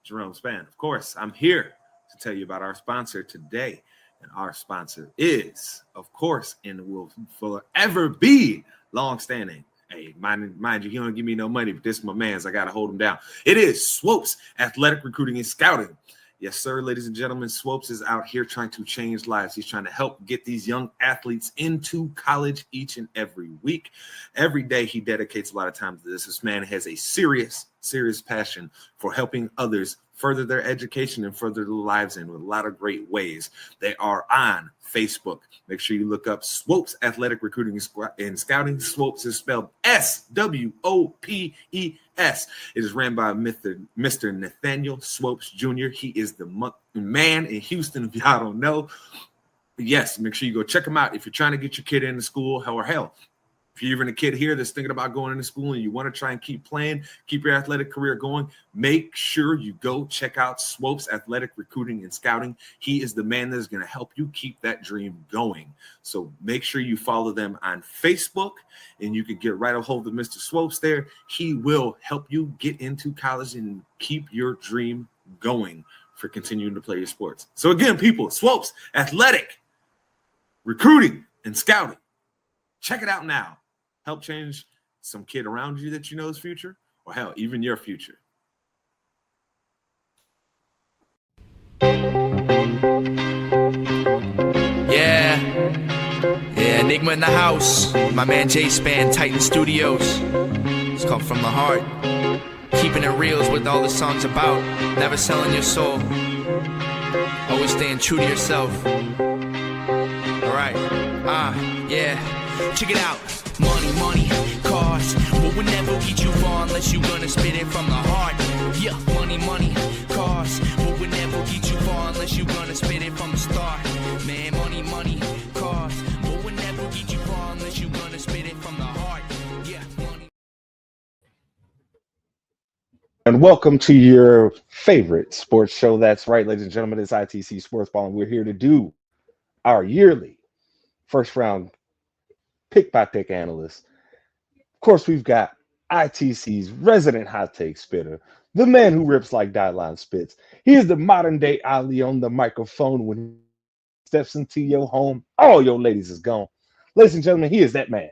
Jerome Span. Of course, I'm here to tell you about our sponsor today. And our sponsor is, of course, and will forever be longstanding. Hey, mind you, he don't give me no money, but this is my man's. I got to hold him down. It is Swopes Athletic Recruiting and Scouting. Yes, sir, ladies and gentlemen, Swopes is out here trying to change lives. He's trying to help get these young athletes into college each and every week. Every day he dedicates a lot of time to this. This man has a serious passion for helping others further their education and further their lives in with a lot of great ways. They are on Facebook. Make sure you look up Swopes Athletic Recruiting and Scouting. Swopes is spelled S-W-O-P-E-S. It is ran by Mr. Nathaniel Swopes Jr. He is the man in Houston, if y'all don't know. Yes, make sure you go check him out if you're trying to get your kid into school, or hell, if you're even a kid here that's thinking about going into school and you want to try and keep playing, keep your athletic career going, make sure you go check out Swopes Athletic Recruiting and Scouting. He is the man that is going to help you keep that dream going. So make sure you follow them on Facebook, and you can get right a hold of Mr. Swopes there. He will help you get into college and keep your dream going for continuing to play your sports. So again, people, Swopes Athletic Recruiting and Scouting. Check it out now. Help change some kid around you that you know's future, or hell, even your future. Yeah, Enigma in the house. My man J Span, Titan Studios. It's come from the heart. Keeping it real is what all the song's about. Never selling your soul. Always staying true to yourself. Alright, yeah. Check it out. Money, cars, but we'll never get you far unless you gonna spit it from the heart. Yeah, money, cars, but we'll never get you far unless you gonna spit it from the start. Man, money, cars, but we'll never get you far unless you gonna spit it from the heart. Yeah, money. And welcome to your favorite sports show. That's right, ladies and gentlemen, it's ITC Sportsball, and we're here to do our yearly first round pick-by-pick analyst. Of course, we've got ITC's resident hot take spitter, the man who rips like Dylon spits. He is the modern-day Ali on the microphone. When he steps into your home, all your ladies is gone. Ladies and gentlemen, he is that man.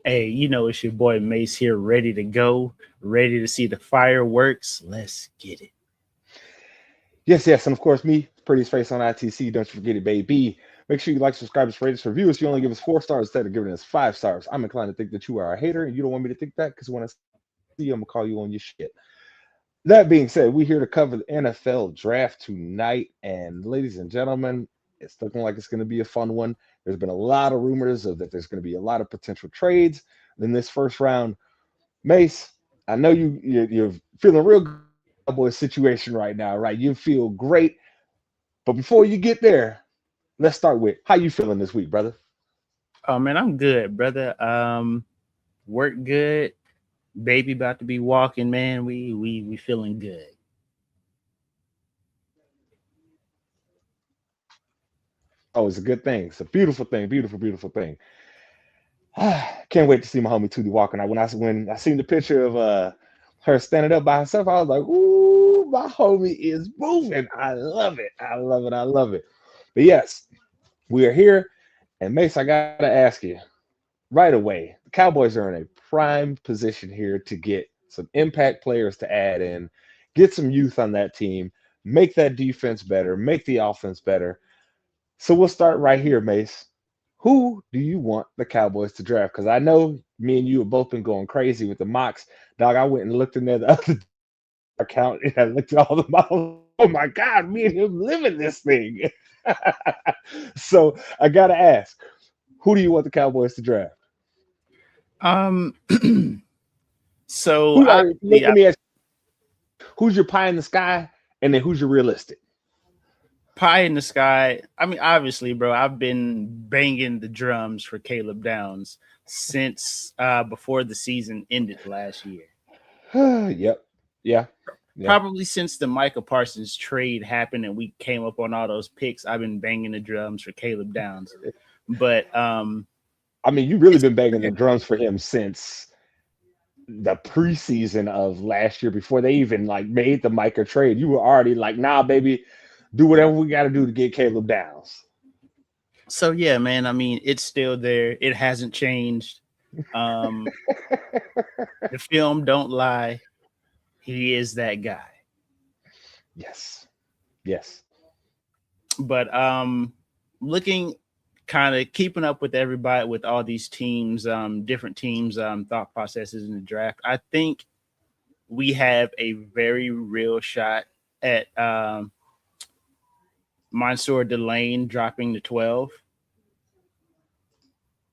Hey, you know, it's your boy Mase here, ready to go, ready to see the fireworks. Let's get it. Yes, and of course, me, prettiest face on ITC. Don't you forget it, baby. Make sure you like, subscribe, and rate us, review us. You only give us 4 stars instead of giving us 5 stars. I'm inclined to think that you are a hater, and you don't want me to think that, because when I see you, I'm going to call you on your shit. That being said, we're here to cover the NFL draft tonight. And ladies and gentlemen, it's looking like it's going to be a fun one. There's been a lot of rumors that there's going to be a lot of potential trades in this first round. Mase, I know you're feeling real good about Cowboys situation right now, right? You feel great. But before you get there, let's start with how you feeling this week, brother? Oh man, I'm good, brother. Work good. Baby about to be walking, man. We feeling good. Oh, it's a good thing. It's a beautiful thing. Beautiful thing. Can't wait to see my homie Tootie walking out. When I seen the picture of her standing up by herself, I was like, ooh, my homie is moving. I love it. But yes, we are here. And Mace, I gotta ask you right away. The Cowboys are in a prime position here to get some impact players to add in, get some youth on that team, make that defense better, make the offense better. So we'll start right here, Mace. Who do you want the Cowboys to draft? Because I know me and you have both been going crazy with the mocks. Dog, I went and looked in there the other account and I looked at all the models. Oh my God, me and him living this thing. So I gotta ask, who do you want the Cowboys to draft? So let me ask you, who's your pie in the sky, and then who's your realistic? Pie in the sky. I mean, obviously, bro, I've been banging the drums for Caleb Downs since before the season ended last year. Yep. Yeah. Probably since the Micah Parsons trade happened and we came up on all those picks, I've been banging the drums for Caleb Downs. But I mean, you've really been banging the drums for him since the preseason of last year before they even like made the Micah trade. You were already like, nah, baby, do whatever we got to do to get Caleb Downs. So yeah, man. I mean, it's still there. It hasn't changed. The film don't lie. He is that guy. Yes. Yes. But looking kind of keeping up with everybody, with all these teams, different teams, thought processes in the draft, I think we have a very real shot at Mansour Delane dropping to 12.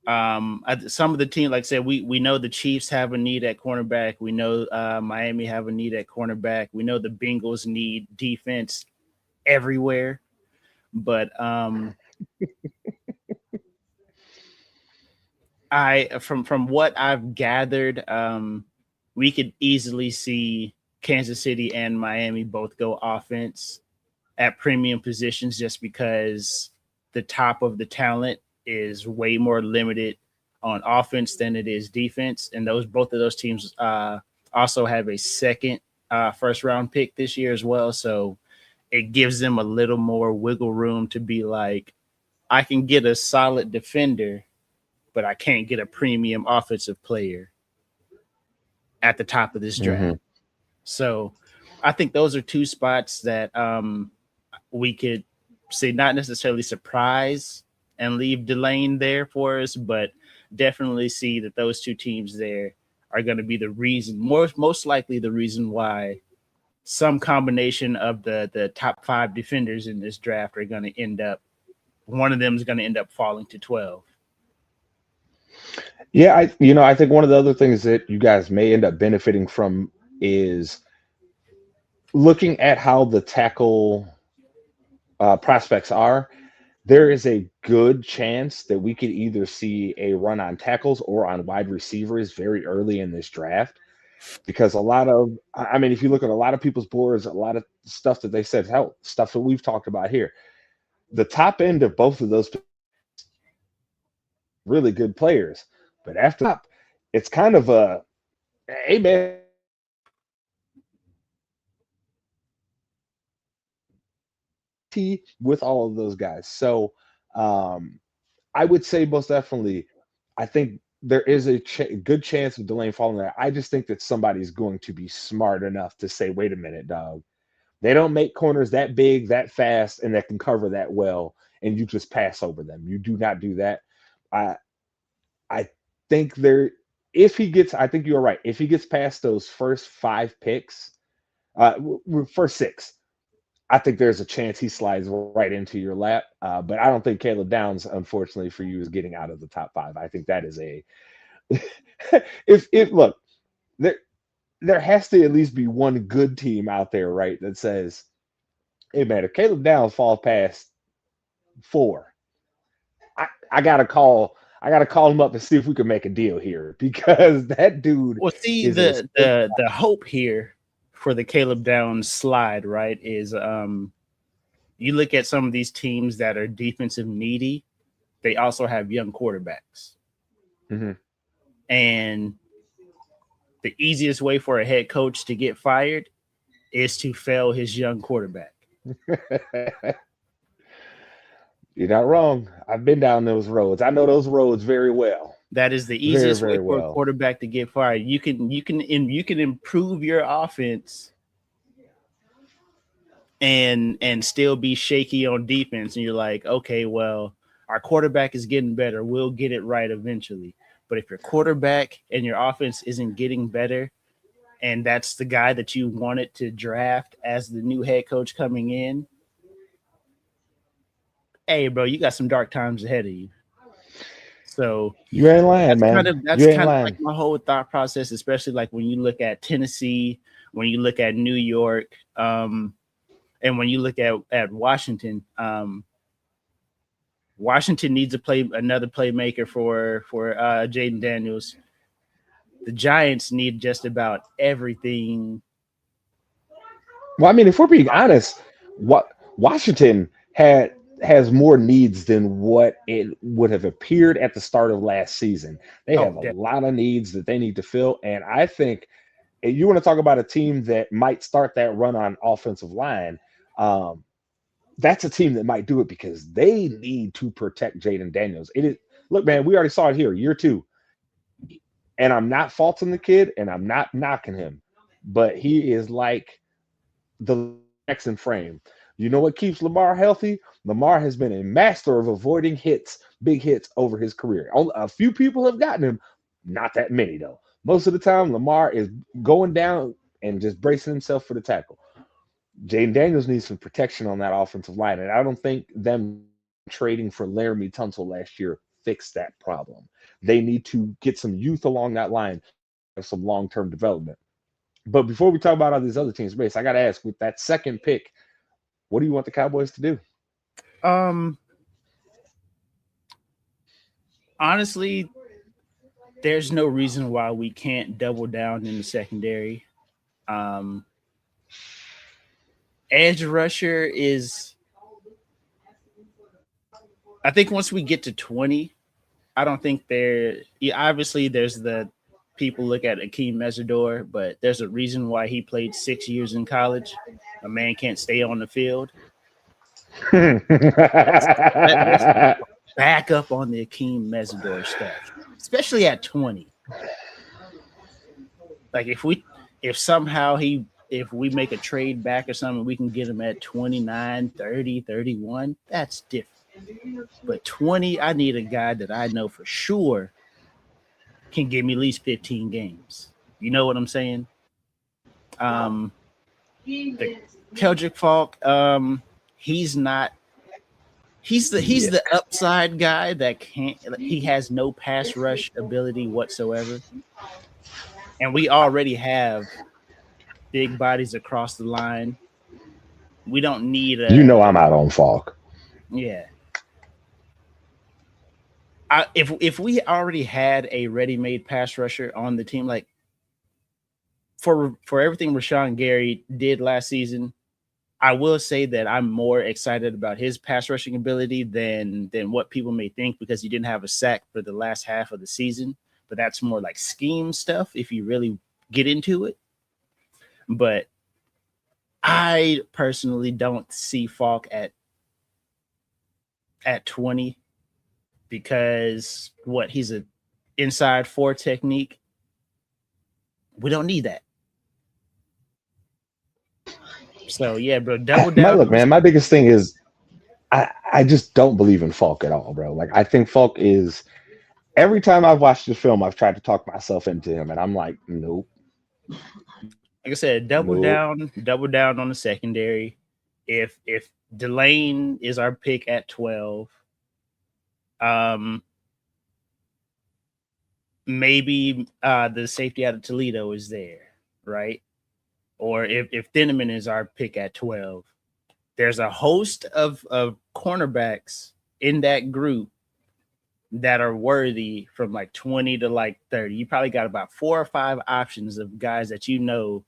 Some of the team, like I said, we know the Chiefs have a need at cornerback. We know Miami have a need at cornerback. We know the Bengals need defense everywhere. But from what I've gathered, we could easily see Kansas City and Miami both go offense at premium positions, just because the top of the talent is way more limited on offense than it is defense. And both of those teams also have a second first round pick this year as well. So it gives them a little more wiggle room to be like, I can get a solid defender, but I can't get a premium offensive player at the top of this draft. Mm-hmm. So I think those are two spots that we could say not necessarily surprise and leave Delane there for us, but definitely see that those two teams there are going to be the reason, most likely the reason why some combination of the top 5 defenders in this draft are going to end up, one of them is going to end up falling to 12. Yeah, I think one of the other things that you guys may end up benefiting from is looking at how the tackle prospects are. There is a good chance that we could either see a run on tackles or on wide receivers very early in this draft, because if you look at a lot of people's boards, a lot of stuff that they said, stuff that we've talked about here, the top end of both of those really good players. But after that, it's kind of a, hey, man, with all of those guys. So I would say most definitely, I think there is a good chance of Delane falling there. I just think that somebody's going to be smart enough to say, wait a minute, dog. They don't make corners that big, that fast, and that can cover that well, and you just pass over them. You do not do that. I think I think you're right. If he gets past those first 5 picks, first 6, I think there's a chance he slides right into your lap. But I don't think Caleb Downs, unfortunately for you, is getting out of the top 5. I think that is look, there has to at least be one good team out there, right, that says, hey man, if Caleb Downs falls past 4, I gotta call him up and see if we can make a deal here, because that dude. Well, see, the hope here for the Caleb Downs slide, right, is you look at some of these teams that are defensive needy, they also have young quarterbacks. Mm-hmm. And the easiest way for a head coach to get fired is to fail his young quarterback. You're not wrong. I've been down those roads. I know those roads very well. That is the easiest way for a quarterback to get fired. You can improve your offense and still be shaky on defense. And you're like, okay, well, our quarterback is getting better. We'll get it right eventually. But if your quarterback and your offense isn't getting better, and that's the guy that you wanted to draft as the new head coach coming in, hey, bro, you got some dark times ahead of you. So you ain't lying, man. That's kind of like my whole thought process, especially like when you look at Tennessee, when you look at New York, and when you look at Washington. Washington needs another playmaker for Jaden Daniels. The Giants need just about everything. Well, I mean, if we're being honest, Washington had has more needs than what it would have appeared at the start of last season. They have a lot of needs that they need to fill. And I think you want to talk about a team that might start that run on offensive line. That's a team that might do it because they need to protect Jaden Daniels. It is, look, man, we already saw it here, year 2. And I'm not faulting the kid and I'm not knocking him, but he is like the Jackson frame. You know what keeps Lamar healthy? Lamar has been a master of avoiding hits, big hits over his career. A few people have gotten him, not that many though. Most of the time, Lamar is going down and just bracing himself for the tackle. Jaden Daniels needs some protection on that offensive line, and I don't think them trading for Laramie Tunsil last year fixed that problem. They need to get some youth along that line, some long-term development. But before we talk about all these other teams, Mace, I got to ask, with that second pick, what do you want the Cowboys to do? Honestly, there's no reason why we can't double down in the secondary. Edge rusher is, I think once we get to 20, I don't think obviously there's the people look at Akeem Mesidor, but there's a reason why he played 6 years in college. A man can't stay on the field. Let's back up on the Akeem Mesidor stuff, especially at 20. Like if we make a trade back or something, we can get him at 29, 30, 31. That's different. But 20, I need a guy that I know for sure can give me at least 15 games. You know what I'm saying? The Keldrick Falk, he's the upside guy that he has no pass rush ability whatsoever. And we already have big bodies across the line. We don't need I'm out on Falk. Yeah. If we already had a ready-made pass rusher on the team, like for everything Rashawn Gary did last season, I will say that I'm more excited about his pass rushing ability than what people may think, because he didn't have a sack for the last half of the season. But that's more like scheme stuff if you really get into it. But I personally don't see Falk at 20 because he's an inside 4 technique. We don't need that. So yeah, bro, double down. Look, man, my biggest thing is I just don't believe in Falk at all, bro. Like I think Falk is, every time I've watched the film, I've tried to talk myself into him, and I'm like, nope. Like I said, double down on the secondary. If Delane is our pick at 12, maybe the safety out of Toledo is there, right? Or if Thieneman is our pick at 12, there's a host of cornerbacks in that group that are worthy from like 20 to like 30. You probably got about 4 or 5 options of guys that you know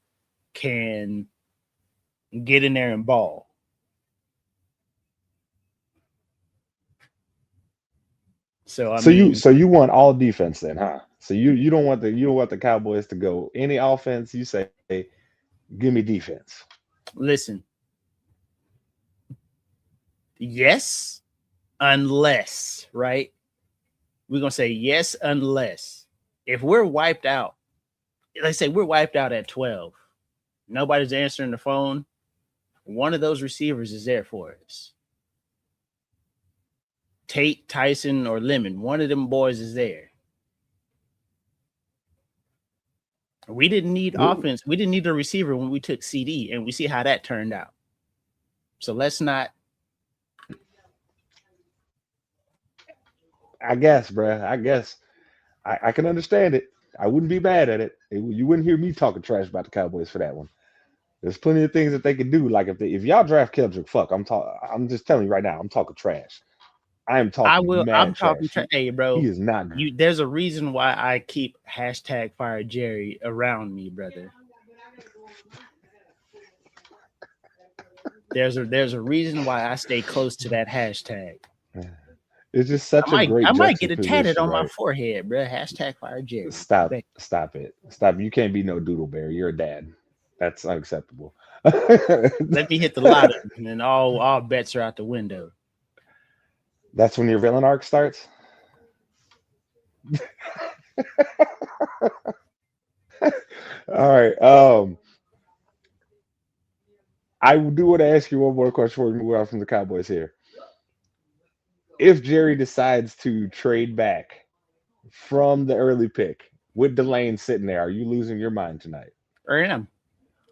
can get in there and ball. So you want all defense then, huh? So you don't want the Cowboys to go any offense. You say, hey, give me defense. Listen. Yes, unless, right? We're going to say yes, unless. If we're wiped out, let's say we're wiped out at 12, nobody's answering the phone, one of those receivers is there for us. Tate, Tyson, or Lemon, one of them boys is there. We didn't need offense. We didn't need a receiver when we took CD, and we see how that turned out. So let's not. I guess, bro. I can understand it. I wouldn't be mad at it. You wouldn't hear me talking trash about the Cowboys for that one. There's plenty of things that they could do. Like if y'all draft Keldrick, I'm just telling you right now, I'm talking trash. I'm talking trash. Hey, bro. He is not. There's a reason why I keep #Fire Jerry around me, brother. There's a reason why I stay close to that hashtag. It's just such a great I might get it tatted juxtaposition, on my right? forehead, bro. Hashtag fire Jerry. Stop it. You can't be no doodle bear. You're a dad. That's unacceptable. Let me hit the lottery, and then all bets are out the window. That's when your villain arc starts. All right. I do want to ask you one more question before we move on from the Cowboys here. If Jerry decides to trade back from the early pick with Delane sitting there, are you losing your mind tonight? I am.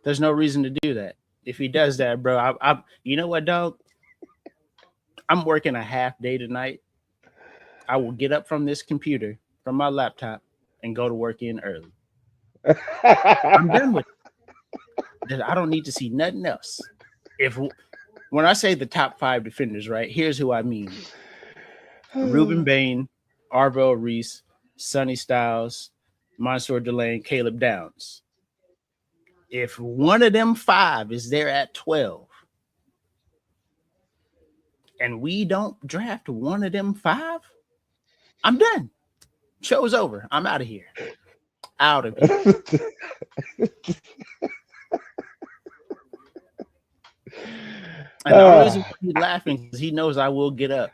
There's no reason to do that. If he does that, bro, I you know what, dog? I'm working a half day tonight. I will get up from this computer, from my laptop, and go to work in early. I'm done with it. I don't need to see nothing else. When I say the top 5 defenders, right? Here's who I mean: Ruben Bain, Arvell Reese, Sonny Styles, Mansour Delane, Caleb Downs. If one of them 5 is there at 12, and we don't draft one of them 5, I'm done. Show's over. I'm out of here. Out of here. And the only reason he's laughing because he knows I will get up.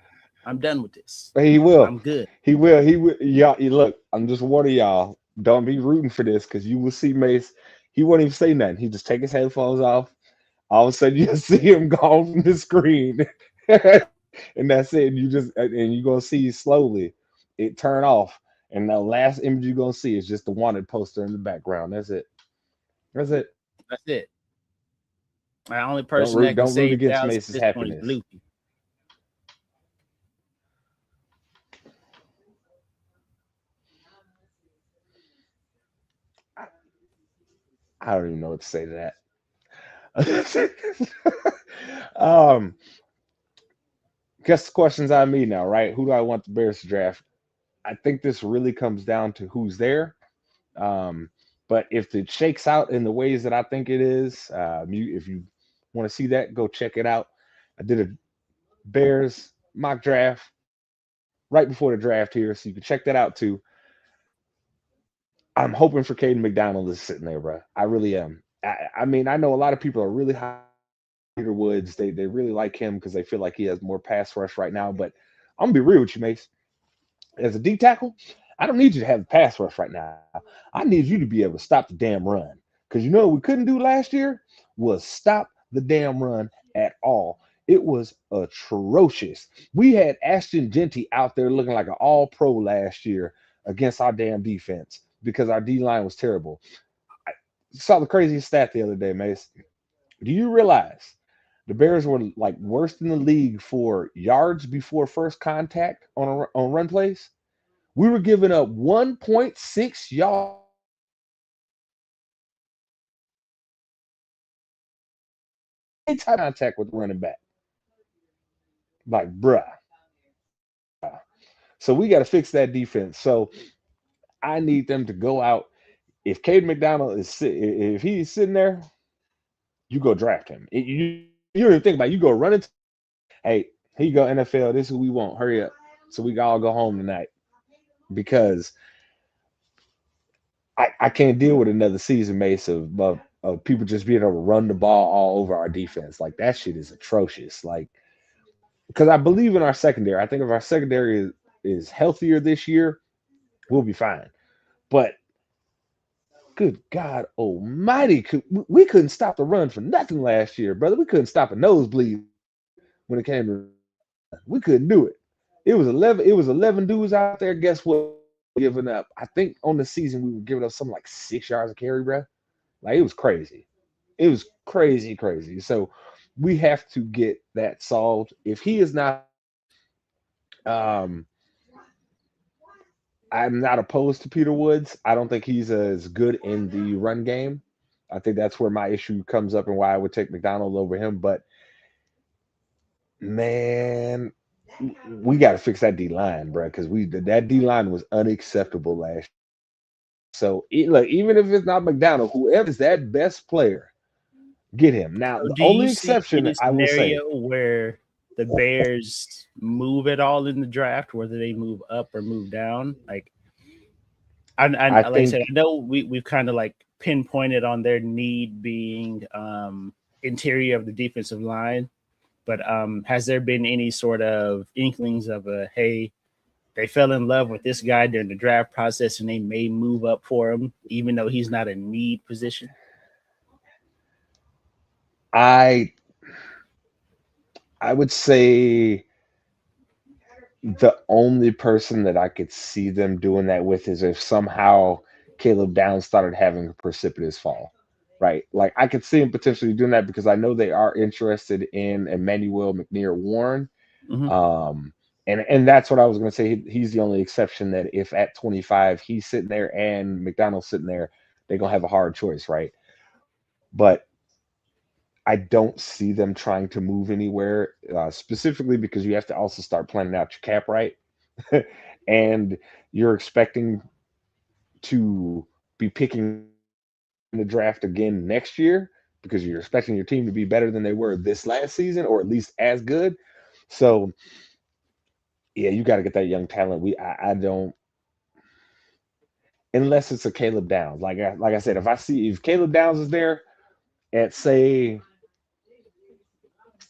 I'm done with this. He will. I'm good. He will. Y'all, look, I'm just warning y'all. Don't be rooting for this because you will see Mase. He won't even say nothing. He just take his headphones off. All of a sudden, you'll see him gone from the screen. And that's it. And you're going to see slowly it turn off. And the last image you're going to see is just the wanted poster in the background. That's it. That's it. That's it. The only person that can save against Mace's happiness. Loopy. I don't even know what to say to that. Guess the question's on me now, right? Who do I want the Bears to draft? I think this really comes down to who's there. But if it shakes out in the ways that I think it is, if you want to see that, go check it out. I did a Bears mock draft right before the draft here, so you can check that out too. I'm hoping for Caden McDonald is sitting there, bro. I really am. I mean, I know a lot of people are really high on Peter Woods. They really like him because they feel like he has more pass rush right now. But I'm gonna be real with you, Mase. As a D tackle, I don't need you to have a pass rush right now. I need you to be able to stop the damn run. Because you know what we couldn't do last year was stop the damn run at all. It was atrocious. We had Ashton Genty out there looking like an all-pro last year against our damn defense because our D-line was terrible. I saw the craziest stat the other day, Mase. Do you realize the Bears were like worst in the league for yards before first contact on run plays? We were giving up 1.6 yards. Contact with the running back. Like, bruh. So we got to fix that defense. So I need them to go out. If Caden McDonald if he's sitting there, you go draft him. You don't even think about it. You go run into, hey, here you go, NFL. This is who we want. Hurry up. So we can all go home tonight. Because I can't deal with another season, Mase, of people just being able to run the ball all over our defense. Like, that shit is atrocious. Like, because I believe in our secondary. I think if our secondary is healthier this year, we'll be fine. But good God almighty, we couldn't stop the run for nothing last year, brother. We couldn't stop a nosebleed when it came to we couldn't do it. It was 11 dudes out there. Guess what? Giving up. I think on the season we were giving up something like 6 yards a carry, bro. Like, it was crazy. It was crazy. So we have to get that solved. If he is not, I'm not opposed to Peter Woods. I don't think he's as good in the run game. I think that's where my issue comes up and why I would take McDonald over him. But, man, we got to fix that D-line, bro, because that D-line was unacceptable last year. So, look, even if it's not McDonald, whoever is that best player, get him. Now, So the do only you see exception any I will say, scenario where the Bears move at all in the draft, whether they move up or move down? Like, I I like I said, think I know we've kind of like pinpointed on their need being interior of the defensive line, but has there been any sort of inklings of a hey, they fell in love with this guy during the draft process and they may move up for him, even though he's not a need position? I would say the only person that I could see them doing that with is if somehow Caleb Downs started having a precipitous fall, right? Like I could see him potentially doing that because I know they are interested in Emmanuel McNear Warren. Mm-hmm. And that's what I was going to say. He's the only exception that if at 25 he's sitting there and McDonald's sitting there, they're going to have a hard choice, right? But I don't see them trying to move anywhere, specifically because you have to also start planning out your cap, right? And you're expecting to be picking the draft again next year because you're expecting your team to be better than they were this last season, or at least as good. So, yeah, you got to get that young talent. I don't, unless it's a Caleb Downs. Like I said, if Caleb Downs is there at say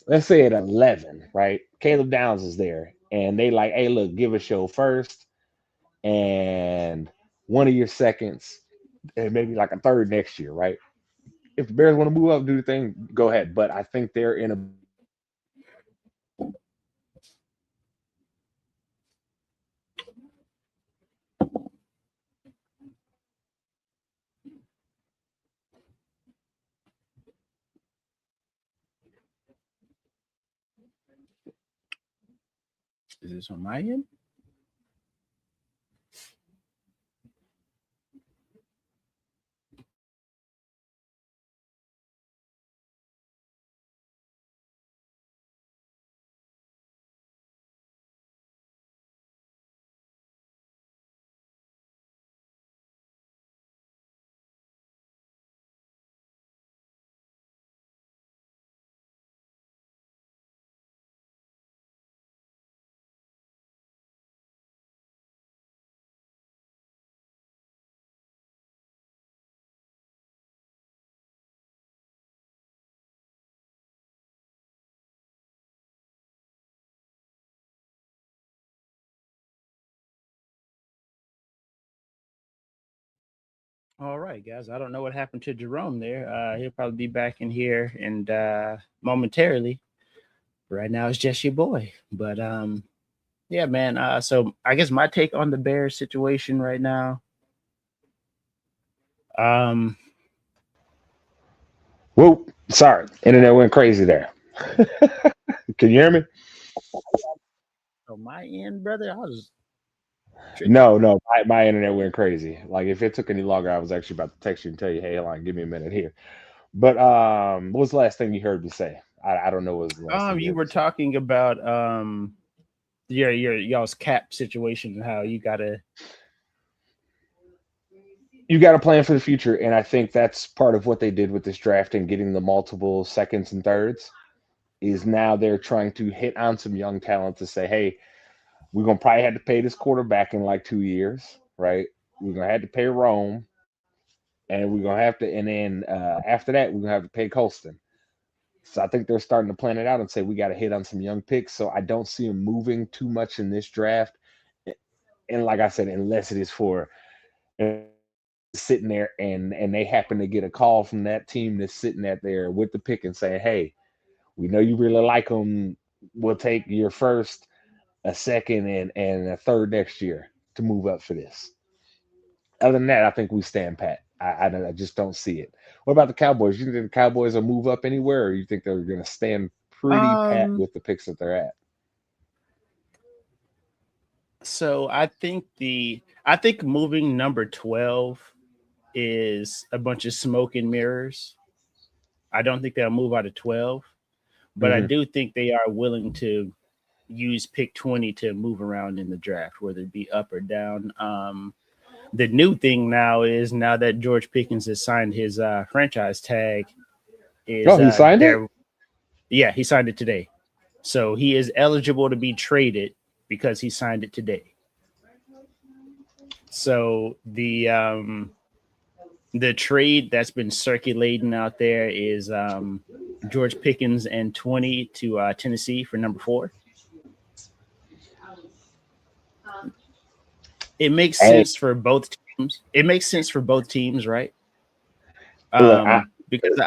let's say at 11, right? Caleb Downs is there, and they like, hey, look, give us your first and one of your seconds, and maybe like a third next year, right? If the Bears want to move up, do the thing, go ahead. But I think they're in a Is this on my end? All right, guys. I don't know what happened to Jerome there. He'll probably be back in here and momentarily. Right now, it's just your boy. But yeah, man. So I guess my take on the Bears situation right now. Um, whoop. Sorry, internet went crazy there. Can you hear me? on my end, brother, I was tricky. No, my internet went crazy. Like if it took any longer, I was actually about to text you and tell you, hey, hold on, give me a minute here. But what was the last thing you heard me say? I don't know what was the last thing you You heard were me say. talking about your y'all's cap situation and how you gotta. You got to plan for the future, and I think that's part of what they did with this draft and getting the multiple seconds and thirds. Is now they're trying to hit on some young talent to say, hey, we're gonna probably have to pay this quarterback in like 2 years, right? We're gonna have to pay Rome, and we're gonna have to, and then after that, we're gonna have to pay Colston. So I think they're starting to plan it out and say we got to hit on some young picks. So I don't see them moving too much in this draft. And like I said, unless it is for sitting there and they happen to get a call from that team that's sitting at there with the pick and saying, hey, we know you really like them. We'll take your first, a second, and a third next year to move up for this. Other than that, I think we stand pat. I just don't see it. What about the Cowboys? You think the Cowboys will move up anywhere, or you think they're going to stand pretty pat Um, with the picks that they're at? so I think moving number 12 is a bunch of smoke and mirrors. I don't think they'll move out of 12, but I Mm-hmm. do think they are willing to use pick 20 to move around in the draft, whether it be up or down. The new thing now is now that George Pickens has signed his franchise tag, is he signed it? Yeah, he signed it today. So he is eligible to be traded because he signed it today. So the trade that's been circulating out there is George Pickens and 20 to Tennessee for number 4. It makes sense for both teams. It makes sense for both teams, right? Because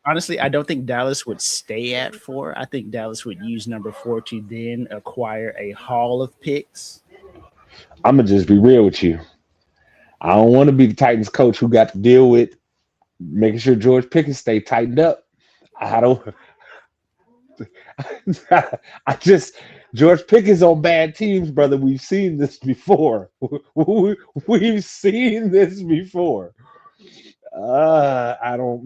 honestly, I don't think Dallas would stay at 4. I think Dallas would use number 4 to then acquire a haul of picks. I'm gonna just be real with you. I don't want to be the Titans coach who got to deal with making sure George Pickens stay tightened up. I don't. I just George Pickens on bad teams, brother. We've seen this before. We've seen this before. I don't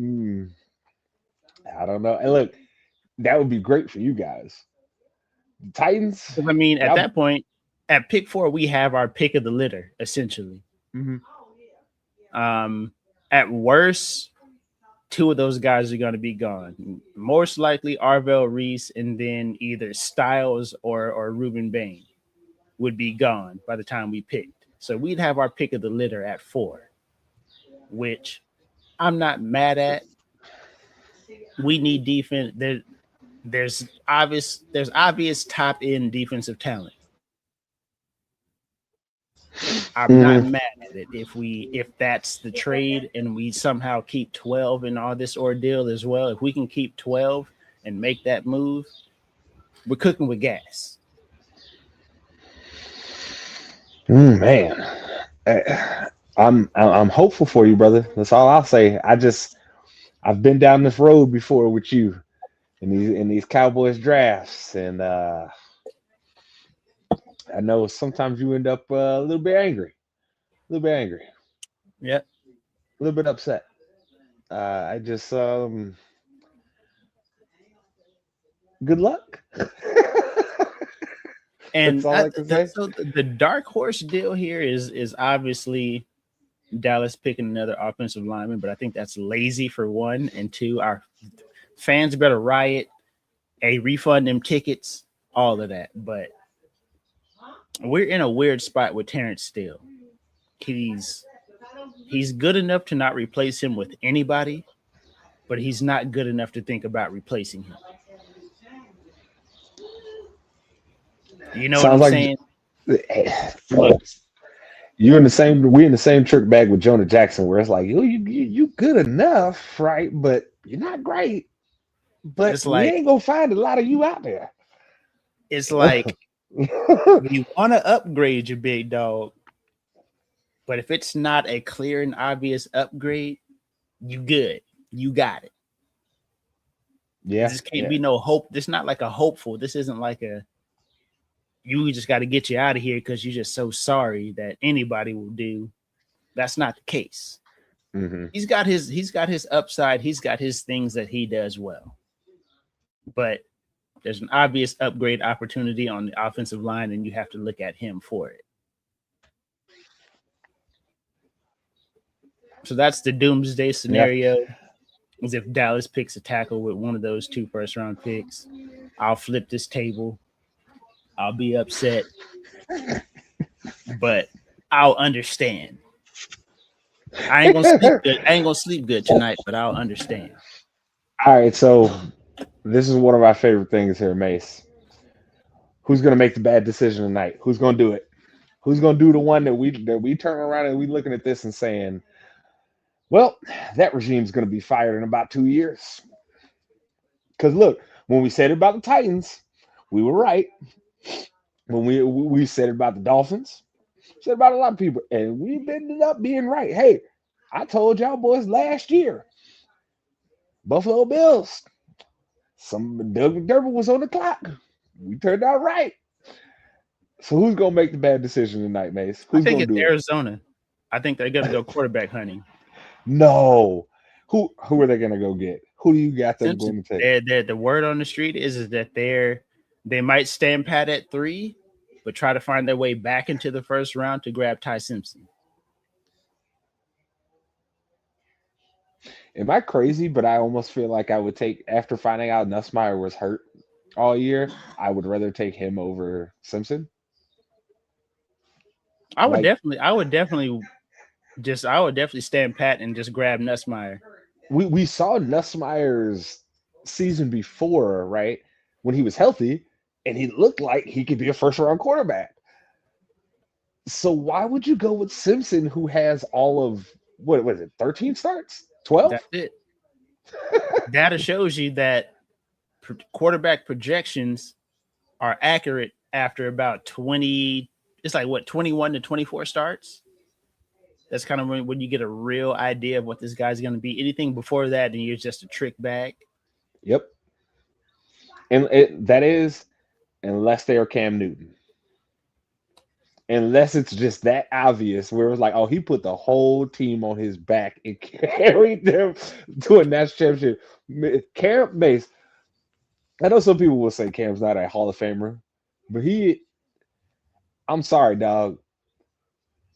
know. And look, that would be great for you guys. The Titans. I mean, at that point, at pick 4, we have our pick of the litter, essentially. Mm-hmm. At worst, 2 of those guys are going to be gone. Most likely, Arvell Reese, and then either Styles or Ruben Bain would be gone by the time we picked. So we'd have our pick of the litter at 4, which I'm not mad at. We need defense. There's obvious top end defensive talent. I'm not mad at it if that's the trade and we somehow keep 12 in all this ordeal as well. If we can keep 12 and make that move, we're cooking with gas. Man, I'm hopeful for you, brother. That's all I'll say. I've been down this road before with you in these Cowboys drafts, and I know sometimes you end up a little bit angry. Yeah, a little bit upset. I just good luck. and That's all I can say. So the dark horse deal here is obviously Dallas picking another offensive lineman, but I think that's lazy for 1, and 2, our fans better riot, refund them tickets, all of that. But we're in a weird spot with Terrence Steele. He's good enough to not replace him with anybody, but he's not good enough to think about replacing him. You know Sounds what I'm saying? Look, we in the same trick bag with Jonah Jackson, where it's like you good enough, right? But you're not great. But It's like, we ain't gonna find a lot of you out there. It's like you want to upgrade your big dog, but if it's not a clear and obvious upgrade, you good. You got it. Yeah. This can't be no hope. This is not like a hopeful. This isn't like you just got to get you out of here because you're just so sorry that anybody will do. That's not the case. Mm-hmm. He's got his upside. He's got his things that he does well. But there's an obvious upgrade opportunity on the offensive line, and you have to look at him for it. So that's the doomsday scenario. Yeah. Is if Dallas picks a tackle with one of those 2 first-round picks, I'll flip this table. I'll be upset, but I'll understand. I ain't gonna sleep good tonight, but I'll understand. All right, so this is one of our favorite things here, Mase. Who's gonna make the bad decision tonight? Who's gonna do it? Who's gonna do the one that we turn around and we looking at this and saying, well, that regime's gonna be fired in about 2 years? Because look, when we said it about the Titans, we were right. When we said it about the Dolphins, said about a lot of people, and we ended up being right. Hey, I told y'all boys last year, Buffalo Bills, Doug McDermott was on the clock. We turned out right. So who's gonna make the bad decision tonight, Mase? Who's I think gonna do Arizona. I think they're gonna go quarterback hunting. No. Who are they gonna go get? Who do you got them going to take? The word on the street is that they might stand pat at 3, but try to find their way back into the first round to grab Ty Simpson. Am I crazy? But I almost feel like I would take, after finding out Nussmeier was hurt all year, I would rather take him over Simpson. I would Like definitely, I would definitely stand pat and just grab Nussmeier. we saw Nussmeier's season before, right? When he was healthy, and he looked like he could be a first round quarterback. So why would you go with Simpson, who has all of what was it, 13 starts? 12? That's it. Data shows you that quarterback projections are accurate after about 20. It's like what, 21 to 24 starts. That's kind of when you get a real idea of what this guy's going to be. Anything before that, and you're just a trick bag. Yep. And that is unless they are Cam Newton. Unless it's just that obvious where it's like, oh, he put the whole team on his back and carried them to a national championship. Cam Mase, I know some people will say Cam's not a Hall of Famer, but I'm sorry, dog.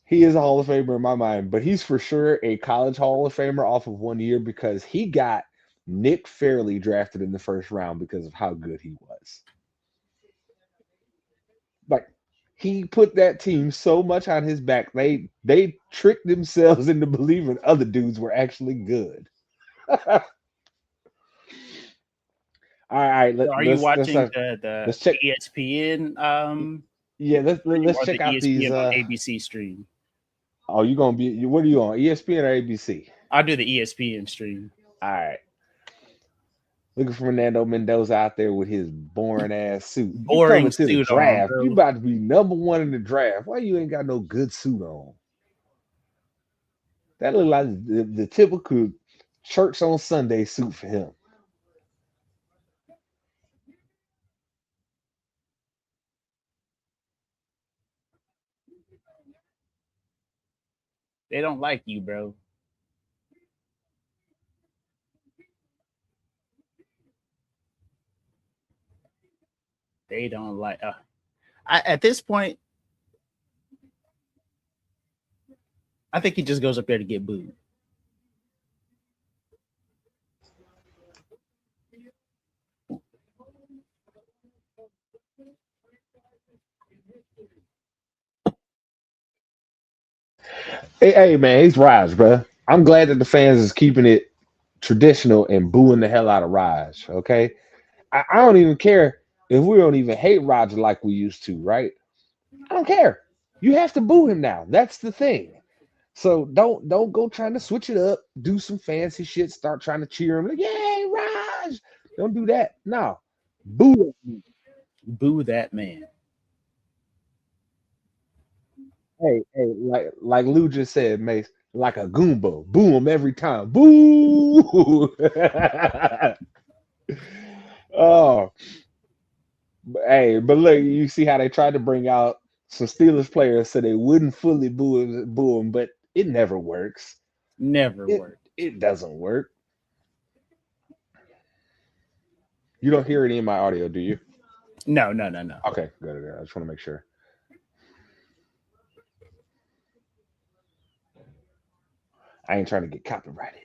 He is a Hall of Famer in my mind, but he's for sure a college Hall of Famer off of 1 year because he got Nick Fairley drafted in the first round because of how good he was. Like, he put that team so much on his back, they tricked themselves into believing other dudes were actually good. All right, Are you watching let's the check. ESPN? Yeah, let's Or check the out ESPN these. on ABC stream? Oh, you gonna be? What are you on? ESPN or ABC? I'll do the ESPN stream. All right. Looking for Fernando Mendoza out there with his boring ass suit. You Boring coming to the suit on, draft. bro. You about to be #1 in the draft. Why you ain't got no good suit on? That look like the typical church on Sunday suit for him. They don't like you, bro. They don't like. At this point, I think he just goes up there to get booed. Hey, man, he's Raj, bro. I'm glad that the fans is keeping it traditional and booing the hell out of Raj. Okay, I don't even care if we don't even hate Roger like we used to, right? I don't care. You have to boo him now. That's the thing. So don't go trying to switch it up, do some fancy shit, start trying to cheer him like, yay, Raj. Don't do that. No. Boo him. Boo that man. Hey, like Lou just said, Mace, like a Goomba. Boo him every time. Boo. Oh, hey, but look, you see how they tried to bring out some Steelers players so they wouldn't fully boo him, but it never works. Never worked. It doesn't work. You don't hear any of my audio, do you? No. Okay, good. I just want to make sure. I ain't trying to get copyrighted.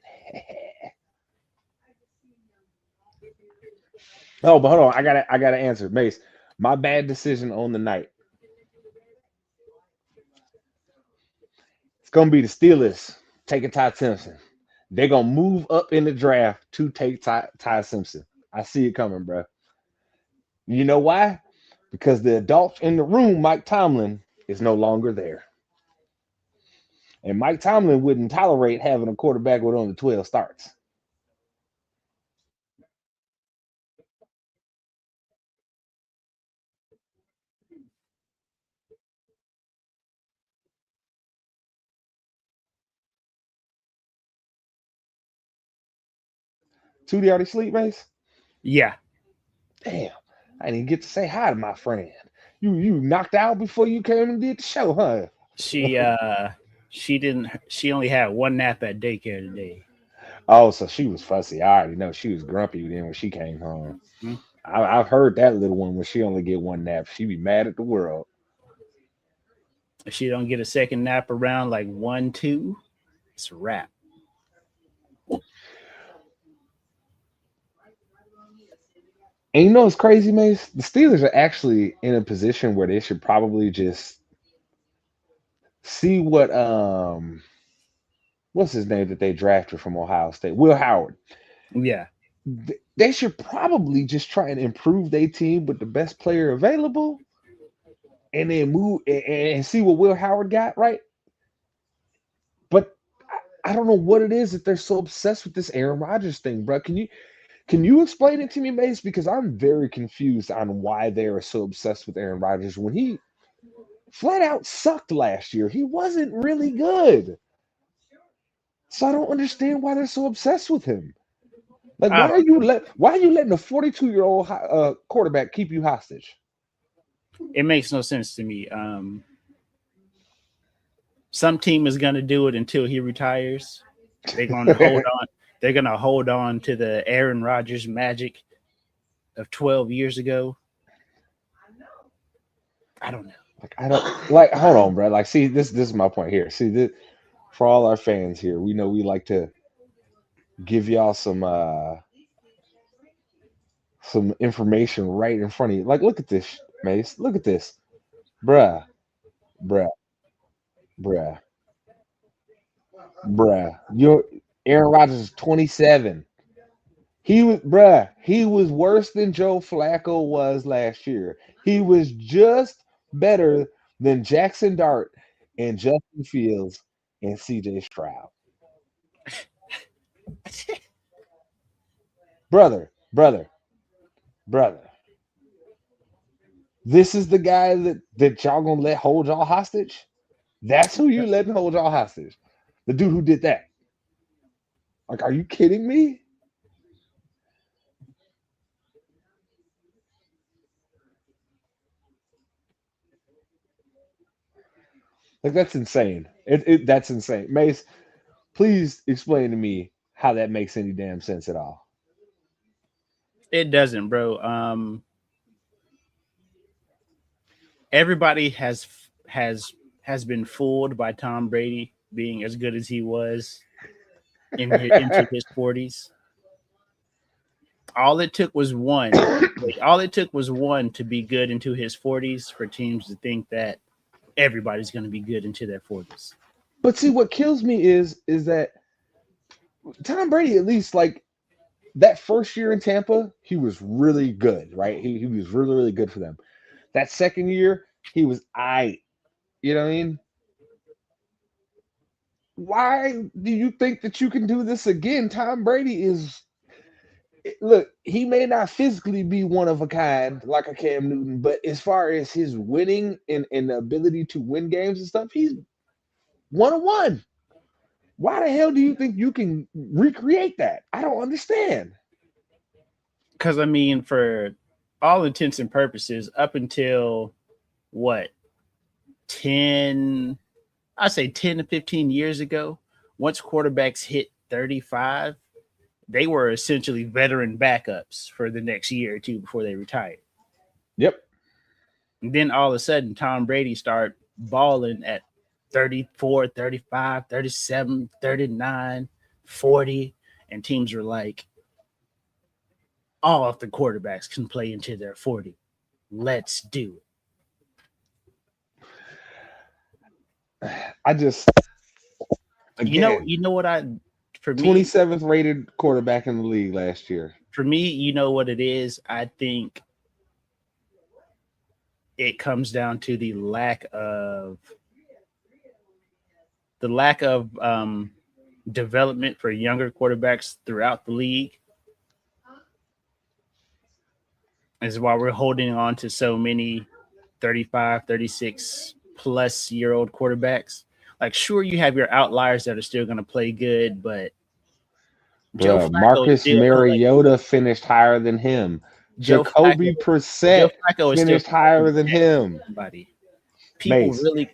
Oh, but hold on. I gotta answer. Mace, my bad decision on the night. It's gonna be the Steelers taking Ty Simpson. They're gonna move up in the draft to take Ty Simpson. I see it coming, bro. You know why? Because the adult in the room, Mike Tomlin, is no longer there. And Mike Tomlin wouldn't tolerate having a quarterback with only 12 starts. Tootie already sleep, Mace? Yeah. Damn, I didn't get to say hi to my friend. You knocked out before you came and did the show, huh? She only had one nap at daycare today. Oh, so she was fussy. I already know she was grumpy then when she came home. Mm-hmm. I've heard that little one when she only get one nap, she be mad at the world. If she don't get a second nap around like 1, 2, it's a wrap. And you know what's crazy, Mace? The Steelers are actually in a position where they should probably just see what's his name that they drafted from Ohio State? Will Howard. Yeah. They should probably just try and improve their team with the best player available and then move and see what Will Howard got, right? But I don't know what it is that they're so obsessed with this Aaron Rodgers thing, bro. Can you explain it to me, Mace? Because I'm very confused on why they are so obsessed with Aaron Rodgers when he flat out sucked last year. He wasn't really good. So I don't understand why they're so obsessed with him. Like, I don't know. why are you letting a 42-year-old quarterback keep you hostage? It makes no sense to me. Some team is gonna do it until he retires. They're gonna hold on. They're gonna hold on to the Aaron Rodgers magic of 12 years ago. I don't know. Like, I don't like. Hold on, bro. Like, see, this is my point here. See, this, for all our fans here, we know we like to give y'all some information right in front of you. Like, look at this, Mace. Look at this, bruh, bruh, bruh, bruh. Aaron Rodgers is 27. He was worse than Joe Flacco was last year. He was just better than Jackson Dart and Justin Fields and CJ Stroud. Brother. This is the guy that y'all gonna let hold y'all hostage? That's who you letting hold y'all hostage. The dude who did that. Like, are you kidding me? Like, that's insane. That's insane. Mace, please explain to me how that makes any damn sense at all. It doesn't, bro. Everybody has been fooled by Tom Brady being as good as he was into his 40s. All it took was one. All it took was one to be good into his 40s for teams to think that everybody's going to be good into their 40s. But see, what kills me is that Tom Brady, at least, like, that first year in Tampa, he was really good, right? He was really, really good for them. That second year, he was aight. You know what I mean? Why do you think that you can do this again? Tom Brady is, look, he may not physically be one of a kind like a Cam Newton, but as far as his winning and the ability to win games and stuff, he's 1-1. Why the hell do you think you can recreate that? I don't understand. Because, I mean, for all intents and purposes, up until what, 10 to 15 years ago, once quarterbacks hit 35, they were essentially veteran backups for the next year or two before they retired. Yep. And then all of a sudden, Tom Brady started balling at 34, 35, 37, 39, 40, and teams were like, all of the quarterbacks can play into their 40. Let's do it. I just, again, you know what for me, 27th rated quarterback in the league last year. For me, you know what it is? I think it comes down to the lack of development for younger quarterbacks throughout the league. This is why we're holding on to so many 35, 36 plus year old quarterbacks. Like, sure, you have your outliers that are still going to play good, but Marcus Mariota finished higher than him. Jacoby Brissett finished higher than him. People really.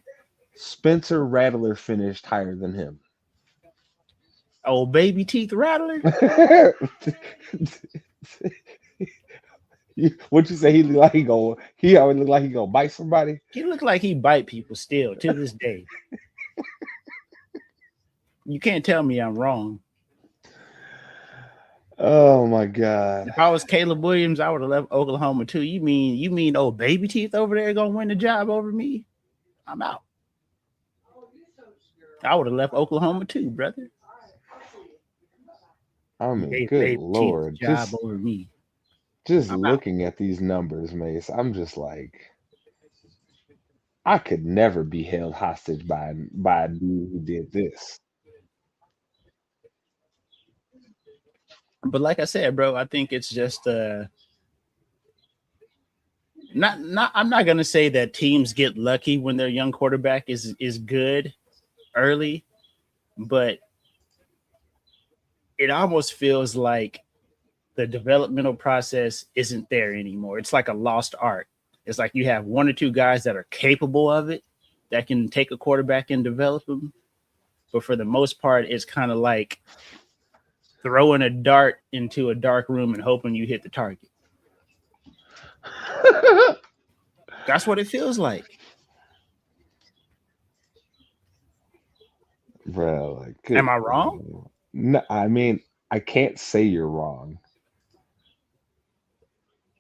Spencer Rattler finished higher than him. Oh, baby teeth Rattler. What you say? He look like he always look like he gonna bite somebody. He looked like he bite people still to this day. You can't tell me I'm wrong. Oh my God. If I was Caleb Williams, I would have left Oklahoma too. You mean old baby teeth over there gonna win the job over me? I'm out. I would have left Oklahoma too, brother. I mean, Gave good baby teeth Lord. the job over me. Just I'm out. looking at these numbers, Mace, I'm just like, I could never be held hostage by a dude who did this. But like I said, bro, I think it's just not I'm not gonna say that teams get lucky when their young quarterback is good early, but it almost feels like the developmental process isn't there anymore. It's like a lost art. It's like you have one or two guys that are capable of it that can take a quarterback and develop them. But for the most part, it's kind of like throwing a dart into a dark room and hoping you hit the target. That's what it feels like. Bro, like, Am I wrong? No, I mean, I can't say you're wrong.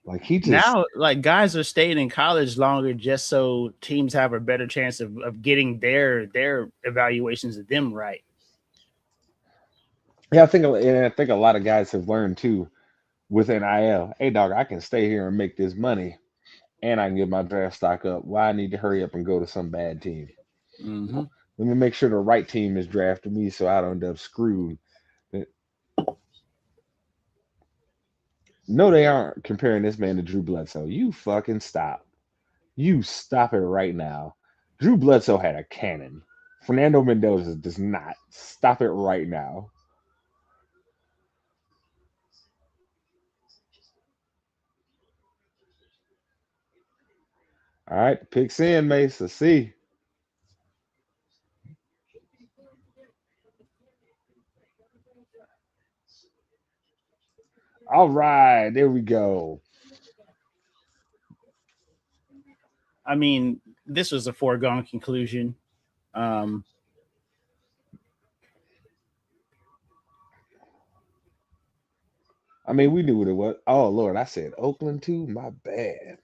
Like he just Now, like guys are staying in college longer just so teams have a better chance of getting their evaluations of them right. Yeah, I think a lot of guys have learned too with NIL. Hey, dog, I can stay here and make this money, and I can get my draft stock up. Why I need to hurry up and go to some bad team? Mm-hmm. Let me make sure the right team is drafting me, so I don't end up screwed. No, they aren't comparing this man to Drew Bledsoe. You fucking stop. You stop it right now. Drew Bledsoe had a cannon. Fernando Mendoza does not. Stop it right now. All right, picks in, Mace. Let's see. All right, there we go. I mean, this was a foregone conclusion. I mean, we knew what it was. Oh Lord, I said Oakland too. My bad.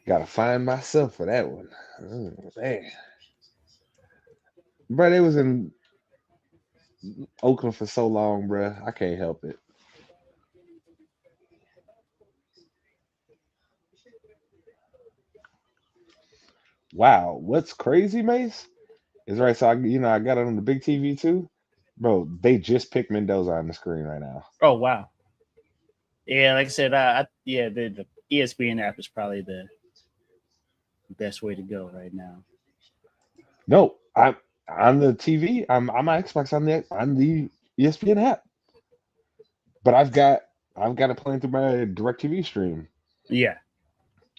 Gotta find myself for that one. Oh, man. Bro, they was in Oakland for so long, bro. I can't help it. Wow, what's crazy, Mace? Is right. So I got it on the big TV too, bro. They just picked Mendoza on the screen right now. Oh wow. Yeah, like I said, the ESPN app is probably the best way to go right now. No, I'm on the TV. I'm on my Xbox on the ESPN app, but I've got it playing through my DirecTV stream. Yeah,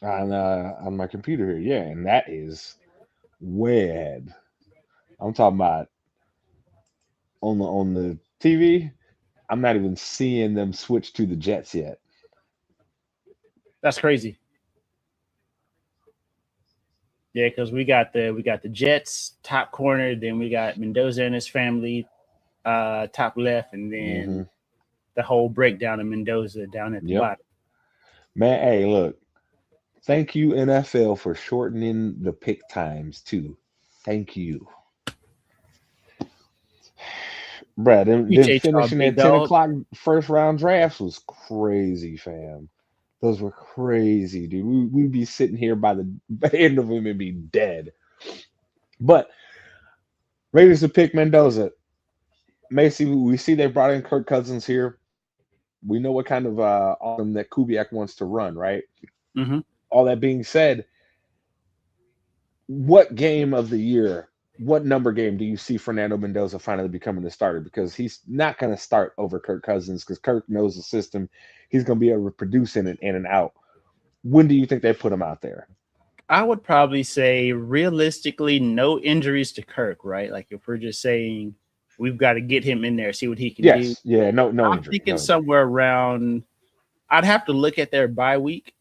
on my computer here. Yeah, and that is way ahead. I'm talking about on the TV. I'm not even seeing them switch to the Jets yet. that's crazy. Yeah, because we got the Jets top corner, then we got Mendoza and his family top left, and then the whole breakdown of Mendoza down at the bottom. Man, hey, look. Thank you, NFL, for shortening the pick times too. Thank you. Brad, them finishing at 10 o'clock first round drafts was crazy, fam. Those were crazy, dude. We'd be sitting here by the end of them and be dead. But Raiders to pick Mendoza. Macy, we see they brought in Kirk Cousins here. We know what kind of offense that Kubiak wants to run, right? Mm-hmm. All that being said, what game of the year, what number game do you see Fernando Mendoza finally becoming the starter? Because he's not going to start over Kirk Cousins because Kirk knows the system. He's going to be able to produce in and out. When do you think they put him out there? I would probably say realistically, no injuries to Kirk, right? Like if we're just saying we've got to get him in there, see what he can do. Yeah, no I'm injury. thinking somewhere around, I'd have to look at their bye week,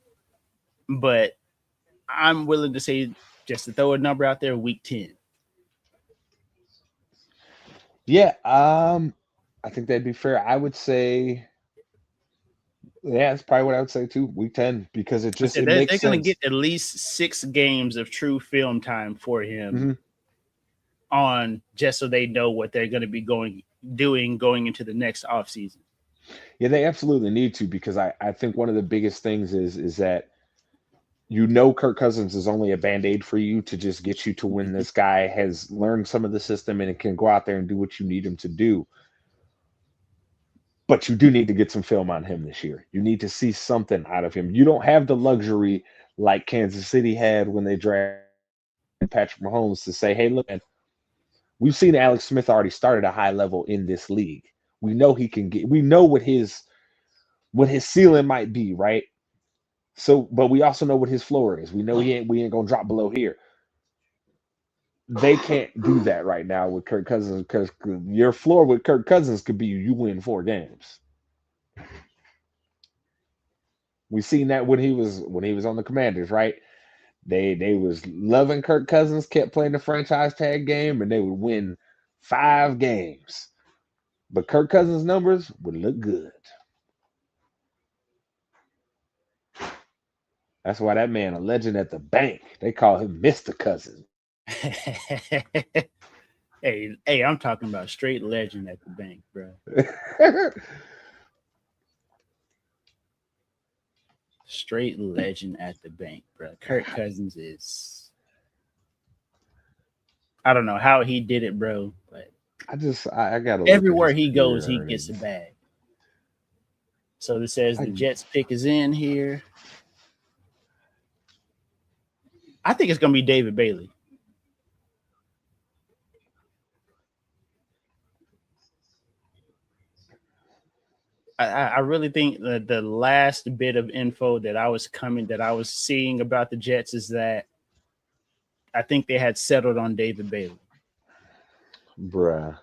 but I'm willing to say just to throw a number out there, week 10. Yeah, I think that'd be fair. I would say, yeah, that's probably what I would say too. Week 10, because I said it they're makes going to sense. get at least 6 games of true film time for him hmm on, just so they know what they're going to be going into the next offseason. Yeah, they absolutely need to, because I think one of the biggest things is that Kirk Cousins is only a band-aid for you to just get you to when this guy has learned some of the system and can go out there and do what you need him to do. But you do need to get some film on him this year. You need to see something out of him. You don't have the luxury like Kansas City had when they drafted Patrick Mahomes to say, hey, look, man, we've seen Alex Smith already start at a high level in this league. We know he can get, we know what his ceiling might be, right? So, but we also know what his floor is. We know we ain't gonna drop below here. They can't do that right now with Kirk Cousins, because your floor with Kirk Cousins could be you win 4 games. We seen that when he was on the Commanders, right? They was loving Kirk Cousins, kept playing the franchise tag game, and they would win 5 games. But Kirk Cousins' numbers would look good. That's why that man a legend at the bank. They call him Mr. Cousins. Hey, I'm talking about straight legend at the bank, bro. Straight legend at the bank, bro. Kirk Cousins is, I don't know how he did it, bro, but I gotta look everywhere at his he goes, career he gets a earnings. bag. So this says the Jets pick is in here. I think it's gonna be David Bailey. I really think that the last bit of info that I was seeing about the Jets is that I think they had settled on David Bailey. Bruh.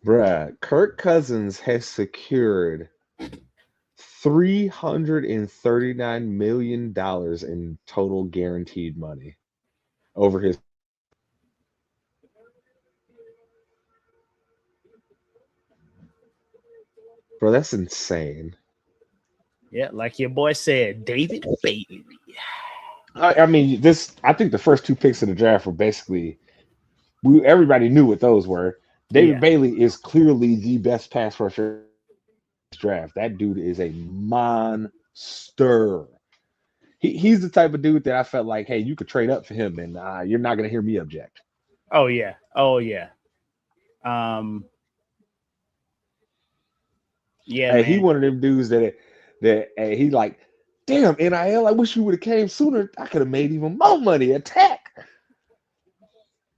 Bruh. Kirk Cousins has secured $339 million in total guaranteed money over his. Bro, that's insane. Yeah, like your boy said, David Bailey. I mean, I think the first 2 picks of the draft were basically, everybody knew what those were. David Yeah. Bailey is clearly the best pass rusher in this draft. That dude is a monster. He's the type of dude that I felt like, hey, you could trade up for him, and you're not gonna hear me object. Oh yeah. Oh yeah. Um. Yeah, Hey, he man. one of them dudes that hey, he like, damn, NIL. I wish you would have came sooner. I could have made even more money. Attack.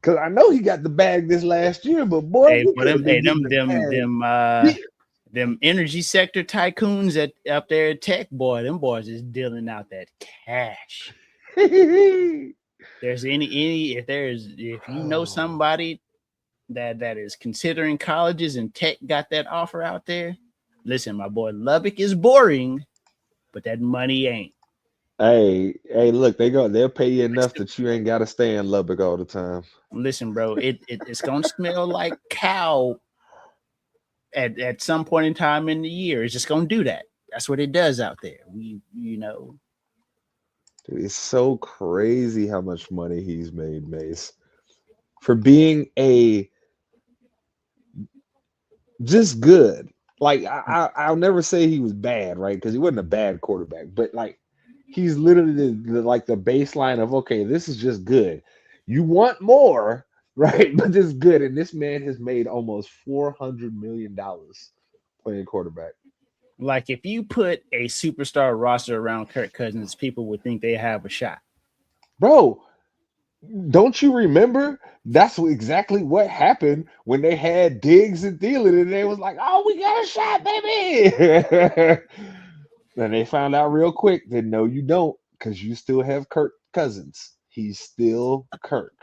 Because I know he got the bag this last year, but boy, Hey, we for could them, have been getting the bag. them energy sector tycoons at up there at Tech, boy, them boys is dealing out that cash. There's if you know somebody that is considering colleges and Tech got that offer out there, listen, my boy, Lubbock is boring, but that money ain't. Hey, look, they'll pay you enough that you ain't gotta stay in Lubbock all the time. Listen, bro, it's gonna smell like cow at some point in time in the year. It's just gonna do that. That's what it does out there. Dude, it's so crazy how much money he's made, Mase, for being just good. Like I'll never say he was bad, right? Because he wasn't a bad quarterback, but like he's literally like the baseline of, okay, this is just good. You want more, right? But this is good, and this man has made almost $400 million playing quarterback. Like if you put a superstar roster around Kirk Cousins, people would think they have a shot. Bro, don't you remember? That's exactly what happened when they had Diggs and Thielen, and they was like, "Oh, we got a shot, baby!" And they found out real quick that no, you don't, because you still have Kirk Cousins. He's still Kirk.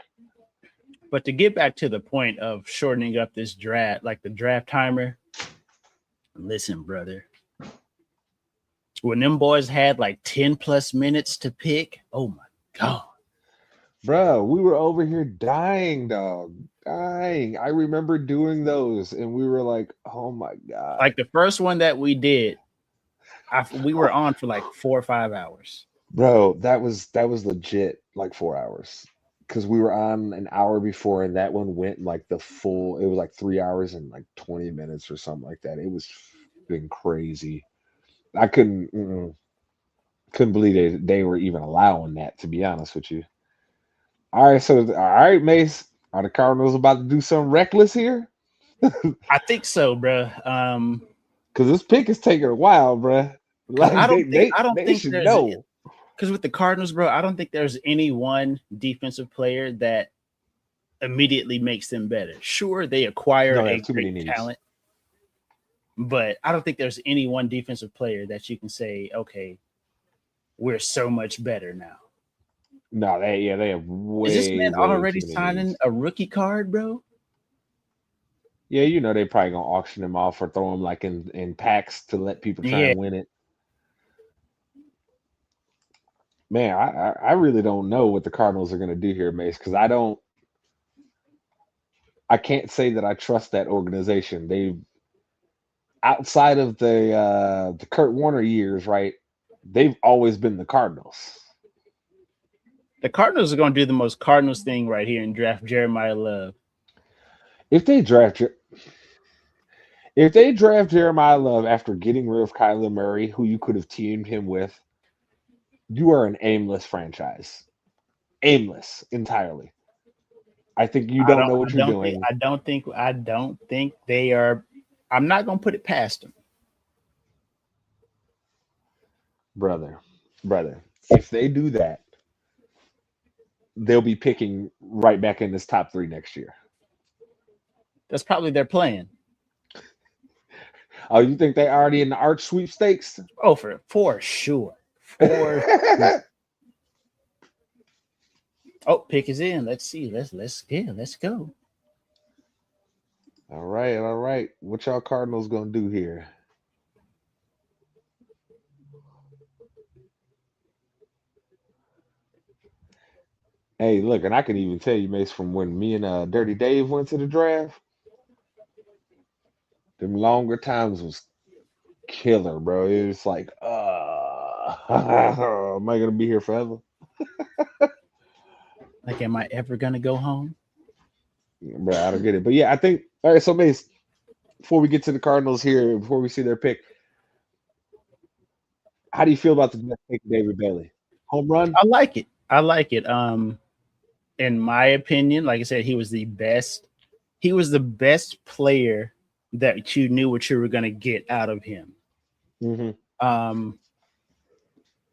But to get back to the point of shortening up this draft, like the draft timer, Listen, brother. When them boys had like 10 plus minutes to pick, oh my God. Bro, we were over here dying, dog. Dying. I remember doing those, and we were like, oh my God. Like the first one that we did, we were on for like 4 or 5 hours. Bro, that was legit like 4 hours. Because we were on an hour before, and that one went like it was like 3 hours and like 20 minutes or something like that. It was been crazy. I couldn't believe they were even allowing that, to be honest with you. All right, Mace. Are the Cardinals about to do something reckless here? I think so, bro. Because this pick is taking a while, bro. Like I don't they think should there's know. Because with the Cardinals, bro, I don't think there's any one defensive player that immediately makes them better. Sure, they acquire a great talent, but I don't think there's any one defensive player that you can say, okay, we're so much better now. No, they have way. Is this man already signing a rookie card, bro? Yeah, you know they probably gonna auction him off or throw him like in packs to let people try and win it. Man, I really don't know what the Cardinals are gonna do here, Mace, because I can't say that I trust that organization. They, outside of the Kurt Warner years, right? They've always been the Cardinals. The Cardinals are going to do the most Cardinals thing right here and draft Jeremiah Love. If they draft Jeremiah Love after getting rid of Kyler Murray, who you could have teamed him with, you are an aimless franchise. Aimless entirely. I think you don't know what you're doing. I don't think they are. I'm not going to put it past them. Brother, if they do that, they'll be picking right back in this top 3 next year. That's probably their plan. Oh, you think they already in the arch sweepstakes? Oh, for sure. Oh, pick is in. Let's see. Let's go. All right. What y'all Cardinals gonna do here? Hey, look, and I can even tell you, Mace, from when me and Dirty Dave went to the draft, them longer times was killer, bro. It was like, am I gonna be here forever? Like, am I ever gonna go home? Bro, I don't get it. But yeah, I think all right, so Mace, before we get to the Cardinals here, before we see their pick, how do you feel about the Jets taking David Bailey? Home run? I like it. In my opinion, like I said, he was the best player that you knew what you were going to get out of him. Mm-hmm.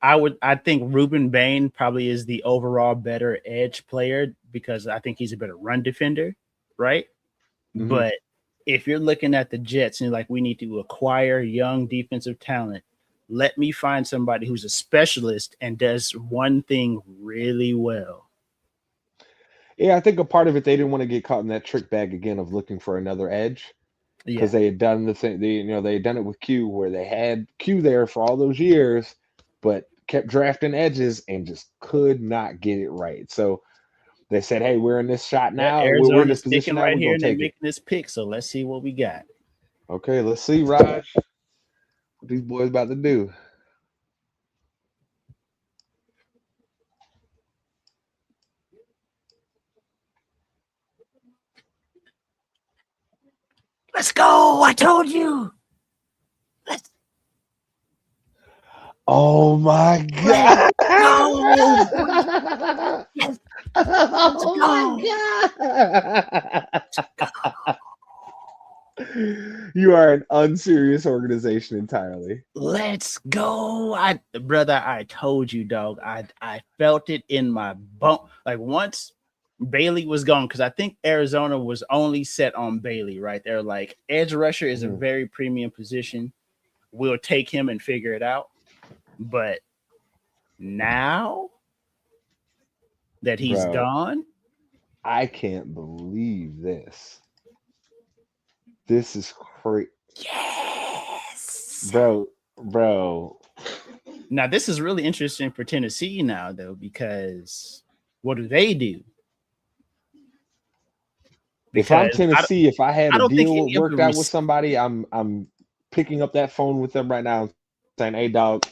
I think Ruben Bain probably is the overall better edge player because I think he's a better run defender, right? Mm-hmm. But if you're looking at the Jets and like, we need to acquire young defensive talent, let me find somebody who's a specialist and does one thing really well. Yeah, I think a part of it, they didn't want to get caught in that trick bag again of looking for another edge because they had done the thing. They had done it with Q, where they had Q there for all those years, but kept drafting edges and just could not get it right. So they said, "Hey, we're in this shot now. We're in this position now. Right we're here, gonna take making this pick. So let's see what we got." Okay, let's see, Raj, what these boys about to do. Let's go. I told you. Oh my God. Let's go. Oh my God. You are an unserious organization entirely. Let's go. Brother, I told you, dog. I felt it in my bone. Like once Bailey was gone, because I think Arizona was only set on Bailey, right? They're like, edge rusher is a very premium position. We'll take him and figure it out. But now that he's gone, I can't believe this. This is crazy. Yeah. bro. Now this is really interesting for Tennessee now, though, because what do they do? If I'm Because Tennessee, if I had I a don't think deal any of worked the out with somebody, I'm picking up that phone with them right now and saying, "Hey, dog,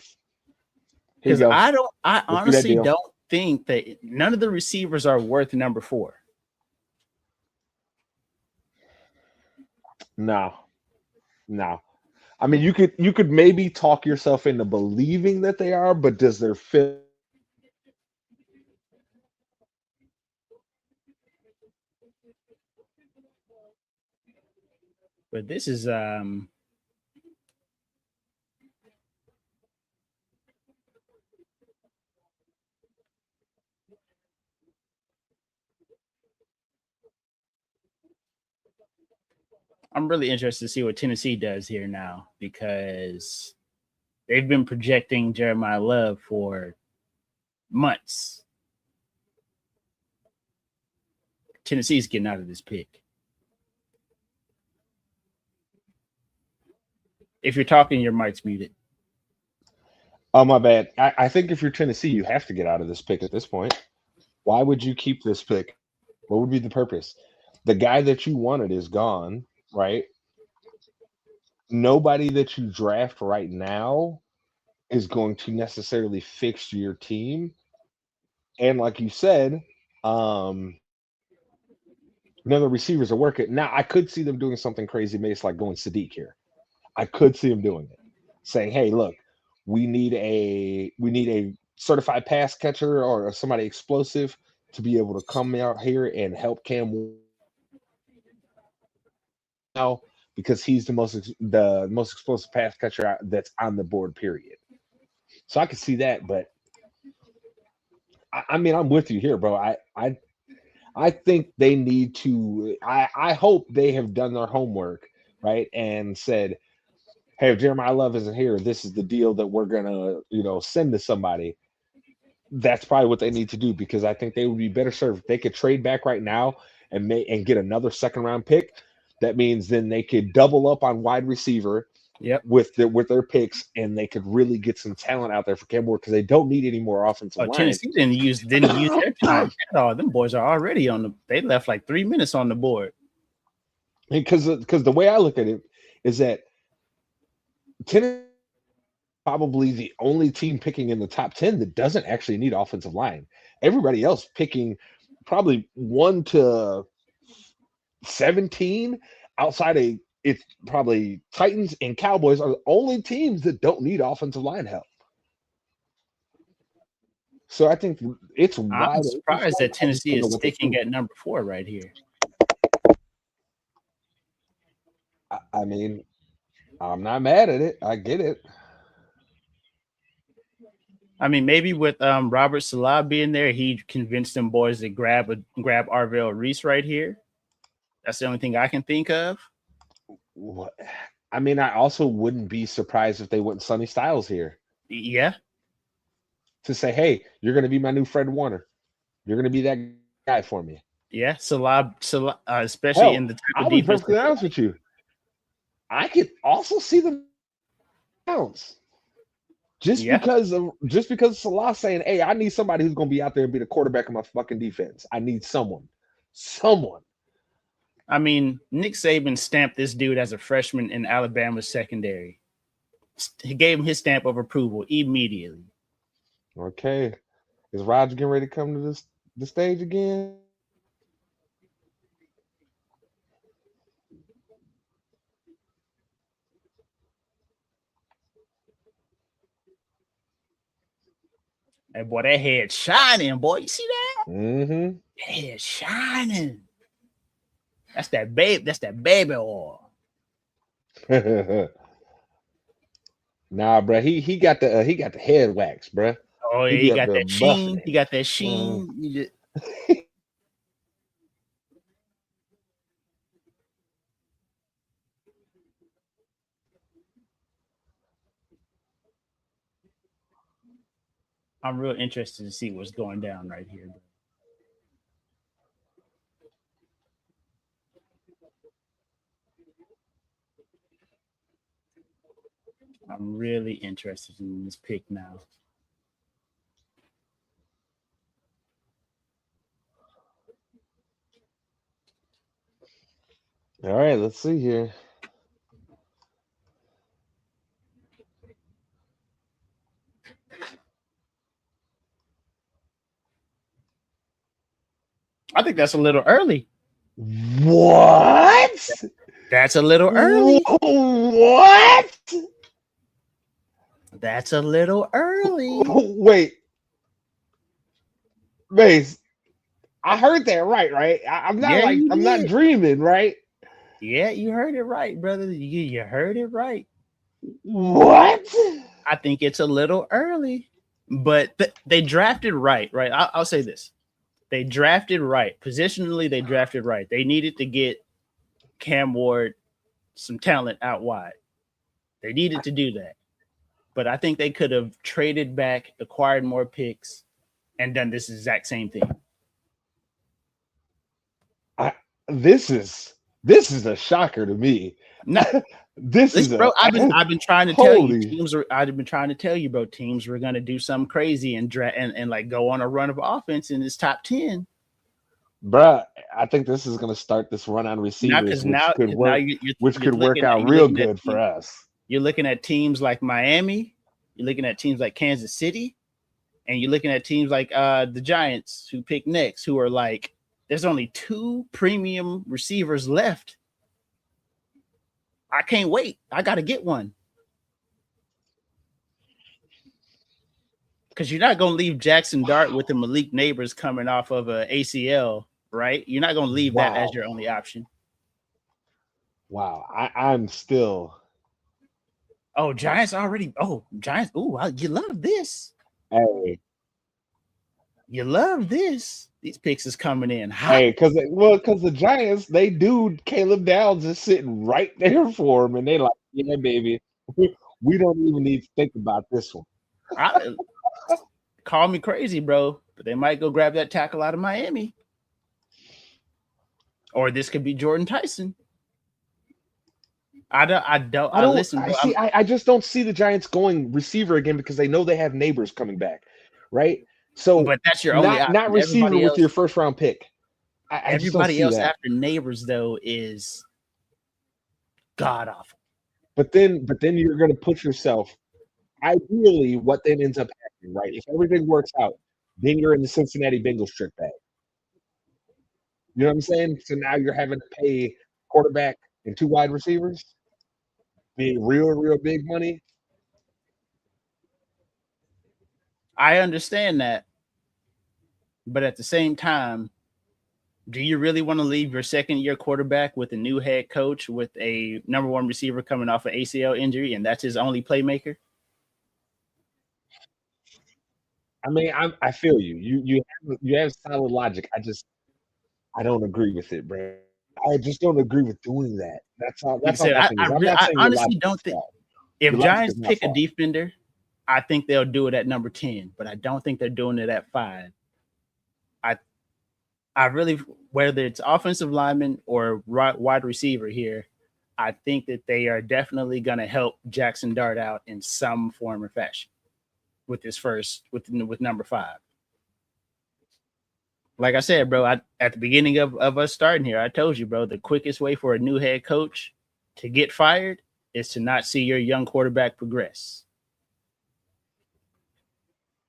here you because go. I Let's do that honestly deal." don't think that none of the receivers are worth number 4. No. I mean, you could maybe talk yourself into believing that they are, but does their fit? But this is I'm really interested to see what Tennessee does here now, because they've been projecting Jeremiah Love for months. Tennessee's getting out of this pick. If you're talking, your mic's muted. Oh, my bad. I think if you're Tennessee, you have to get out of this pick at this point. Why would you keep this pick? What would be the purpose? The guy that you wanted is gone, right? Nobody that you draft right now is going to necessarily fix your team. And like you said, none of the receivers are working. Now, I could see them doing something crazy, Mace, like going Sadiq here. I could see them doing it, saying, "Hey, look, we need a certified pass catcher or somebody explosive to be able to come out here and help Cam now because he's the most explosive pass catcher that's on the board. Period." So I could see that, but I mean, I'm with you here, bro. I think they need to. I hope they have done their homework, right, and said, "Hey, if Jeremiah Love isn't here, this is the deal that we're gonna, send to somebody." That's probably what they need to do, because I think they would be better served if they could trade back right now and get another second round pick. That means then they could double up on wide receiver with their picks, and they could really get some talent out there for Cam Ward, because they don't need any more offensive line. Tennessee didn't use their time at all. Them boys are already they left like 3 minutes on the board. Because the way I look at it is that Tennessee probably the only team picking in the top 10 that doesn't actually need offensive line. Everybody else picking probably 1 to 17 outside of it's probably Titans and Cowboys are the only teams that don't need offensive line help. So I think it's wide. I'm surprised that Tennessee is sticking at number 4 right here. I mean, I'm not mad at it. I get it. I mean, maybe with Robert Salah being there, he convinced them boys to grab Arvell Reese right here. That's the only thing I can think of. What? I mean, I also wouldn't be surprised if they went Sonny Styles here. Yeah. To say, "Hey, you're going to be my new Fred Warner. You're going to be that guy for me." Yeah, Salah especially in the type of defense. I'll be perfectly honest with you. I could also see them bounce. Just because Salah saying, "Hey, I need somebody who's going to be out there and be the quarterback of my fucking defense. I need someone." I mean, Nick Saban stamped this dude as a freshman in Alabama's secondary. He gave him his stamp of approval immediately. Okay. Is Roger getting ready to come to the stage again? Hey, boy, that head shining, boy. You see that? Mm-hmm. That head shining. That's that baby oil. Nah, bro. He got the head wax, bro. Oh, yeah, he got that sheen. He got that sheen. I'm real interested to see what's going down right here. I'm really interested in this pick now. All right, let's see here. I think that's a little early. What? That's a little early. What? That's a little early. Wait, Mace, I heard that right? I'm not Yeah, you I'm not did. dreaming, right? Yeah, you heard it right, brother. You heard it right. What? I think it's a little early, but they drafted right. I'll say this. They drafted right. Positionally, they drafted right. They needed to get Cam Ward some talent out wide. They needed to do that. But I think they could have traded back, acquired more picks, and done this exact same thing. This is a shocker to me. No, this is bro. I've been trying to tell you, I've been trying to tell you, bro. Teams were gonna do something crazy and like go on a run of offense in this top 10. Bruh, I think this is gonna start this run on receivers, which could work out real good for us. You're looking at teams like Miami, you're looking at teams like Kansas City, and you're looking at teams like the Giants who pick next, who are like, there's only 2 premium receivers left. I can't wait. I got to get one. Because you're not going to leave Jackson Dart with the Malik Neighbors coming off of a ACL, right? You're not going to leave that as your only option. Wow. I'm still. Oh, Giants already. Oh, Giants. Oh, you love this. Hey. You love this. These picks is coming in hot. Hey, because the Giants, they do Caleb Downs is sitting right there for him, and they like, yeah, baby, we don't even need to think about this one. Call me crazy, bro, but they might go grab that tackle out of Miami, or this could be Jordan Tyson. I just don't see the Giants going receiver again because they know they have Neighbors coming back, right? So, but that's your only option. Not receiver with your first round pick. Everybody else after Neighbors though is god awful. But then you're going to put yourself. Ideally, what then ends up happening, right? If everything works out, then you're in the Cincinnati Bengals trick bag. You know what I'm saying? So now you're having to pay quarterback and 2 wide receivers, being real big money. I understand that, but at the same time, do you really want to leave your second-year quarterback with a new head coach with a number 1 receiver coming off an ACL injury, and that's his only playmaker? I mean, I feel you. You have solid logic. I don't agree with it, bro. I just don't agree with doing that. That's all. That's all. I honestly don't think if Giants pick a defender, I think they'll do it at number 10, but I don't think they're doing it at 5. I really, whether it's offensive lineman or wide receiver here, I think that they are definitely going to help Jackson Dart out in some form or fashion with with number 5. Like I said, bro, at the beginning of us starting here, I told you, bro, the quickest way for a new head coach to get fired is to not see your young quarterback progress.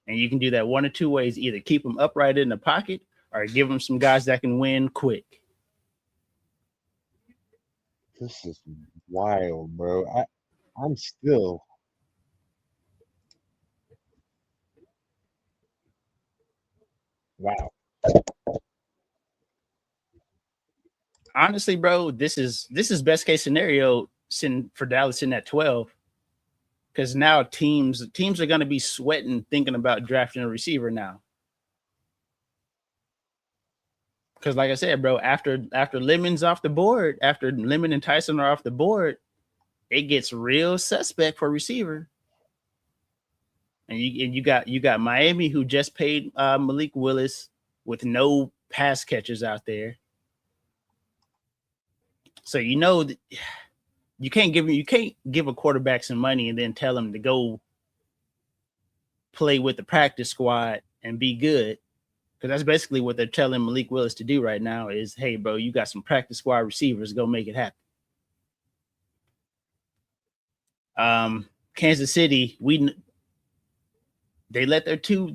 And you can do that 1 or 2 ways: either keep them upright in the pocket or give them some guys that can win quick. This is wild, bro. I'm still. Wow. Honestly, bro, this is best case scenario for Dallas in at 12. Because now teams are going to be sweating thinking about drafting a receiver now. Because like I said, bro, after Lemon's off the board, after Lemon and Tyson are off the board, it gets real suspect for receiver. And you got Miami, who just paid Malik Willis with no pass catchers out there. So you can't give a quarterback some money and then tell him to go play with the practice squad and be good. Because that's basically what they're telling Malik Willis to do right now is, hey, bro, you got some practice squad receivers. Go make it happen. Kansas City, they let their two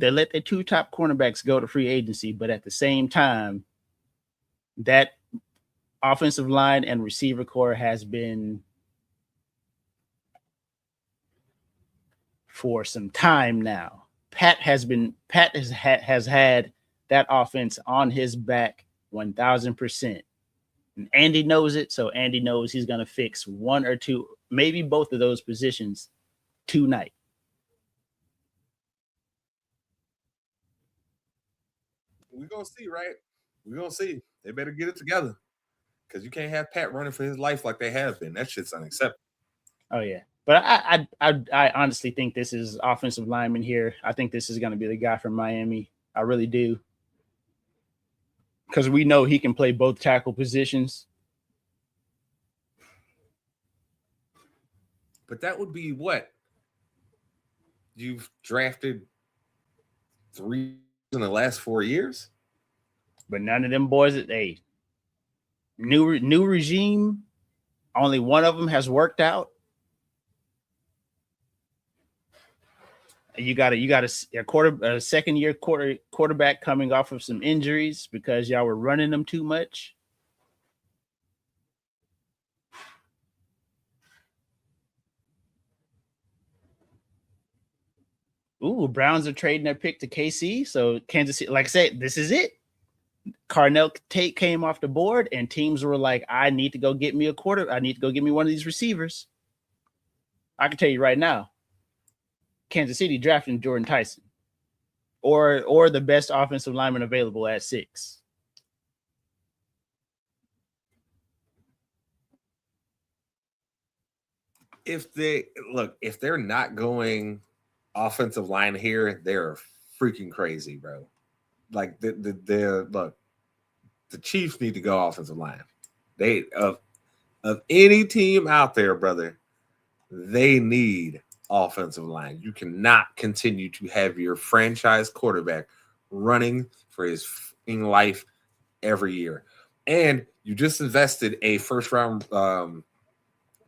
top cornerbacks go to free agency, but at the same time, that offensive line and receiver core has been for some time now. Pat has had that offense on his back 1,000%. And Andy knows it, so Andy knows he's going to fix one or two, maybe both of those positions tonight. We're going to see, right? We're going to see. They better get it together because you can't have Pat running for his life like they have been. That shit's unacceptable. Oh, yeah. But I honestly think this is offensive lineman here. I think this is going to be the guy from Miami. I really do. Because we know he can play both tackle positions. But that would be what? You've drafted 3 in the last 4 years? But none of them boys at new regime. Only one of them has worked out. You got a second year quarterback coming off of some injuries because y'all were running them too much. Ooh, Browns are trading their pick to KC. So Kansas City, like I said, this is it. Carnell Tate came off the board, and teams were like, I need to go get me a quarter. I need to go get me one of these receivers. I can tell you right now, Kansas City drafting Jordan Tyson or the best offensive lineman available at 6. If they're not going offensive line here, they're freaking crazy, bro. Like the Chiefs need to go offensive line. They of any team out there, brother, they need offensive line. You cannot continue to have your franchise quarterback running for his life every year. And you just invested a first round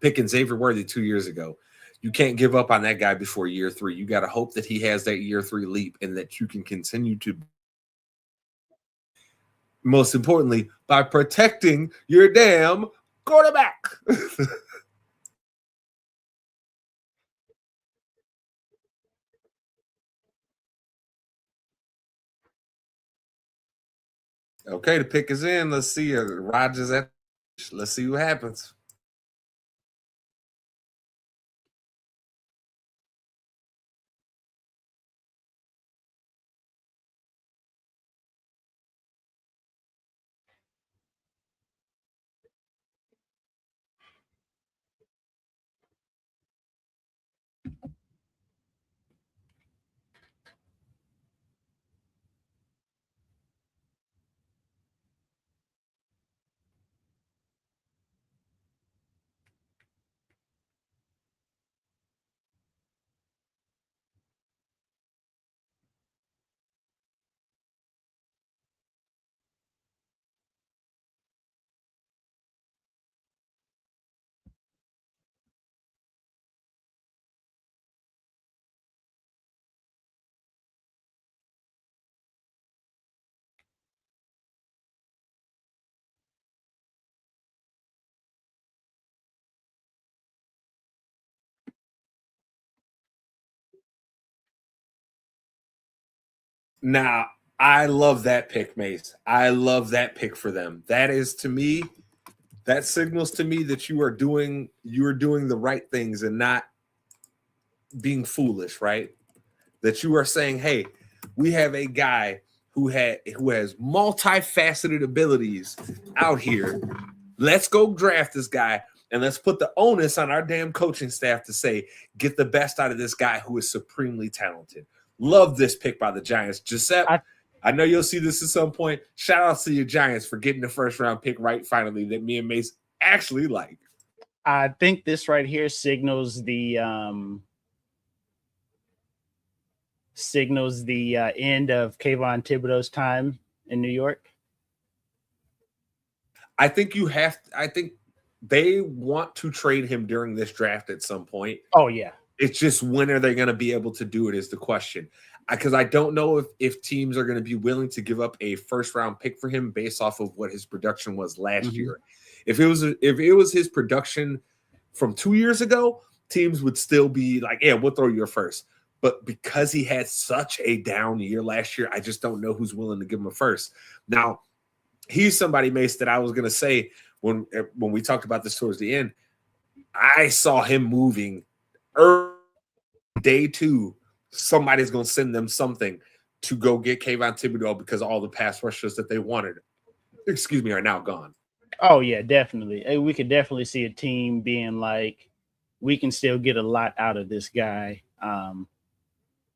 pick in Xavier Worthy 2 years ago. You can't give up on that guy before year 3. You got to hope that he has that year 3 leap and that you can continue to, most importantly, by protecting your damn quarterback. Okay, the pick is in. Let's see. Rodgers at. Let's see what happens. Now, I love that pick, Mase. I love that pick for them. That is, to me, that signals to me that you are doing the right things and not being foolish, right? That you are saying, hey, we have a guy who has multifaceted abilities out here. Let's go draft this guy, and let's put the onus on our damn coaching staff to say, get the best out of this guy who is supremely talented. Love this pick by the Giants. Giuseppe, I know you'll see this at some point. Shout out to your Giants for getting the first round pick right finally that me and Mase actually like. I think this right here signals the end of Kayvon Thibodeau's time in New York. I think they want to trade him during this draft at some point. Oh yeah. It's just when are they going to be able to do it is the question. Because I don't know if teams are going to be willing to give up a first round pick for him based off of what his production was last year. If it was his production from 2 years ago, teams would still be like, yeah, we'll throw you a first. But because he had such a down year last year, I just don't know who's willing to give him a first. Now, he's somebody, Mace, that I was going to say when we talked about this towards the end, I saw him moving early day 2. Somebody's going to send them something to go get Kayvon Thibodeau because all the pass rushers that they wanted, are now gone. Oh, yeah, definitely. We could definitely see a team being like, we can still get a lot out of this guy.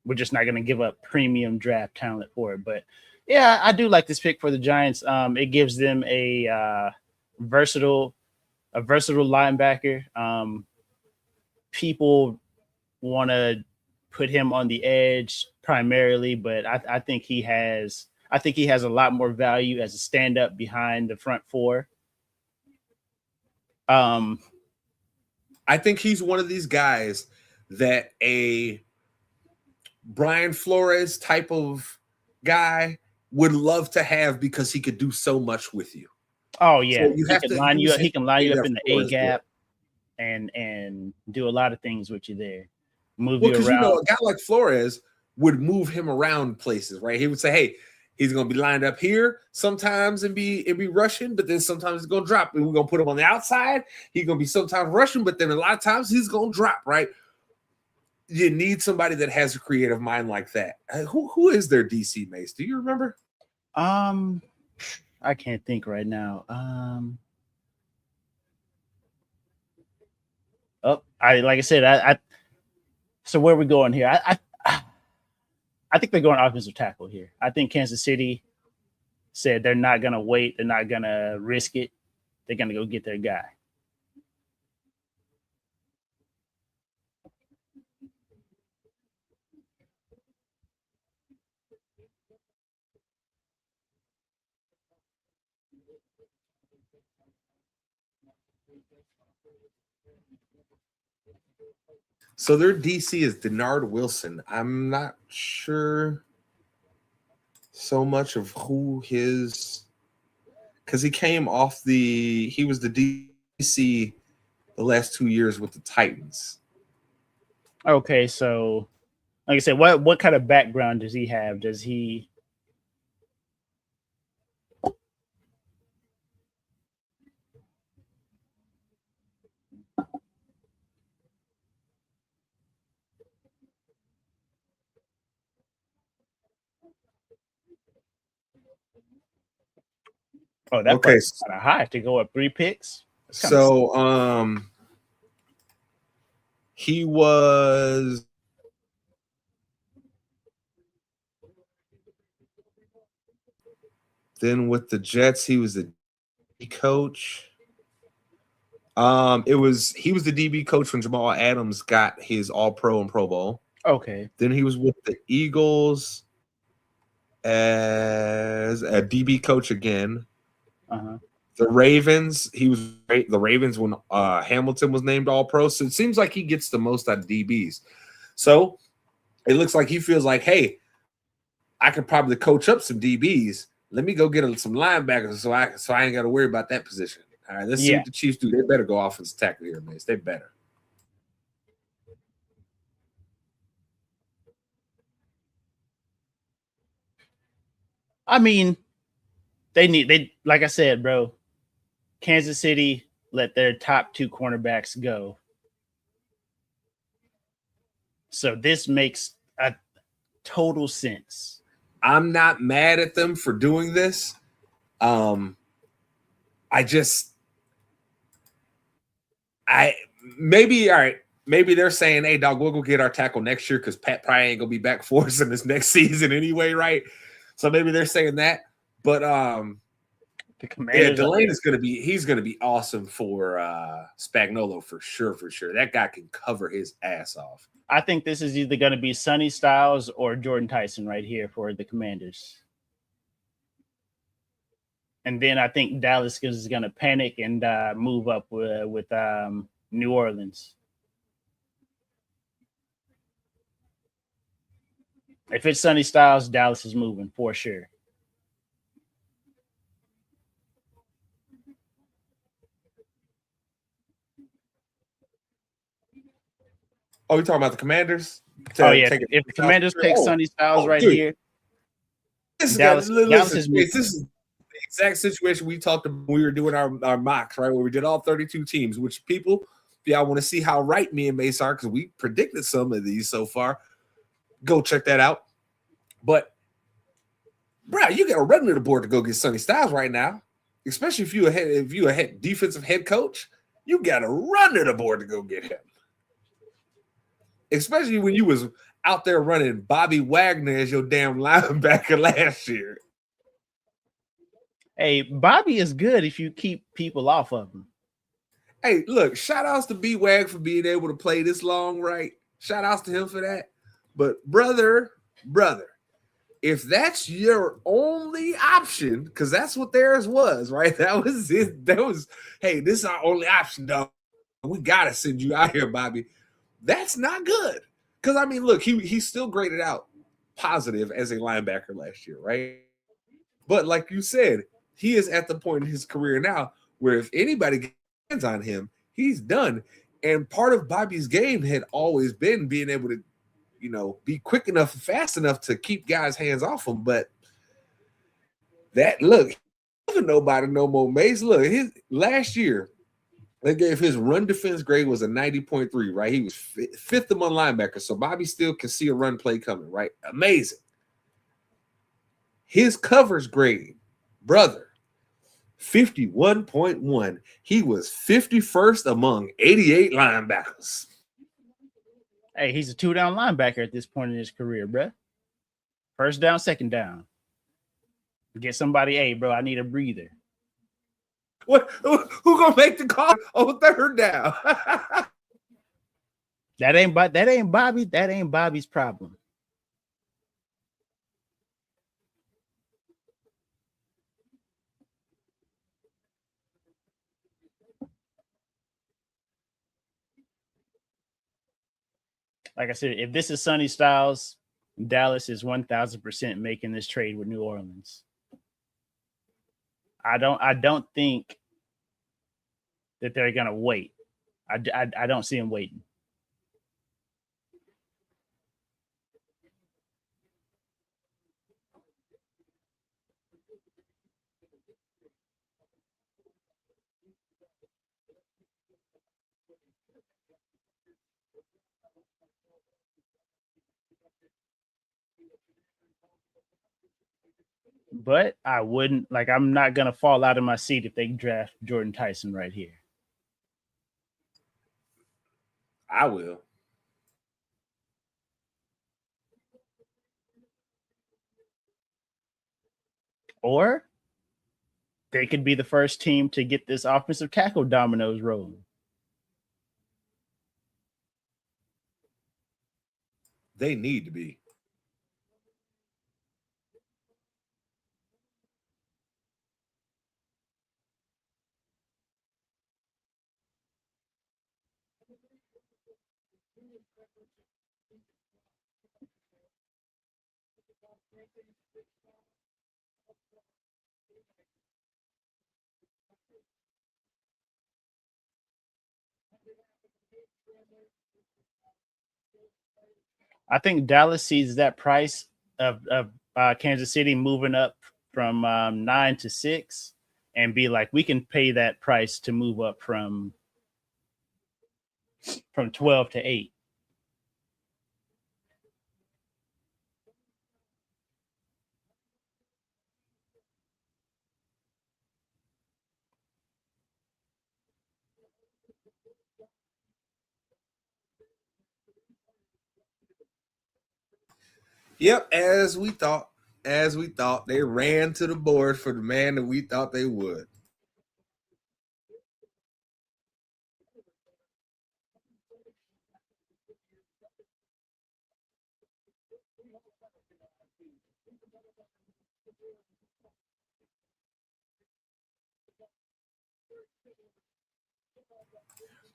We're just not going to give up premium draft talent for it. But, yeah, I do like this pick for the Giants. It gives them a versatile linebacker. People want to put him on the edge primarily, but I think he has a lot more value as a stand-up behind the front four. I think he's one of these guys that a Brian Flores type of guy would love to have because he could do so much with you. Oh yeah, so he can line you up in the A gap and do a lot of things with you there. Move you around. A guy like Flores would move him around places, right? He would say, hey, he's going to be lined up here sometimes and be rushing, but then sometimes he's going to drop, and we're going to put him on the outside. He's going to be sometimes rushing, but then a lot of times he's going to drop, right? You need somebody that has a creative mind like that. Who is their DC, Mace? Do you remember? I can't think right now. So where are we going here? I think they're going offensive tackle here. I think Kansas City said they're not going to wait. They're not going to risk it. They're going to go get their guy. So their DC is Denard Wilson. I'm not sure so much of who his, because he was the DC the last 2 years with the Titans. Okay, so like I said, what kind of background does he have? Does he? Oh, that price is kind of high to go up 3 picks. So, he was then with the Jets. He was the coach. He was the DB coach when Jamal Adams got his All-Pro and Pro Bowl. Okay. Then he was with the Eagles as a DB coach again. The Ravens, he was great. The Ravens when Hamilton was named All-Pro. So it seems like he gets the most out of DBs. So it looks like he feels like, hey, I could probably coach up some DBs. Let me go get some linebackers so I ain't got to worry about that position. All right, let's see what the Chiefs do. They better go offensive tackle here, man. They better. I mean, they like I said, bro, Kansas City let their top 2 cornerbacks go. So this makes a total sense. I'm not mad at them for doing this. Maybe they're saying, hey, dog, we'll go get our tackle next year because Pat probably ain't gonna be back for us in this next season anyway, right? So maybe they're saying that. But The Yeah, Commanders. Delane is he's gonna be awesome for Spagnuolo for sure, for sure. That guy can cover his ass off. I think this is either going to be Sonny Styles or Jordan Tyson right here for the Commanders. And then I think Dallas is going to panic and move up with New Orleans. If it's Sonny Styles, Dallas is moving for sure. Oh, you're talking about the Commanders? Oh yeah, if the Commanders take Sonny Styles right here, Dallas is moving. This is the exact situation we talked about when we were doing our mocks, right? Where we did all 32 teams, which people, if y'all want to see how right me and Mase are, because we predicted some of these so far, go check that out. But, bro, you got to run to the board to go get Sonny Styles right now, especially if you a head defensive head coach. You got to run to the board to go get him, especially when you was out there running Bobby Wagner as your damn linebacker last year. Hey, Bobby is good if you keep people off of him. Hey, look, shout outs to B-Wag for being able to play this long, right? Shout outs to him for that. But brother, if that's your only option, because that's what theirs was, right? That was it. Hey, this is our only option, dog. We gotta send you out here, Bobby. That's not good. Because I mean, look, he still graded out positive as a linebacker last year, right? But like you said, he is at the point in his career now where if anybody gets hands on him, he's done. And part of Bobby's game had always been being able to, be quick enough and fast enough to keep guys' hands off him. But nobody no more, Mace. Look, his last year, they gave his run defense grade was a 90.3, right? He was fifth among linebackers. So Bobby still can see a run play coming, right? Amazing. His coverage grade, brother, 51.1. He was 51st among 88 linebackers. Hey, he's a 2-down linebacker at this point in his career, bro. First down, second down. Get somebody, hey, bro, I need a breather. What? Who gonna make the call on third down? That ain't Bobby. That ain't Bobby's problem. Like I said, if this is Sonny Styles, Dallas is 1,000% making this trade with New Orleans. I don't think that they're gonna wait. I don't see him waiting. But I wouldn't I'm not gonna fall out of my seat if they draft Jordan Tyson right here. I will. Or they could be the first team to get this offensive tackle dominoes rolling. They need to be. I think Dallas sees that price of Kansas City moving up from 9 to 6 and be like, we can pay that price to move up from 12 to 8. Yep, as we thought. as we thought. They ran to the board for the man that we thought they would.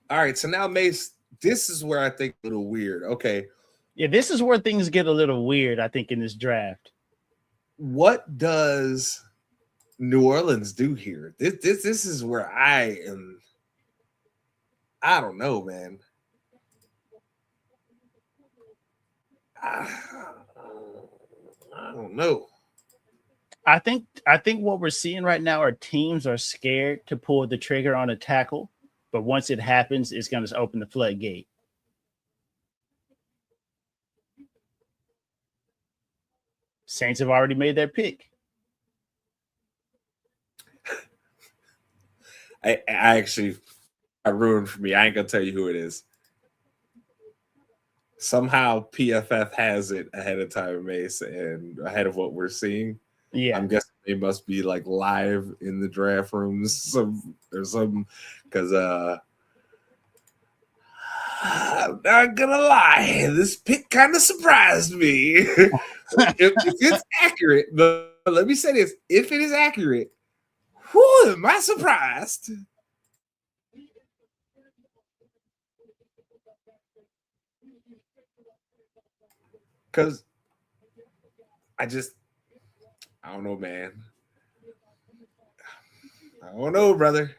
All right, so now Mase, this is where I think a little weird. Okay. Yeah, this is where things get a little weird, I think, in this draft. What does New Orleans do here? This is where I am. I don't know, man. I don't know. I think what we're seeing right now are teams are scared to pull the trigger on a tackle, but once it happens, it's going to open the floodgate. Saints have already made their pick. I ruined for me. I ain't gonna tell you who it is. Somehow PFF has it ahead of time, Mase, and ahead of what we're seeing. Yeah, I'm guessing they must be like live in the draft rooms or something. Because I'm not gonna lie, this pick kind of surprised me. if it's accurate, but let me say this: if it is accurate, who am I surprised? Because I don't know, man. I don't know, brother.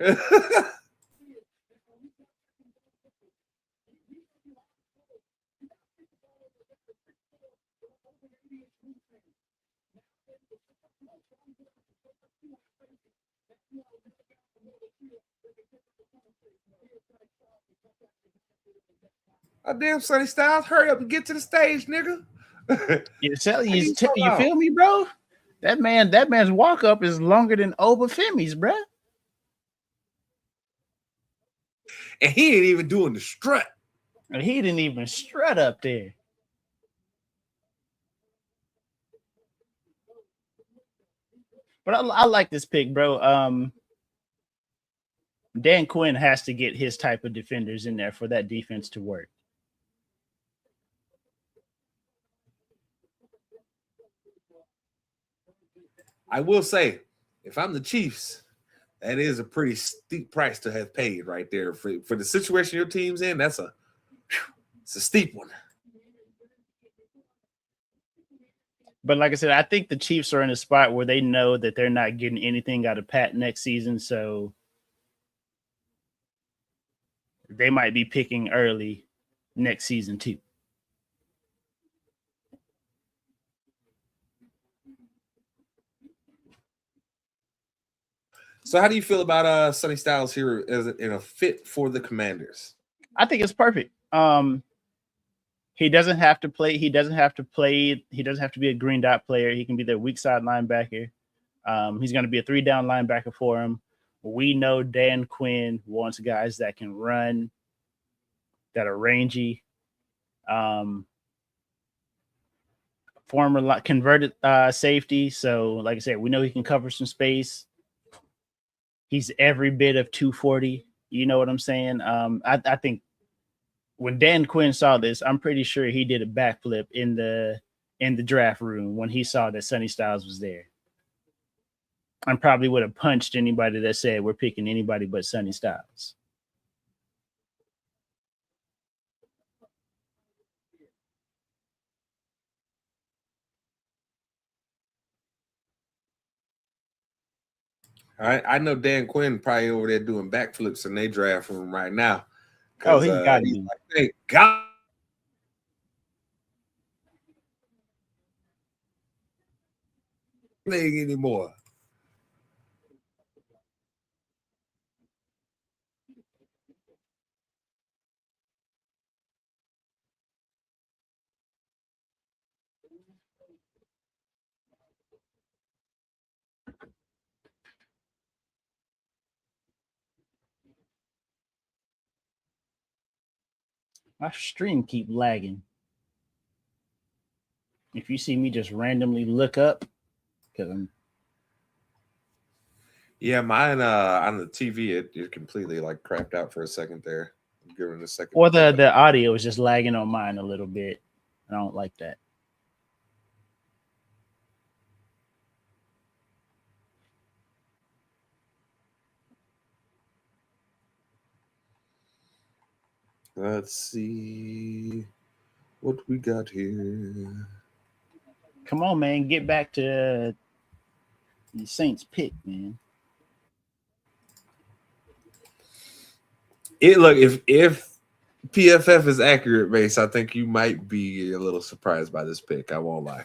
Oh, damn, Sonny Styles, hurry up and get to the stage, nigga. you feel me, bro? That man's walk up is longer than Obafemi's, bro. And he ain't even doing the strut. And he didn't even strut up there. But I like this pick, bro. Dan Quinn has to get his type of defenders in there for that defense to work. I will say, if I'm the Chiefs, that is a pretty steep price to have paid right there for the situation your team's in. It's a steep one. But like I said, I think the Chiefs are in a spot where they know that they're not getting anything out of Pat next season, so they might be picking early next season too. So how do you feel about Sonny Styles here as in a fit for the Commanders? I think it's perfect. He doesn't have to play. He doesn't have to be a green dot player. He can be their weak side linebacker. He's going to be a 3-down linebacker for him. We know Dan Quinn wants guys that can run, that are rangy. Former converted safety. So, like I said, we know he can cover some space. He's every bit of 240. You know what I'm saying? I think when Dan Quinn saw this, I'm pretty sure he did a backflip in the draft room when he saw that Sonny Styles was there. And probably would have punched anybody that said we're picking anybody but Sonny Styles. I know Dan Quinn probably over there doing backflips in their draft room right now. Oh, he's got to be. Like, thank God. Playing anymore. My stream keep lagging. If you see me just randomly look up, because Yeah, mine on the TV it completely like crapped out for a second there. I'm giving it a second. or the audio was just lagging on mine a little bit. I don't like that. Let's see what we got here. Come on, man, get back to the Saints pick, man. Look, if PFF is accurate, Mace, I think you might be a little surprised by this pick. I won't lie.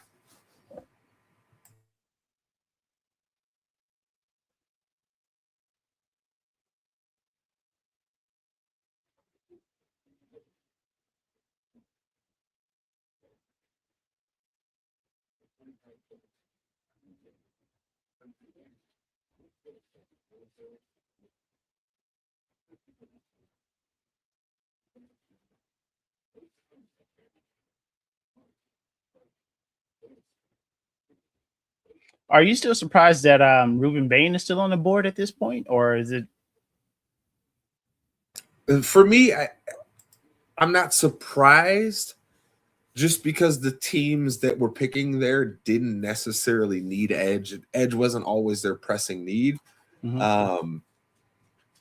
Are you still surprised that Ruben Bain is still on the board at this point, or is it? For me, I'm not surprised, just because the teams that were picking there didn't necessarily need edge. Edge wasn't always their pressing need. Mm-hmm.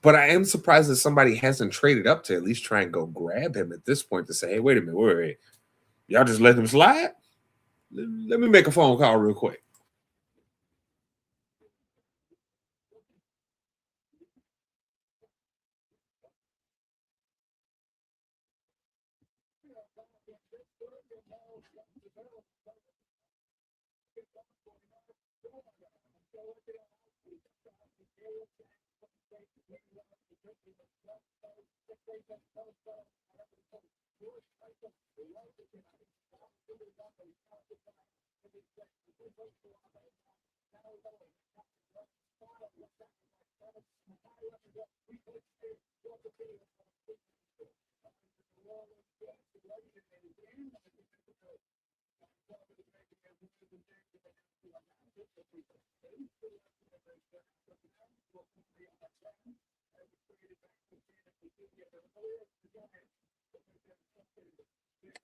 But I am surprised that somebody hasn't traded up to at least try and go grab him at this point to say, hey, wait a minute, wait. Y'all just let him slide? Let me make a phone call real quick.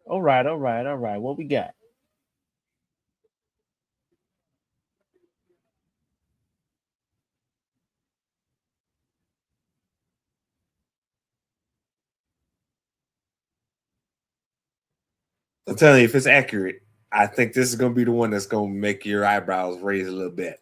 All right. What we got? I'm telling you, if it's accurate, I think this is going to be the one that's going to make your eyebrows raise a little bit.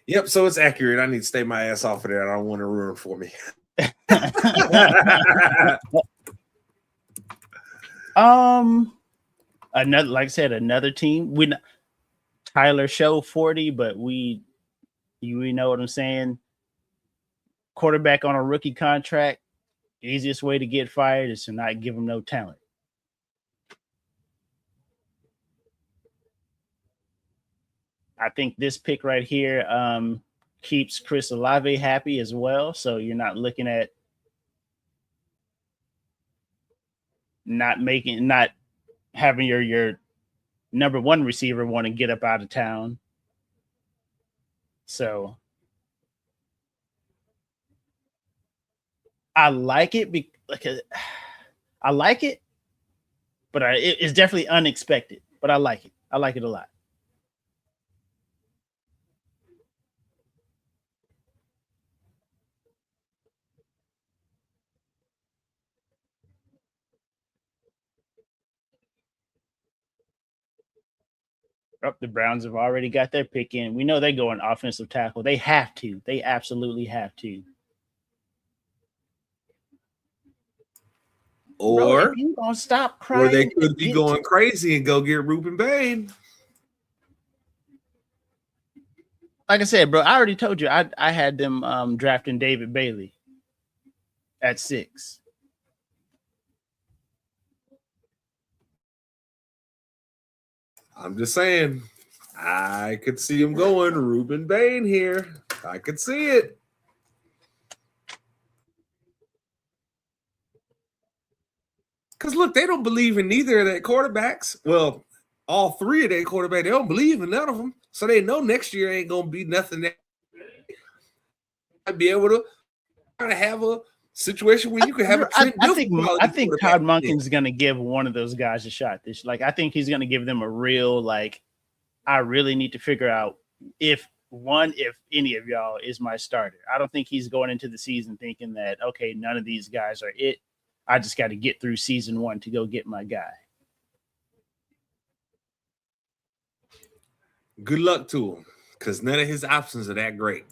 Yep, so it's accurate. I need to stay my ass off of there. I don't want to ruin it for me. Another, like I said, another team. Tyler Show 40, but we know what I'm saying. Quarterback on a rookie contract. Easiest way to get fired is to not give him no talent. I think this pick right here keeps Chris Olave happy as well. So you're not looking at not having your number one receiver want to get up out of town. So I like it because I like it, but it's definitely unexpected. But I like it. I like it a lot. The Browns have already got their pick in. We know they go on offensive tackle. They have to. They absolutely have to. Or, if you gonna stop crying, or they could be going crazy and go get Ruben Bain. Like I said, bro, I already told you I had them drafting David Bailey at 6. I'm just saying, I could see him going Ruben Bain here. I could see it. Because look, they don't believe in neither of their quarterbacks. Well, all 3 of their quarterbacks, they don't believe in none of them. So they know next year ain't gonna be nothing that might be able to kind of have a situation where you can have a Trent I Dilfer think Todd Monken's gonna give one of those guys a shot. I think he's gonna give them a real I really need to figure out if any of y'all is my starter. I don't think he's going into the season thinking that, okay, none of these guys are it. I just got to get through season 1 to go get my guy. Good luck to him, because none of his options are that great.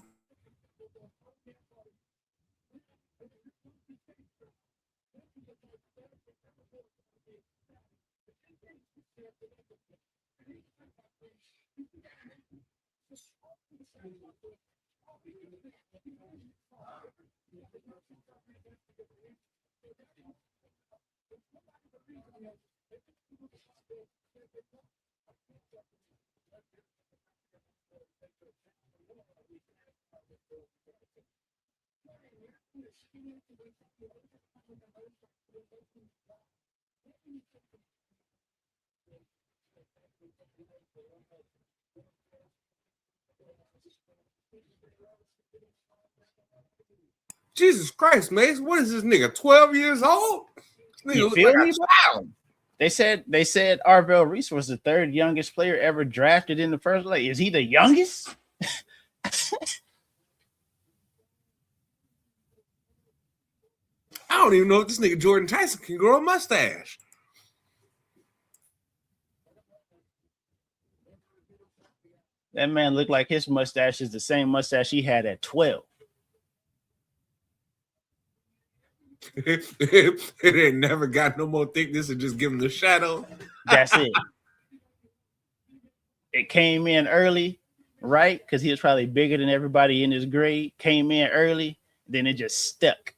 Jesus Christ, Mace, what is this nigga? 12 years old? This nigga You look feel like me, a child. They said Arvell Reese was the 3rd youngest player ever drafted in the first place. Is he the youngest? I don't even know if this nigga Jordan Tyson can grow a mustache. That man looked like his mustache is the same mustache he had at 12. It ain't never got no more thickness and just give him the shadow. That's it. It came in early, right? Because he was probably bigger than everybody in his grade. Came in early, then it just stuck.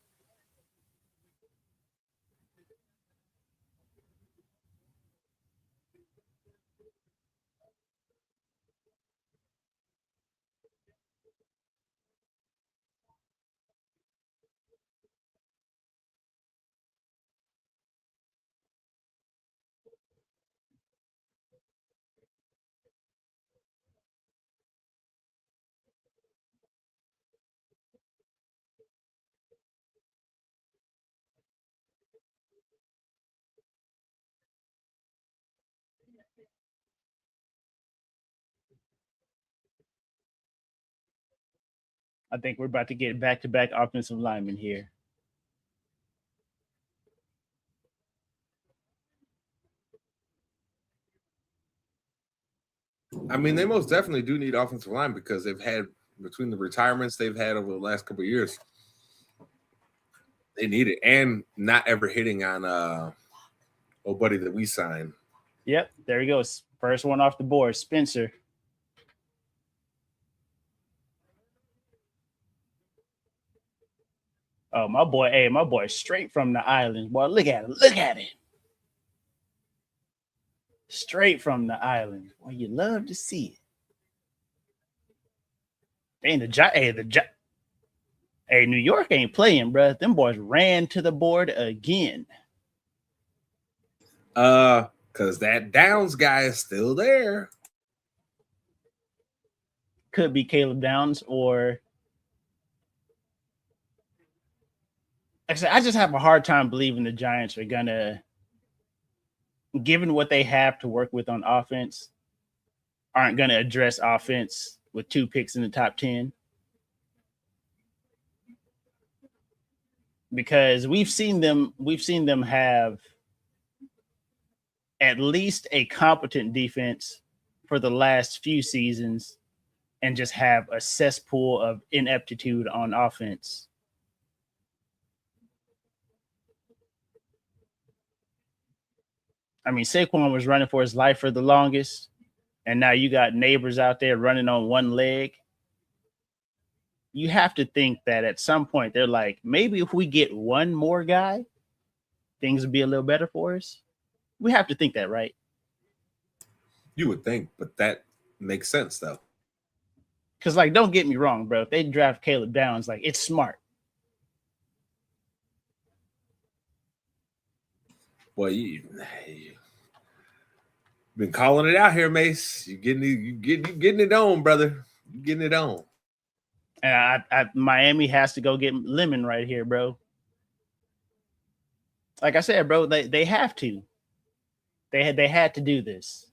I think we're about to get back-to-back offensive linemen here. I mean, they most definitely do need offensive line because they've had, between the retirements they've had over the last couple of years, they need it. And not ever hitting on old buddy that we signed. Yep, there he goes. First one off the board, Spencer. Oh, my boy, straight from the island. Boy, look at him. Straight from the island. Well, you love to see it. Hey, New York ain't playing, bro. Them boys ran to the board again. Because that Downs guy is still there. Could be Caleb Downs, or actually, I just have a hard time believing the Giants are gonna, given what they have to work with on offense, aren't gonna address offense with 2 picks in the top 10. Because we've seen them have at least a competent defense for the last few seasons and just have a cesspool of ineptitude on offense. I mean, Saquon was running for his life for the longest, and now you got neighbors out there running on one leg. You have to think that at some point they're like, maybe if we get one more guy, things would be a little better for us. We have to think that, right? You would think, but that makes sense though. Because, like, don't get me wrong, bro. If they draft Caleb Downs, like, it's smart. Well, you been calling it out here, Mase. You getting it on, brother. You getting it on. And Miami has to go get Lemon right here, bro. Like I said, bro, they have to. They had to do this.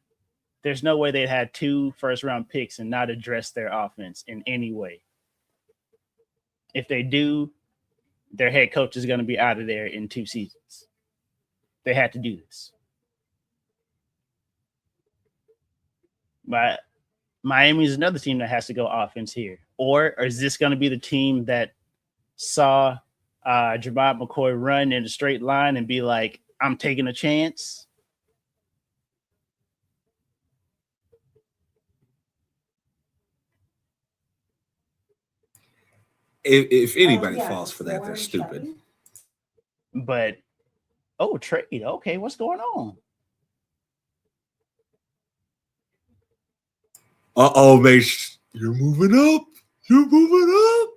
There's no way they'd had 2 first-round picks and not address their offense in any way. If they do, their head coach is going to be out of there in 2 seasons. They had to do this. But Miami is another team that has to go offense here. Or is this going to be the team that saw Jermod McCoy run in a straight line and be like, I'm taking a chance? If anybody falls for that, they're stupid. But, trade. Okay, what's going on? Uh-oh, Mase. You're moving up. You're moving up.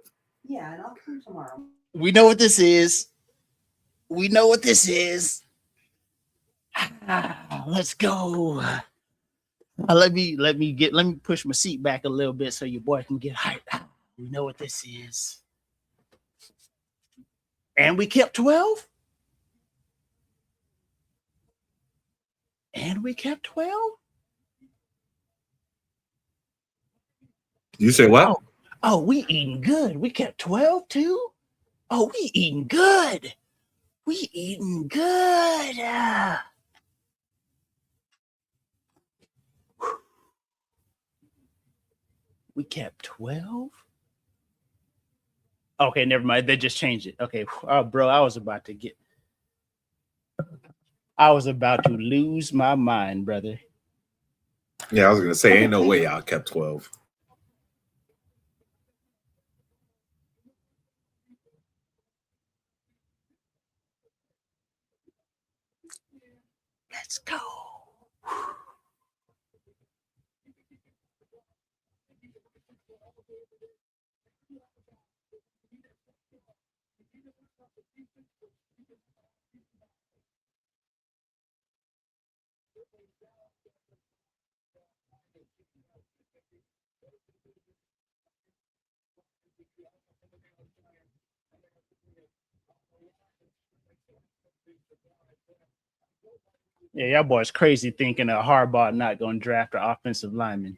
Yeah, and I'll come tomorrow. We know what this is. Let's go. Let me push my seat back a little bit so your boy can get hyped. We know what this is. And we kept 12? You say what? Oh, we eating good. We kept 12 too? Oh, we eating good. We kept 12? Okay, never mind. They just changed it. Okay. Oh, bro, I was about to lose my mind, brother. Yeah, I was gonna say, ain't no way y'all kept 12. Let's go. Yeah, y'all boys crazy thinking a Harbaugh not going to draft an offensive lineman.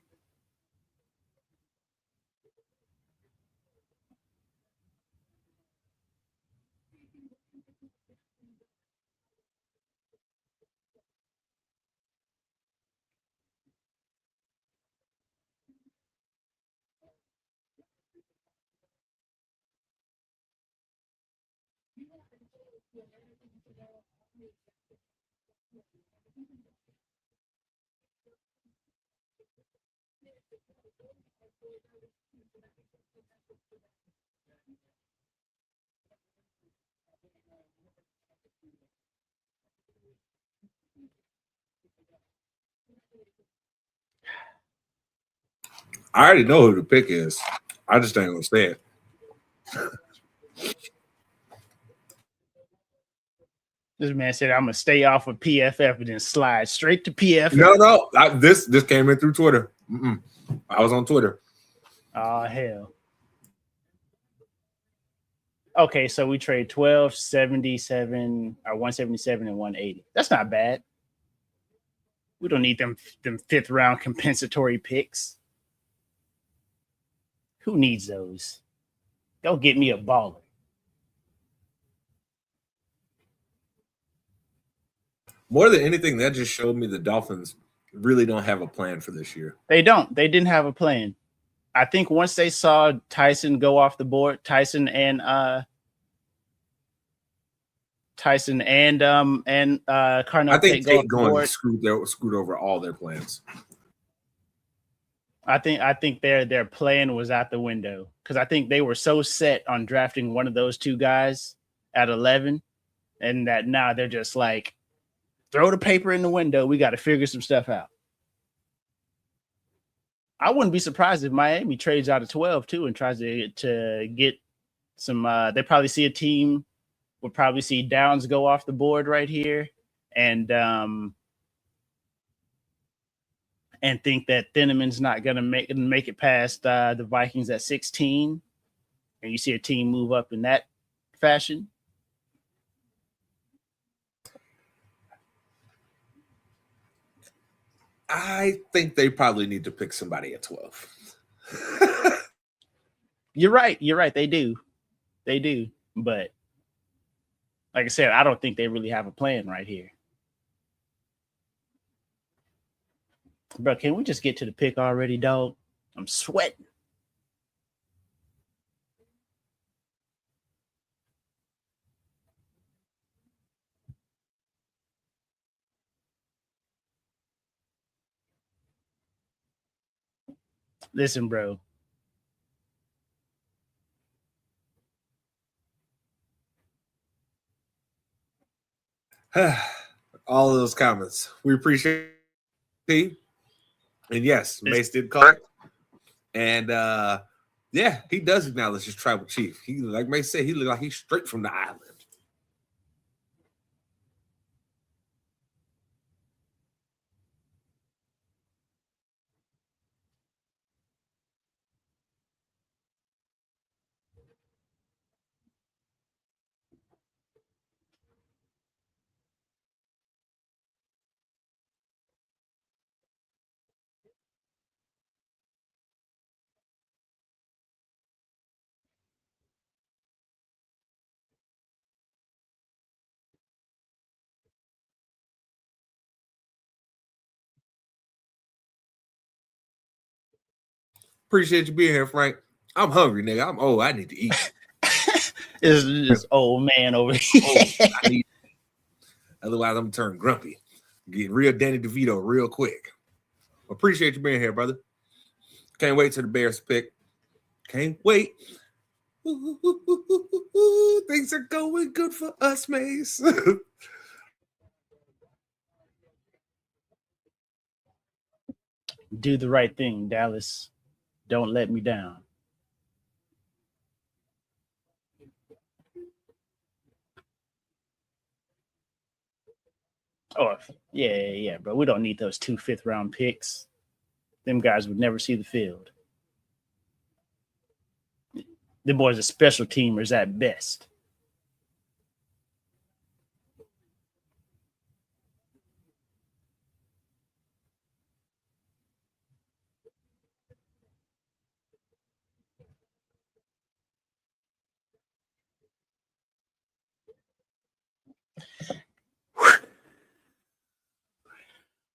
I already know who the pick is. I just ain't gonna say it. This man said, I'm going to stay off of PFF and then slide straight to PFF. No. This came in through Twitter. I was on Twitter. Oh, hell. Okay, so we trade 12, 77, or 177 and 180. That's not bad. We don't need them 5th round compensatory picks. Who needs those? Go get me a baller. More than anything, that just showed me the Dolphins really don't have a plan for this year. They don't. They didn't have a plan. I think once they saw Tyson go off the board, Tyson and Tyson and Carnell I think Tate go off Tate the going board. screwed over all their plans. I think their plan was out the window because I think they were so set on drafting one of those two guys at 11, and that now they're just like, throw the paper in the window. We got to figure some stuff out. I wouldn't be surprised if Miami trades out of 12 too and tries to get some. They probably see a team. We'll probably see Downs go off the board right here, and think that Thieneman's not going to make it past the Vikings at 16, and you see a team move up in that fashion. I think they probably need to pick somebody at 12. You're right. They do. But like I said, I don't think they really have a plan right here. Bro, can we just get to the pick already, dog? I'm sweating. Listen, bro. All of those comments. We appreciate it. And yes, Mase did call it. And yeah, he does acknowledge his tribal chief. He, like Mase said, he looked like he's straight from the island. Appreciate you being here, Frank. I'm hungry, nigga. I'm old. I need to eat. It's just old man over here. Otherwise, I'm gonna turn grumpy. Get real Danny DeVito real quick. Appreciate you being here, brother. Can't wait till the Bears pick. Can't wait. Things are going good for us, Mase. Do the right thing, Dallas. Don't let me down. Oh, yeah, bro. We don't need those 2 5th-round picks. Them guys would never see the field. The boys are special teamers at best.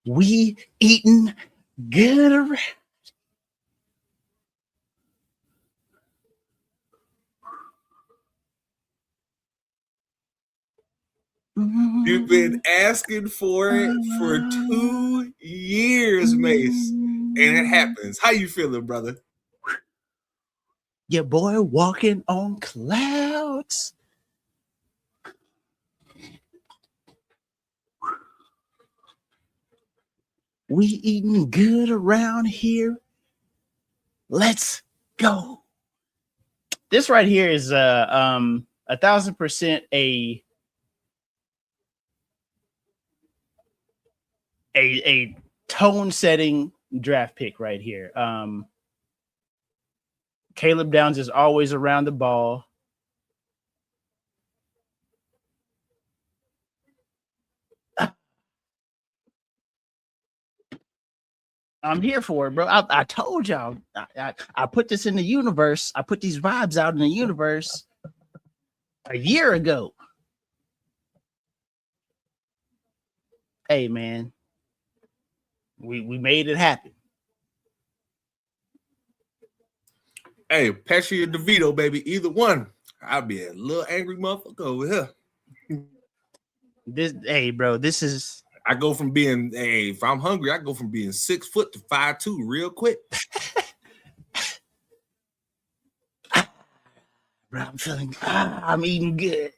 We eating good around. You've been asking for it for 2 years, Mase, and it happens. How you feeling, brother? Your boy walking on clouds. We eating good around here. Let's go. This right here is 1,000% a tone setting draft pick right here. Caleb Downs is always around the ball. I'm here for it, bro. I told y'all. I put this in the universe. I put these vibes out in the universe a year ago. Hey, man. We made it happen. Hey, Pesci or DeVito, baby. Either one. I'll be a little angry motherfucker over here. Hey, bro, this is. I go from being, if I'm hungry, I go from being 6 foot to 5'2" real quick. Bro, I'm feeling. I'm eating good.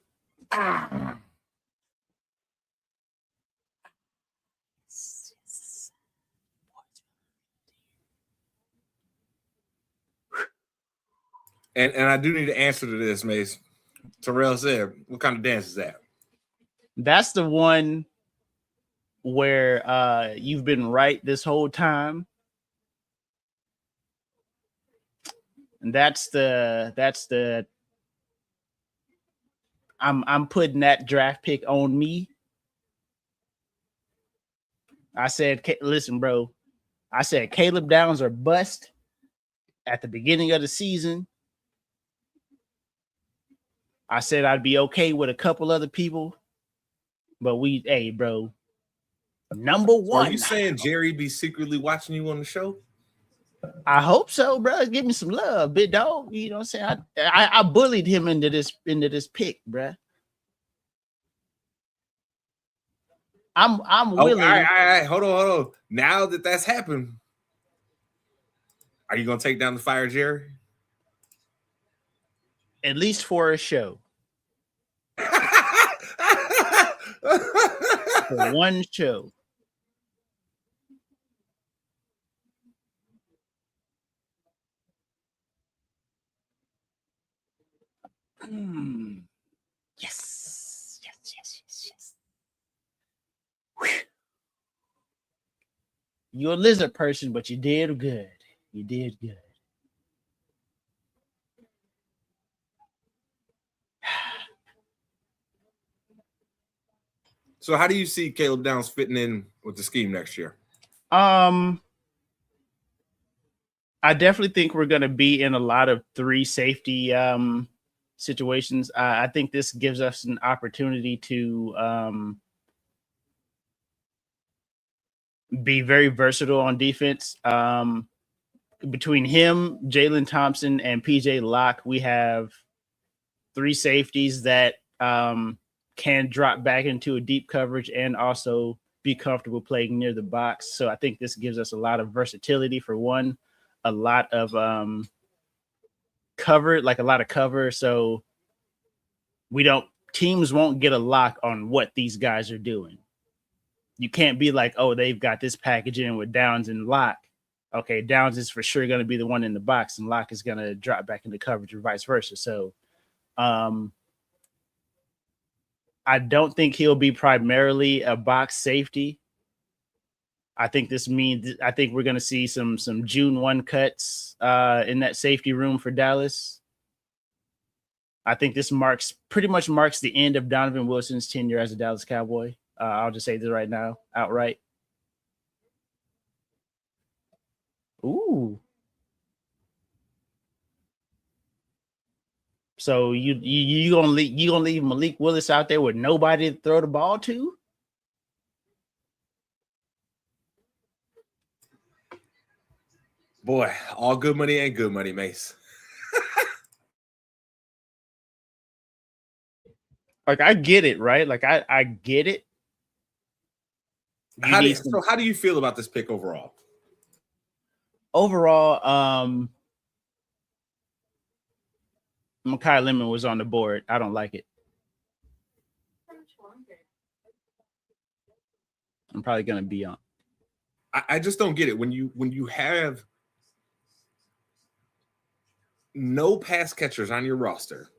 And I do need to answer to this, Mase. Terrell said, "What kind of dance is that?" That's the one where you've been right this whole time. And that's the I'm putting that draft pick on me. I said, listen, bro. I said Caleb Downs or bust at the beginning of the season. I said I'd be okay with a couple other people, but hey, bro. Number one. Are you saying Jerry be secretly watching you on the show? I hope so, bro. Give me some love, big dog. You know what I'm saying? I bullied him into this pick, bro. I'm willing. All right. Hold on. Now that that's happened, are you gonna take down the fire, Jerry? At least for a show. For one show. Yes. Whew. You're a lizard person, but you did good. You did good. So how do you see Caleb Downs fitting in with the scheme next year? I definitely think we're going to be in a lot of 3 safety situations. I think this gives us an opportunity to be very versatile on defense. Between him, Jalen Thompson, and PJ Locke, we have 3 safeties that can drop back into a deep coverage and also be comfortable playing near the box. So I think this gives us a lot of versatility for one, a lot of cover. So teams won't get a lock on what these guys are doing. You can't be like, oh, they've got this package in with Downs and Locke. Okay, Downs is for sure going to be the one in the box and Locke is going to drop back into coverage or vice versa. So I don't think he'll be primarily a box safety. I think we're going to see some June 1 cuts in that safety room for Dallas. I think this pretty much marks the end of Donovan Wilson's tenure as a Dallas Cowboy. I'll just say this right now, outright. Ooh. So you gonna leave Malik Willis out there with nobody to throw the ball to? Boy, all good money ain't good money, Mase. Like I get it, right? Like I get it. So how do you feel about this pick overall? Overall, Mekhi Lemon was on the board. I don't like it. I'm probably gonna be on. I just don't get it. When you have no pass catchers on your roster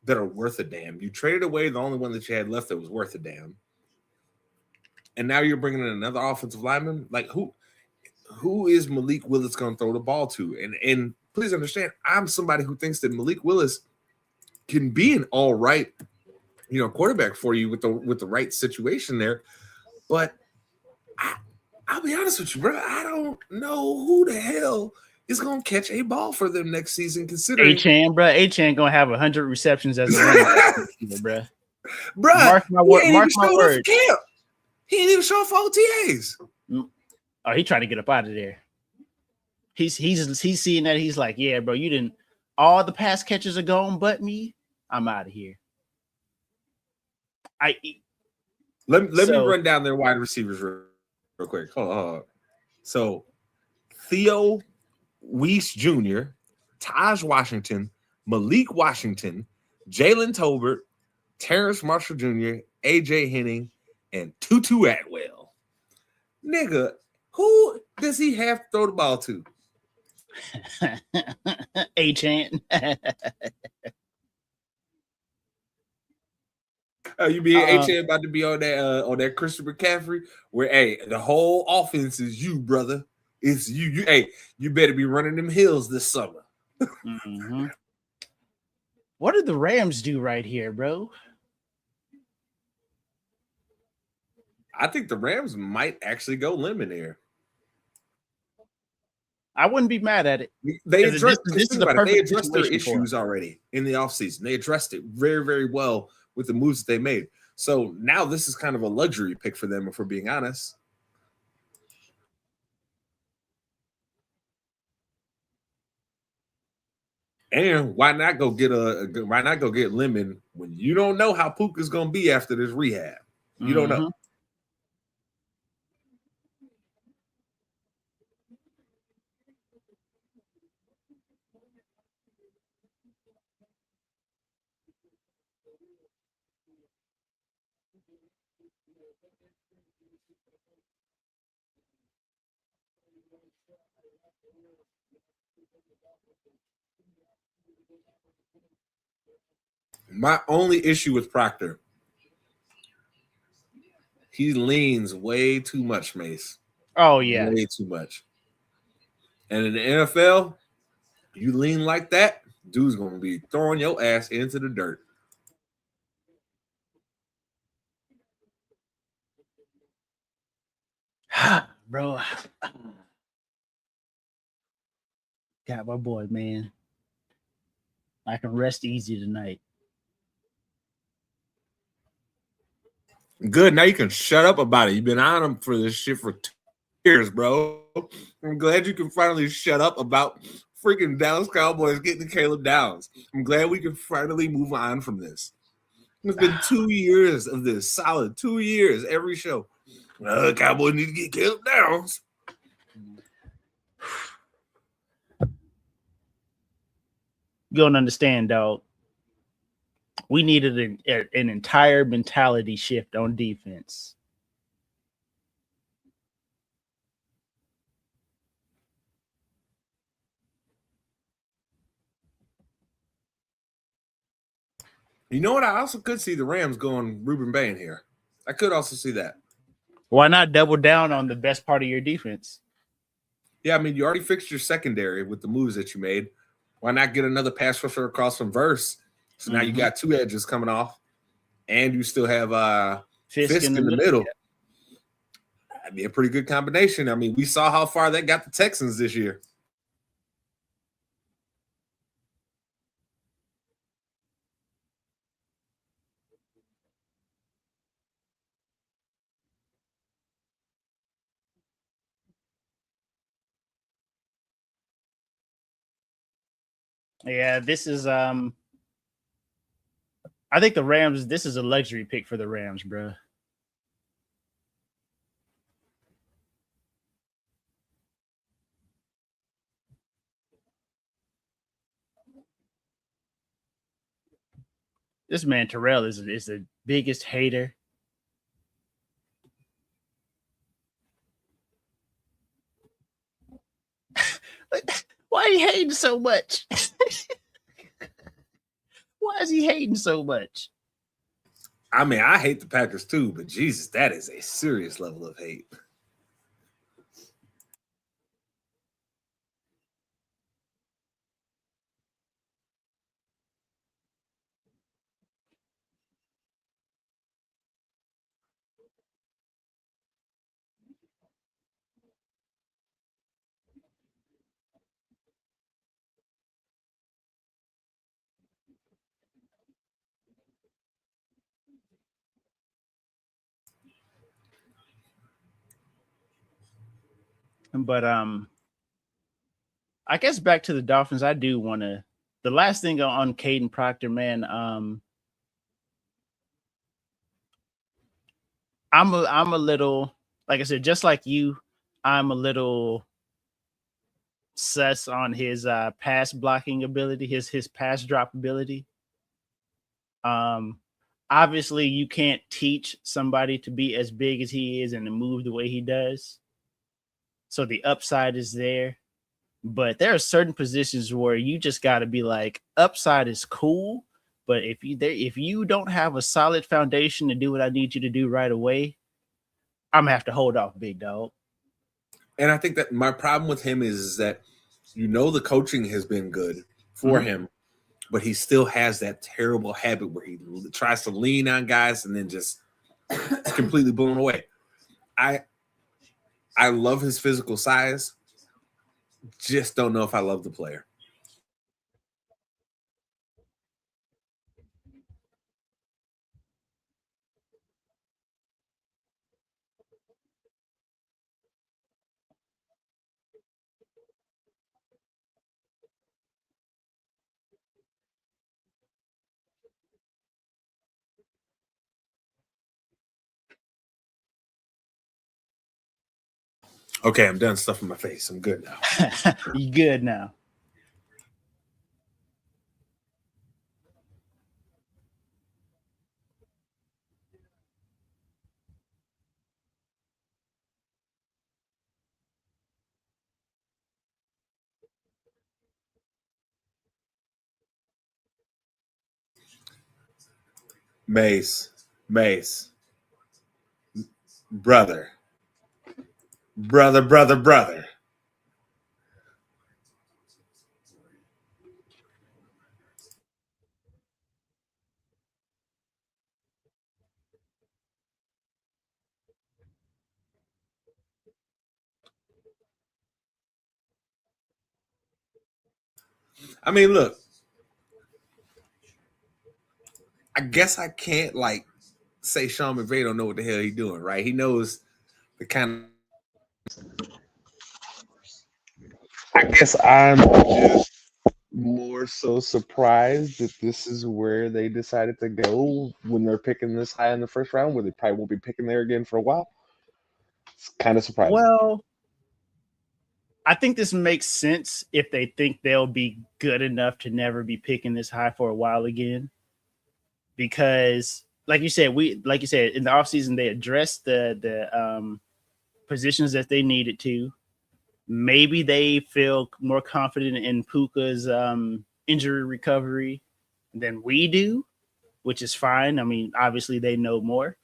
that are worth a damn, you traded away the only one that you had left that was worth a damn, and now you're bringing in another offensive lineman. Like who is Malik Willis going to throw the ball to? And please understand, I'm somebody who thinks that Malik Willis can be an all right, quarterback for you with the right situation there. But I'll be honest with you, bro. I don't know who the hell is going to catch a ball for them next season. Considering Achane going to have 100 receptions as a running back, bro. Mark my word. He didn't even show up for OTAs. Oh, he trying to get up out of there. He's seeing that. He's like, yeah, bro, you didn't. All the pass catchers are gone, but me. I'm out of here. Let me So- run down their wide receivers real quick. Hold on. So Theo Weiss Jr., Taj Washington, Malik Washington, Jalen Tolbert, Terrence Marshall Jr., AJ Henning, and Tutu Atwell. Nigga, who does he have to throw the ball to? A-Chant. You mean H.A. about to be on that Christian McCaffrey? Where the whole offense is you, brother. It's you. You better be running them hills this summer. Mm-hmm. What did the Rams do right here, bro? I think the Rams might actually go lemon here. I wouldn't be mad at it. They 'Cause addressed, this is they the perfect addressed their situation for issues already in the offseason. They addressed it very, very well with the moves that they made. So now this is kind of a luxury pick for them, if we're being honest. And why not go get Lemon when you don't know how Puka's gonna be after this rehab? You don't know. My only issue with Proctor, he leans way too much, Mace. Oh, yeah. Way too much. And in the NFL, you lean like that, dude's gonna be throwing your ass into the dirt. Bro. Got my boy, man. I can rest easy tonight. Good. Now you can shut up about it. You've been on him for this shit for 2 years, bro. I'm glad you can finally shut up about freaking Dallas Cowboys getting Caleb Downs. I'm glad we can finally move on from this. It's been 2 years of this, solid 2 years, every show. Cowboys need to get Caleb Downs. You don't understand, dog. We needed an entire mentality shift on defense. You know what? I also could see the Rams going Ruben Bain here. I could also see that. Why not double down on the best part of your defense? Yeah, I mean, you already fixed your secondary with the moves that you made. Why not get another pass rusher across from Verse? So now you got 2 edges coming off, and you still have Fisk in the middle. Yeah. That'd be a pretty good combination. I mean, we saw how far that got the Texans this year. Yeah, this is I think the Rams, this is a luxury pick for the Rams, bro. This man Terrell is the biggest hater. Why are you hating so much? Why is he hating so much? I mean, I hate the Packers too, but Jesus, that is a serious level of hate. But I guess back to the Dolphins, I do want to. The last thing on Caden Proctor, man. I'm a little, like I said, just like you, I'm a little sus on his pass blocking ability, his pass drop ability. Obviously you can't teach somebody to be as big as he is and to move the way he does. So the upside is there. But there are certain positions where you just got to be like, upside is cool, but if you don't have a solid foundation to do what I need you to do right away, I'm gonna have to hold off, big dog. And I think that my problem with him is that the coaching has been good for him, but he still has that terrible habit where he tries to lean on guys and then just is completely blown away. I love his physical size. Just don't know if I love the player. Okay, I'm done stuffing my face. I'm good now. You good now? Mase, brother. I mean, look, I guess I can't say Sean McVay don't know what the hell he's doing, right? He knows the kind of. I guess I'm just more so surprised that this is where they decided to go when they're picking this high in the first round, where they probably won't be picking there again for a while. It's kind of surprising. Well, I think this makes sense if they think they'll be good enough to never be picking this high for a while again. Because, like you said, in the offseason, they addressed the positions that they needed to. Maybe they feel more confident in Puka's injury recovery than we do, which is fine. I mean, obviously they know more.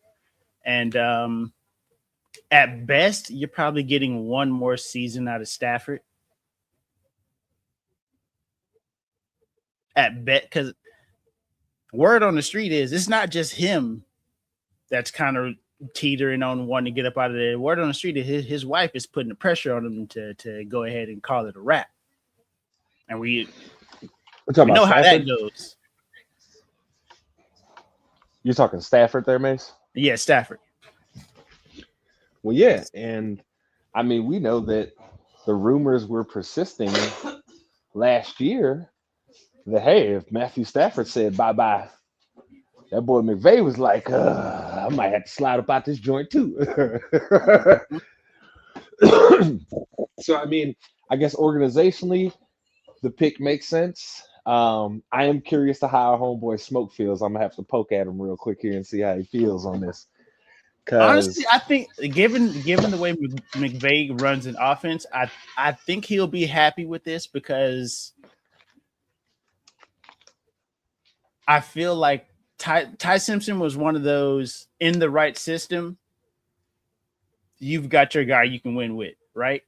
And at best, you're probably getting one more season out of Stafford. At bet, because word on the street is it's not just him that's kind of teetering on wanting to get up out of there. Word on the street is his wife is putting the pressure on him to go ahead and call it a wrap. And we know how that goes. You're talking Stafford there, Mace? Yeah, Stafford. Well, yeah, and I mean, we know that the rumors were persisting last year that, hey, if Matthew Stafford said bye-bye, that boy McVay was like, I might have to slide up out this joint too. So, I mean, I guess organizationally, the pick makes sense. I am curious to how our homeboy Smoke feels. I'm going to have to poke at him real quick here and see how he feels on this. Honestly, I think given the way McVay runs an offense, I think he'll be happy with this because I feel like Ty Simpson was one of those in the right system. You've got your guy you can win with, right?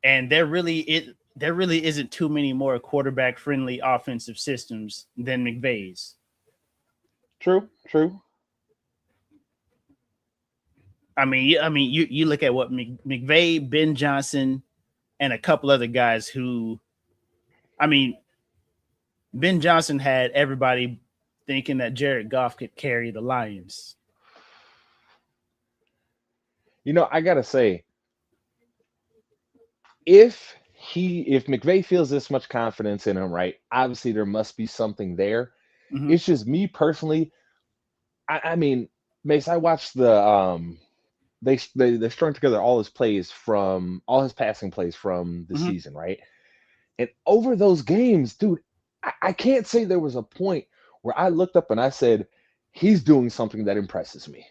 And there really isn't too many more quarterback friendly offensive systems than McVay's. True. I mean, you look at what McVay, Ben Johnson, and a couple other guys who, I mean, Ben Johnson had everybody thinking that Jared Goff could carry the Lions. You know, I gotta say, if McVay feels this much confidence in him, right? Obviously, there must be something there. Mm-hmm. It's just me personally. I mean, Mace, I watched the they strung together all his plays from all his passing plays from the Mhm. season, right? And over those games, dude, I can't say there was a point where I looked up and I said, he's doing something that impresses me.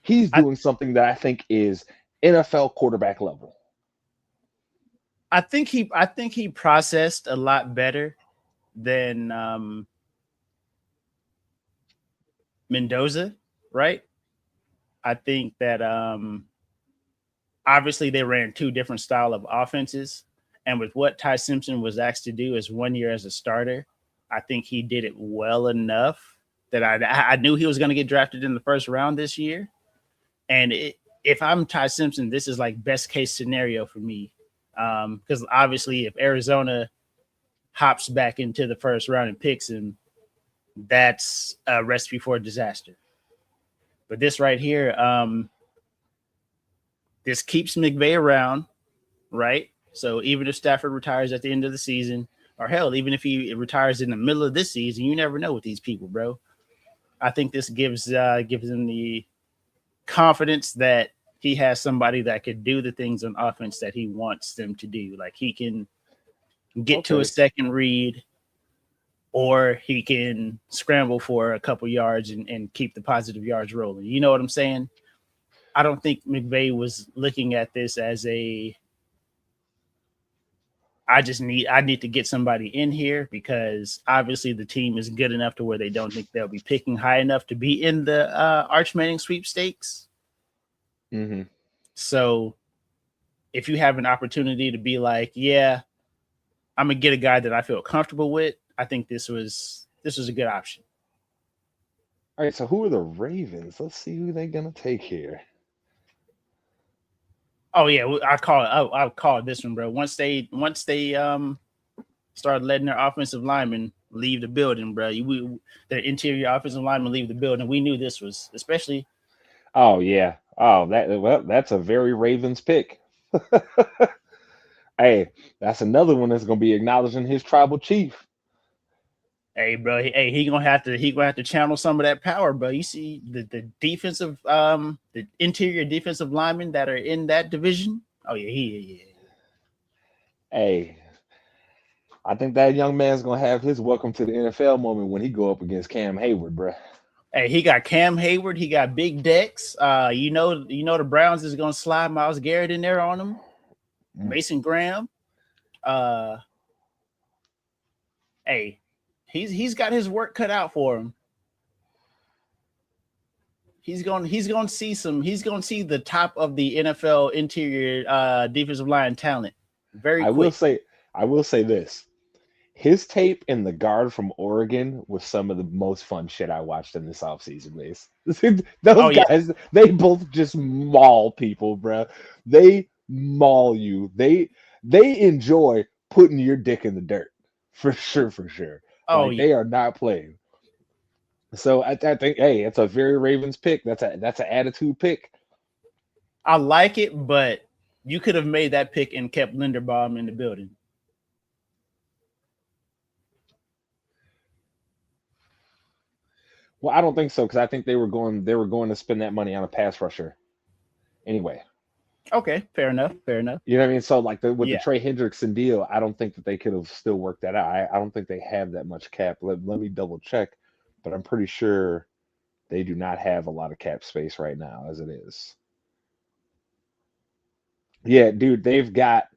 He's I doing something that I think is NFL quarterback level. I think he processed a lot better than Mendoza, right? I think that obviously they ran two different style of offenses, and with what Ty Simpson was asked to do as 1 year as a starter, I think he did it well enough that I knew he was going to get drafted in the first round this year. And if I'm Ty Simpson, this is like best case scenario for me, because obviously if Arizona hops back into the first round and picks him, that's a recipe for a disaster. But this right here, this keeps McVay around, right? So even if Stafford retires at the end of the season, or hell, even if he retires in the middle of this season, you never know with these people, bro. I think this gives him the confidence that he has somebody that could do the things on offense that he wants them to do. Like he can get to a Okay. second read, or he can scramble for a couple yards and keep the positive yards rolling. You know what I'm saying? I don't think McVay was looking at this as I need to get somebody in here because obviously the team is good enough to where they don't think they'll be picking high enough to be in the Arch Manning sweepstakes. Mm-hmm. So if you have an opportunity to be like, yeah, I'm gonna get a guy that I feel comfortable with, I think this was a good option. All right, so who are the Ravens? Let's see who they're gonna take here. Oh yeah, I call it this one, bro. Once they start letting their offensive linemen leave the building, bro. Their interior offensive linemen leave the building. We knew this was, especially. Oh yeah. Oh, that's a very Ravens pick. Hey, that's another one that's gonna be acknowledging his tribal chief. Hey, bro. Hey, he gonna have to channel some of that power, bro. You see the defensive, the interior defensive linemen that are in that division. Oh yeah, yeah. Hey, I think that young man's gonna have his welcome to the NFL moment when he go up against Cam Hayward, bro. Hey, he got Cam Hayward. He got Big Dex. You know the Browns is gonna slide Myles Garrett in there on him. Mason Graham. Hey, he's got his work cut out for him. He's going to see the top of the NFL interior defensive line talent very I quick. will say this. His tape in the guard from Oregon was some of the most fun shit I watched in this offseason, Mace. Those guys, they both just maul people, bro. They maul you. They enjoy putting your dick in the dirt. For sure, for sure. Oh Like yeah. they are not playing. So I think, hey, it's a very Ravens pick. That's an attitude pick. I like it, but you could have made that pick and kept Linderbaum in the building. Well, I don't think so because I think they were going to spend that money on a pass rusher anyway. Okay, fair enough. You know what I mean? So like with the Yeah. Trey Hendrickson deal, I don't think that they could have still worked that out. I don't think they have that much cap. Let me double check, but I'm pretty sure they do not have a lot of cap space right now as it is. Yeah, dude, they've got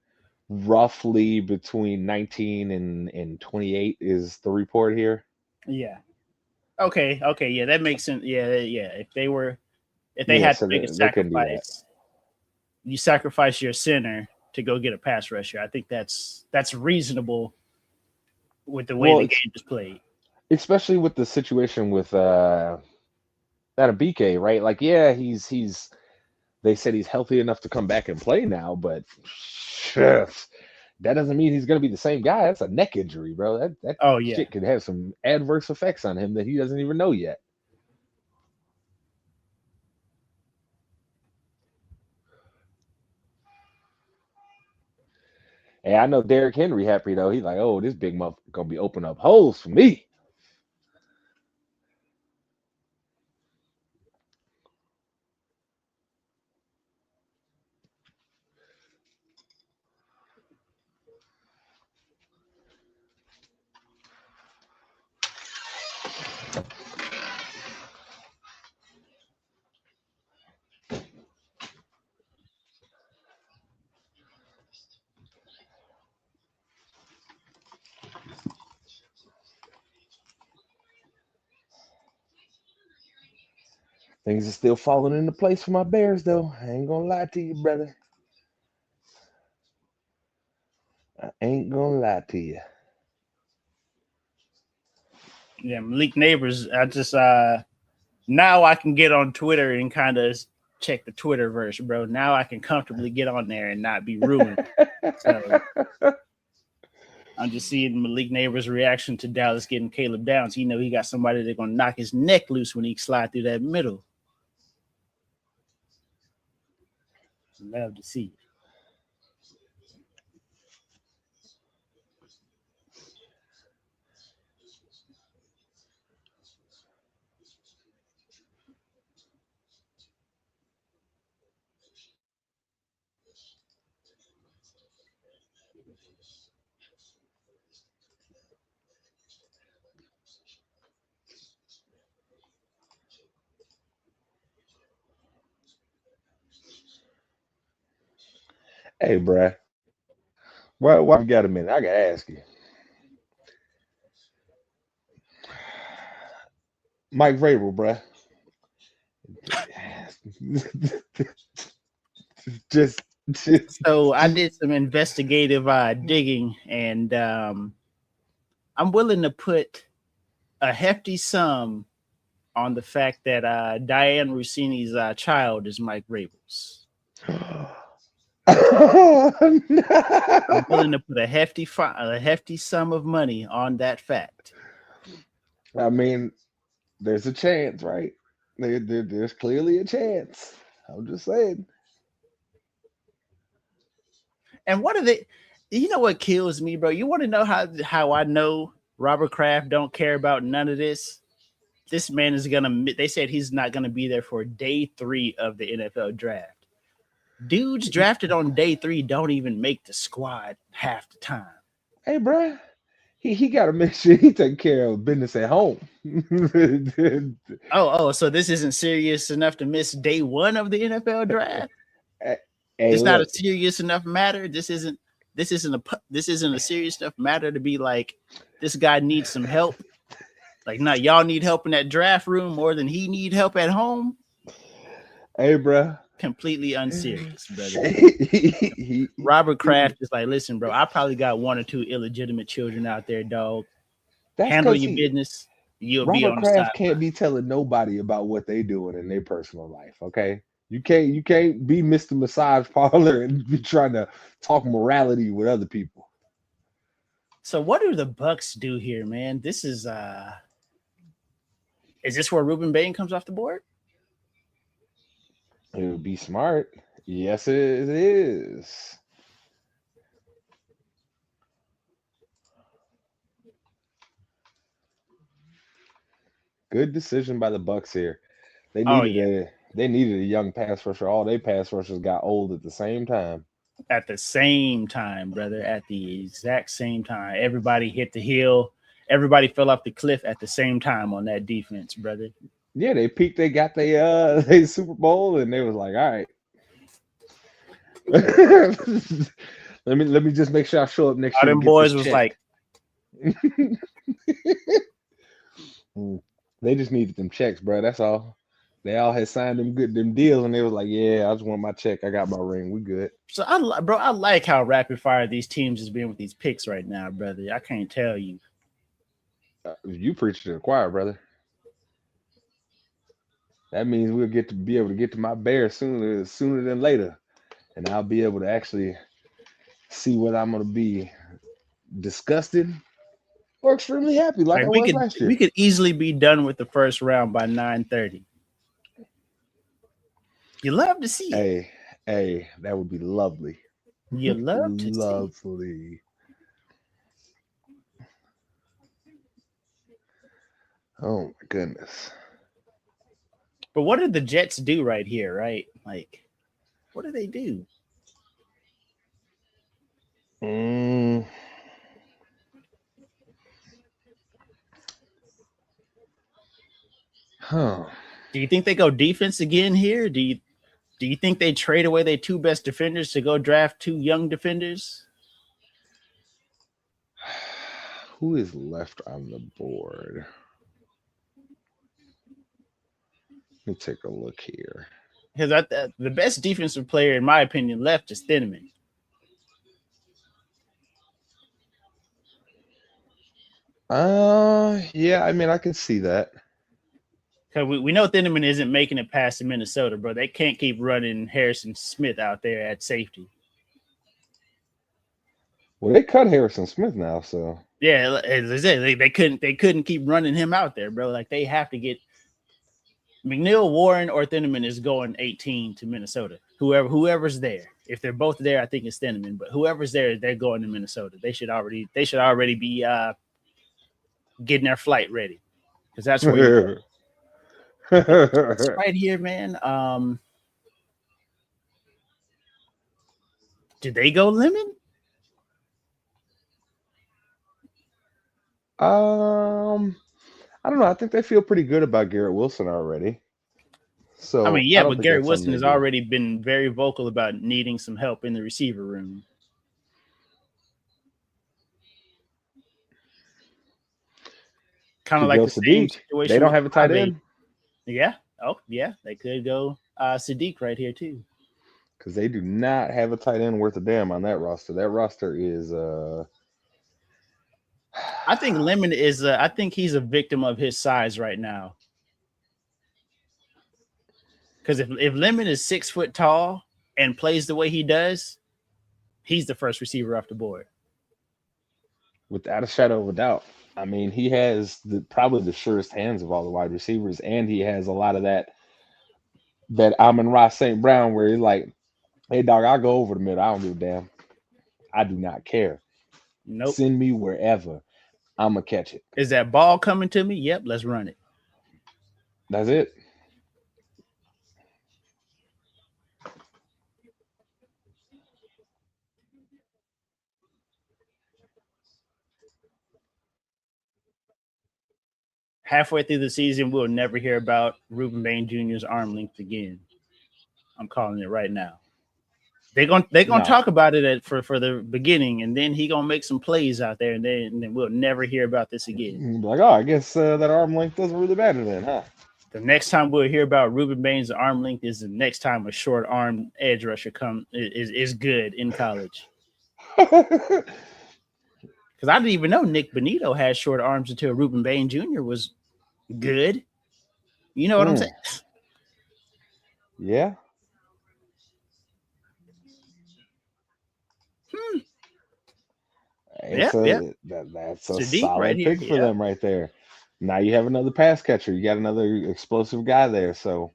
roughly between 19 and 28 is the report here. Yeah. Okay. Yeah, that makes sense. Yeah. If they Yeah, had to so make a they couldn't do that. sacrifice, you sacrifice your center to go get a pass rusher. I think that's reasonable with the way the game is played. Especially with the situation with that BK, right? Like, yeah, he's they said he's healthy enough to come back and play now, but shit, that doesn't mean he's gonna be the same guy. That's a neck injury, bro. That Oh yeah. shit could have some adverse effects on him that he doesn't even know yet. Hey, I know Derrick Henry happy though. He's like, oh, this big motherfucker gonna be opening up holes for me. Things are still falling into place for my Bears, though. I ain't gonna lie to you, brother. I ain't gonna lie to you. Yeah, Malik Neighbors. I just now I can get on Twitter and kind of check the Twitterverse, bro. Now I can comfortably get on there and not be ruined. So I'm just seeing Malik Neighbors' reaction to Dallas getting Caleb Downs. He know he got somebody that's gonna knock his neck loose when he slide through that middle. Love to see. Hey, bruh. Why we got a minute? I gotta ask you. Mike Vrabel, bruh. just So I did some investigative digging, and I'm willing to put a hefty sum on the fact that Diane Rossini's child is Mike Vrabel's. I'm willing to put a hefty sum of money on that fact. I mean, there's a chance, right? There's clearly a chance. I'm just saying. And what are they? You know what kills me, bro? You want to know how I know Robert Kraft don't care about none of this? This man is gonna. They said he's not gonna be there for day 3 of the NFL draft. Dudes drafted on day 3 don't even make the squad half the time. Hey, bro, he got to make sure he take care of business at home. So this isn't serious enough to miss day 1 of the NFL draft. Hey, it's not a serious enough matter. This isn't a serious enough matter to be like, this guy needs some help. Like, no, y'all need help in that draft room more than he need help at home. Hey, bro. Completely unserious, brother. Robert Kraft is like, listen, bro, I probably got 1 or 2 illegitimate children out there, dog. Handle your business. You'll be on the side. Robert Kraft can't be telling nobody about what they doing in their personal life, okay? You can't be Mr. Massage Parlor and be trying to talk morality with other people. So what do the Bucks do here, man? This is this where Ruben Bain comes off the board? It would be smart. Yes, it is. Good decision by the Bucks here. They needed a young pass rusher. All their pass rushers got old at the same time. At the same time, brother. At the exact same time. Everybody hit the hill. Everybody fell off the cliff at the same time on that defense, brother. Yeah, they peaked. They got they Super Bowl, and they was like, all right. let me just make sure I show up next year. All them boys was like, they just needed them checks, bro. That's all. They all had signed them deals, and they was like, yeah, I just want my check. I got my ring. We good. So I like how rapid fire these teams is being with these picks right now, brother. I can't tell you. You preach to the choir, brother. That means we'll be able to get to my Bears sooner than later, and I'll be able to actually see what I'm going to be disgusted or extremely happy, like I was last year. We could easily be done with the first round by 9:30. You love to see it. Hey, that would be lovely. You love to see. Lovely. Oh my goodness. But what did the Jets do right here, right? Like, what do they do? Huh. Do you think they go defense again here? Do you think they trade away their 2 best defenders to go draft 2 young defenders? Who is left on the board? Let me take a look here. Because the best defensive player, in my opinion, left is Thieneman. Yeah, I mean, I can see that. Because we know Thieneman isn't making it past Minnesota, bro. They can't keep running Harrison Smith out there at safety. Well, they cut Harrison Smith now, so Yeah, as I said, they couldn't keep running him out there, bro. Like they have to get McNeil, Warren, or Thieneman is going 18 to Minnesota. Whoever's there. If they're both there, I think it's Thieneman. But whoever's there, they're going to Minnesota. They should already be getting their flight ready, because that's where you go. It's right here, man. Did they go Lemon? I don't know. I think they feel pretty good about Garrett Wilson already. So I mean, yeah, don't but think Garrett that's Wilson something has they do. already been very vocal about needing some help in the receiver room. Kind of Could like go the same Sadiq. situation. They don't with have a tight Ave. end Yeah. Oh, yeah. They could go Sadiq right here too. because they do not have a tight end worth a damn on that roster. That roster is I think Lemon is. I think he's a victim of his size right now. Because if Lemon is 6 foot tall and plays the way he does, he's the first receiver off the board. without a shadow of a doubt. I mean, he has probably the surest hands of all the wide receivers, and he has a lot of that Amon-Ra St. Brown where he's like, hey, dog, I'll go over the middle. I don't give a damn. I do not care. Nope. Send me wherever. I'm going to catch it. Is that ball coming to me? Yep, let's run it. That's it. Halfway through the season, we'll never hear about Ruben Bain Jr.'s arm length again. I'm calling it right now. They're gonna talk about it for the beginning, and then he gonna make some plays out there, and then we'll never hear about this again. Like, oh, I guess that arm length doesn't really matter then, huh? The next time we'll hear about Ruben Bain's arm length is the next time a short arm edge rusher is good in college. Because I didn't even know Nick Bonito had short arms until Ruben Bain Jr. was good. You know what I'm saying? Yeah. That's a Sadiq solid right pick here, for them right there. Now you have another pass catcher. You got another explosive guy there. So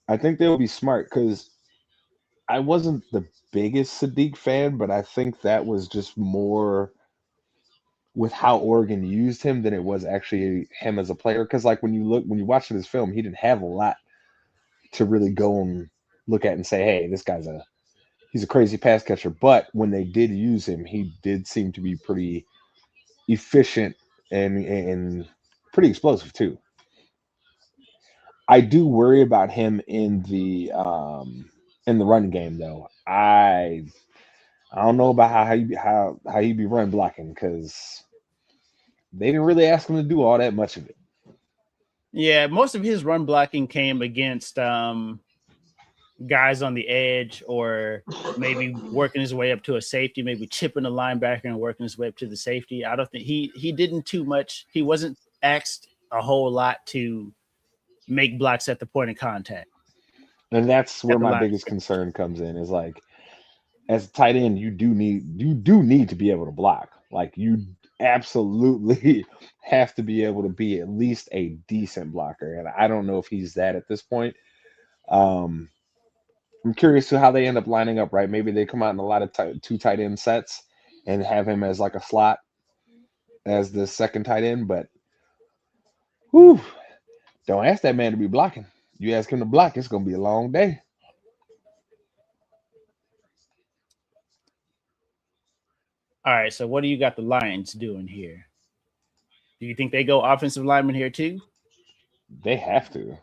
I think they'll be smart because I wasn't the biggest Sadiq fan, but I think that was just more with how Oregon used him than it was actually him as a player. Because like when you watch his film, he didn't have a lot to really go and look at and say, hey, this guy's he's a crazy pass catcher. But when they did use him, he did seem to be pretty efficient and pretty explosive too. I do worry about him in the run game though. I don't know about how he be run blocking because they didn't really ask him to do all that much of it. Yeah, most of his run blocking came against guys on the edge, or maybe working his way up to a safety, maybe chipping a linebacker and working his way up to the safety. I don't think he didn't too much. He wasn't asked a whole lot to make blocks at the point of contact. And that's where my biggest concern comes in is like, as a tight end, you do need to be able to block. Like you absolutely have to be able to be at least a decent blocker. And I don't know if he's that at this point. I'm curious to how they end up lining up, right? Maybe they come out in a lot of two tight end sets and have him as like a slot as the second tight end. But whew, don't ask that man to be blocking. You ask him to block, it's going to be a long day. All right, so what do you got the Lions doing here? Do you think they go offensive lineman here too? They have to.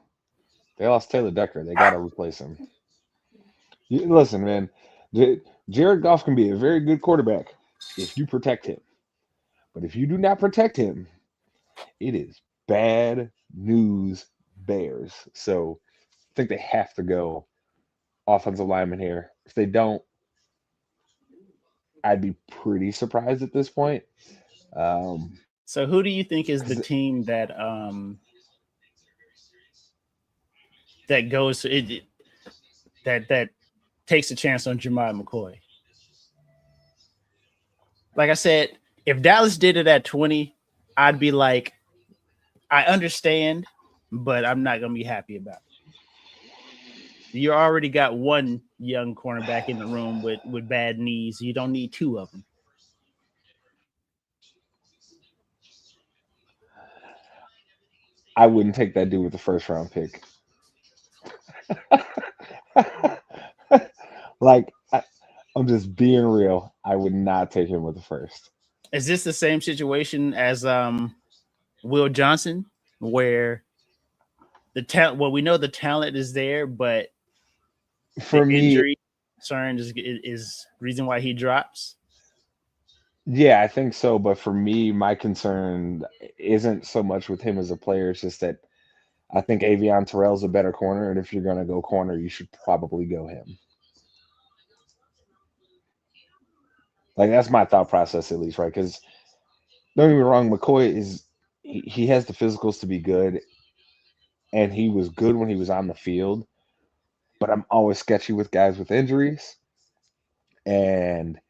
They lost Taylor Decker. They got to replace him. Listen, man, Jared Goff can be a very good quarterback if you protect him. But if you do not protect him, it is bad news Bears. So I think they have to go offensive lineman here. If they don't, I'd be pretty surprised at this point. So who do you think is the 'Cause team that that goes that takes a chance on Jemiah McCoy? Like I said, if Dallas did it at 20, I'd be like, I understand, but I'm not gonna be happy about it. You already got one young cornerback in the room with bad knees. You don't need two of them. I wouldn't take that dude with the first round pick. Like, I'm just being real. I would not take him with the first. Is this the same situation as Will Johnson, where the talent? Well, we know the talent is there, but For the me, injury concern is reason why he drops. yeah, I think so. But for me, my concern isn't so much with him as a player. It's just that I think Avion Terrell's a better corner, and if you're going to go corner, you should probably go him. Like, that's my thought process, at least, right? Because don't get me wrong, McCoy he has the physicals to be good, and he was good when he was on the field. But I'm always sketchy with guys with injuries, and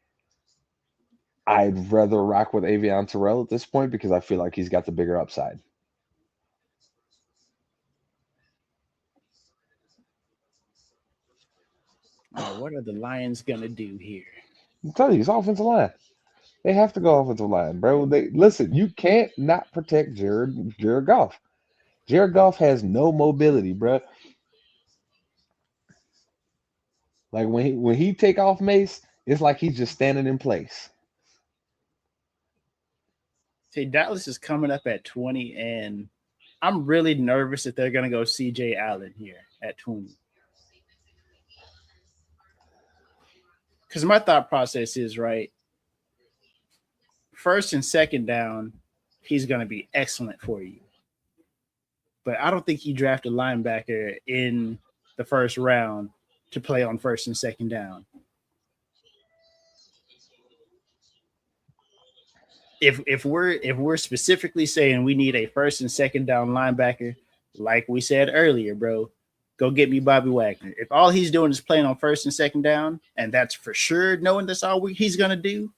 I'd rather rock with Avion Terrell at this point because I feel like he's got the bigger upside. What are the Lions gonna do here? I'm telling you, it's offensive line. They have to go offensive line, bro. They listen. You can't not protect Jared Goff. Jared Goff has no mobility, bro. Like when he take off Mace, it's like he's just standing in place. See, Dallas is coming up at 20, and I'm really nervous that they're gonna go CJ Allen here at 20. Because my thought process is right. First and second down, he's going to be excellent for you. But I don't think he drafted a linebacker in the first round to play on first and second down. If we're specifically saying we need a first and second down linebacker, like we said earlier, bro, go get me Bobby Wagner. If all he's doing is playing on first and second down, and that's for sure knowing that's all he's going to do,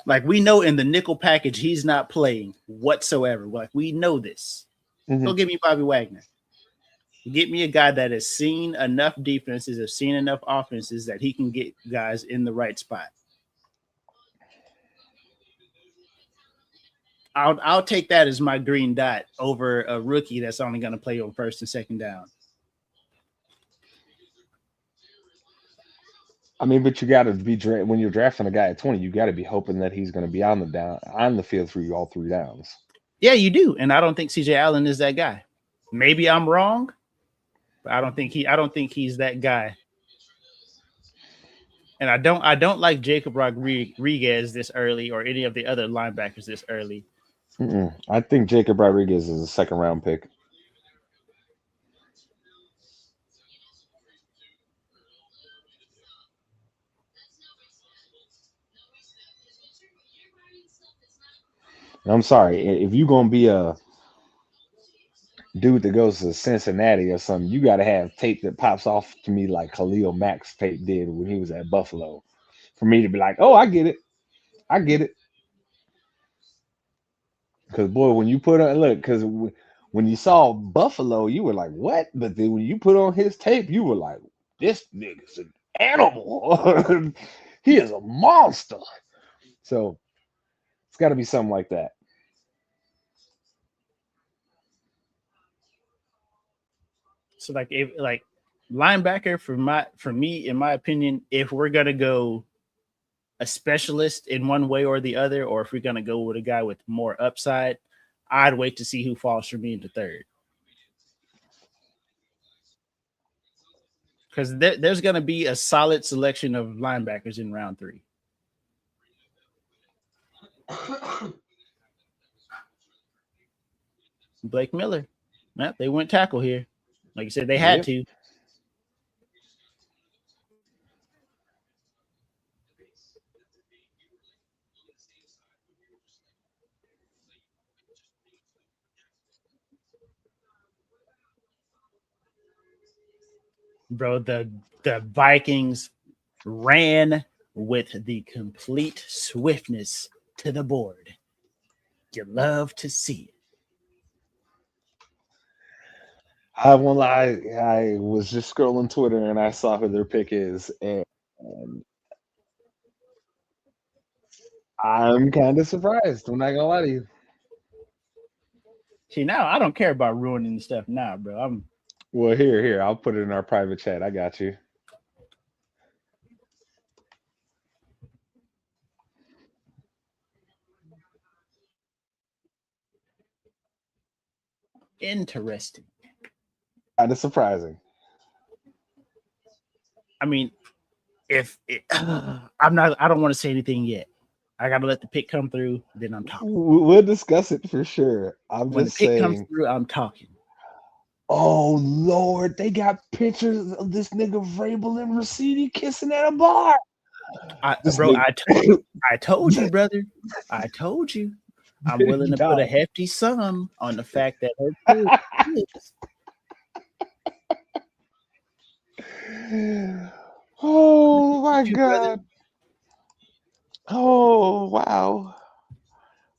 like we know in the nickel package, he's not playing whatsoever. Like we know this. Mm-hmm. Go get me Bobby Wagner. Get me a guy that has seen enough defenses, has seen enough offenses that he can get guys in the right spot. I'll take that as my green dot over a rookie that's only going to play on first and second down. I mean, but you got to be when you're drafting a guy at 20, you got to be hoping that he's going to be on the field through all three downs. Yeah, you do, and I don't think CJ Allen is that guy. Maybe I'm wrong, but I don't think he's that guy. And I don't like Jacob Rodriguez this early or any of the other linebackers this early. I think Jacob Rodriguez is a second round pick. I'm sorry, if you're gonna be a dude that goes to Cincinnati or something, you got to have tape that pops off to me like Khalil Mack's tape did when he was at Buffalo, for me to be like, oh, I get it. Because boy, when you put on because when you saw Buffalo, you were like, what? But then when you put on his tape, you were like, this nigga's an animal. He is a monster. So it's got to be something like that. So like linebacker for me, in my opinion, if we're gonna go a specialist in one way or the other, or if we're gonna go with a guy with more upside, I'd wait to see who falls for me in the third. Because there's gonna be a solid selection of linebackers in round 3. Blake Miller. Yep, they went tackle here. Like you said, they had to. Bro, the Vikings ran with the complete swiftness to the board. You love to see it. I won't lie, I was just scrolling Twitter and I saw who their pick is, and I'm kind of surprised. I'm not gonna lie to you. See, now I don't care about ruining stuff now, bro. Well, here, I'll put it in our private chat. I got you. Interesting. Kind of surprising. I mean, I don't want to say anything yet. I gotta let the pick come through, then I'm talking. We'll discuss it for sure. When the pick comes through, I'm talking. Oh Lord, they got pictures of this nigga Vrabel and Rashidi kissing at a bar. I told you, brother. I told you. I'm willing to put a hefty sum on the fact that her Oh my God. Brother. Oh wow.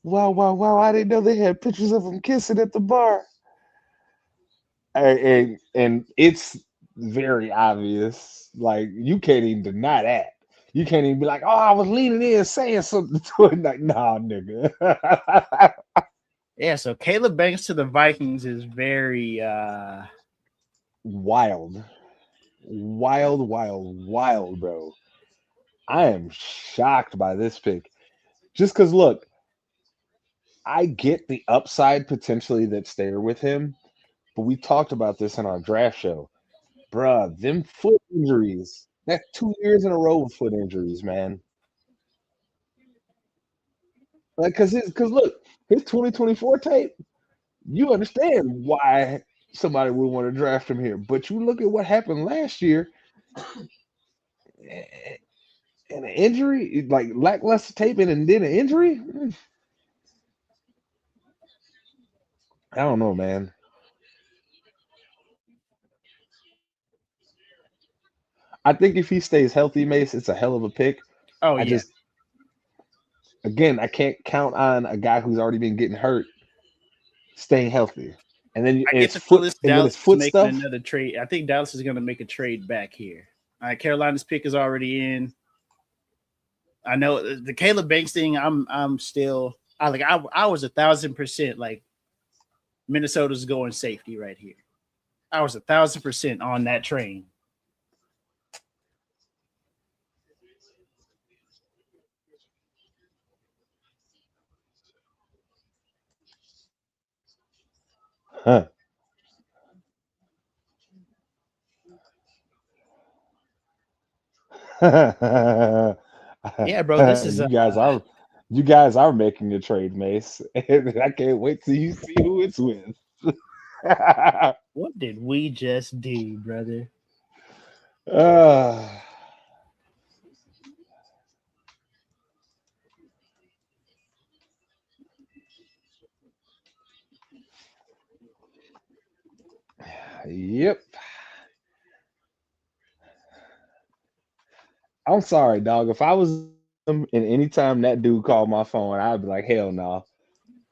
Wow. I didn't know they had pictures of them kissing at the bar. And it's very obvious. Like, you can't even deny that. You can't even be like, oh, I was leaning in saying something to it. Like, nah, nigga. Yeah, so Caleb Banks to the Vikings is very wild, bro. I am shocked by this pick. Just because, look, I get the upside potentially that's there with him, but we talked about this in our draft show. Bruh, them foot injuries. That's 2 years in a row with foot injuries, man. Like, cause look, his 2024 tape, you understand why somebody would want to draft him here. But you look at what happened last year, and an injury, like lackluster tape, and then an injury. I don't know, man. I think if he stays healthy, Mase, it's a hell of a pick. Oh, yeah. I can't count on a guy who's already been getting hurt staying healthy. And then it's foot stuff. Another trade. I think Dallas is going to make a trade back here. All right, Carolina's pick is already in. I know the Caleb Banks thing. I'm still. I was 1,000% like Minnesota's going safety right here. I was 1,000% on that train. Huh. Yeah, bro. This is you guys are making a trade, Mase. And I can't wait till you see who it's with. What did we just do, brother? Yep. I'm sorry, dog. If I was him and anytime that dude called my phone, I'd be like, hell no.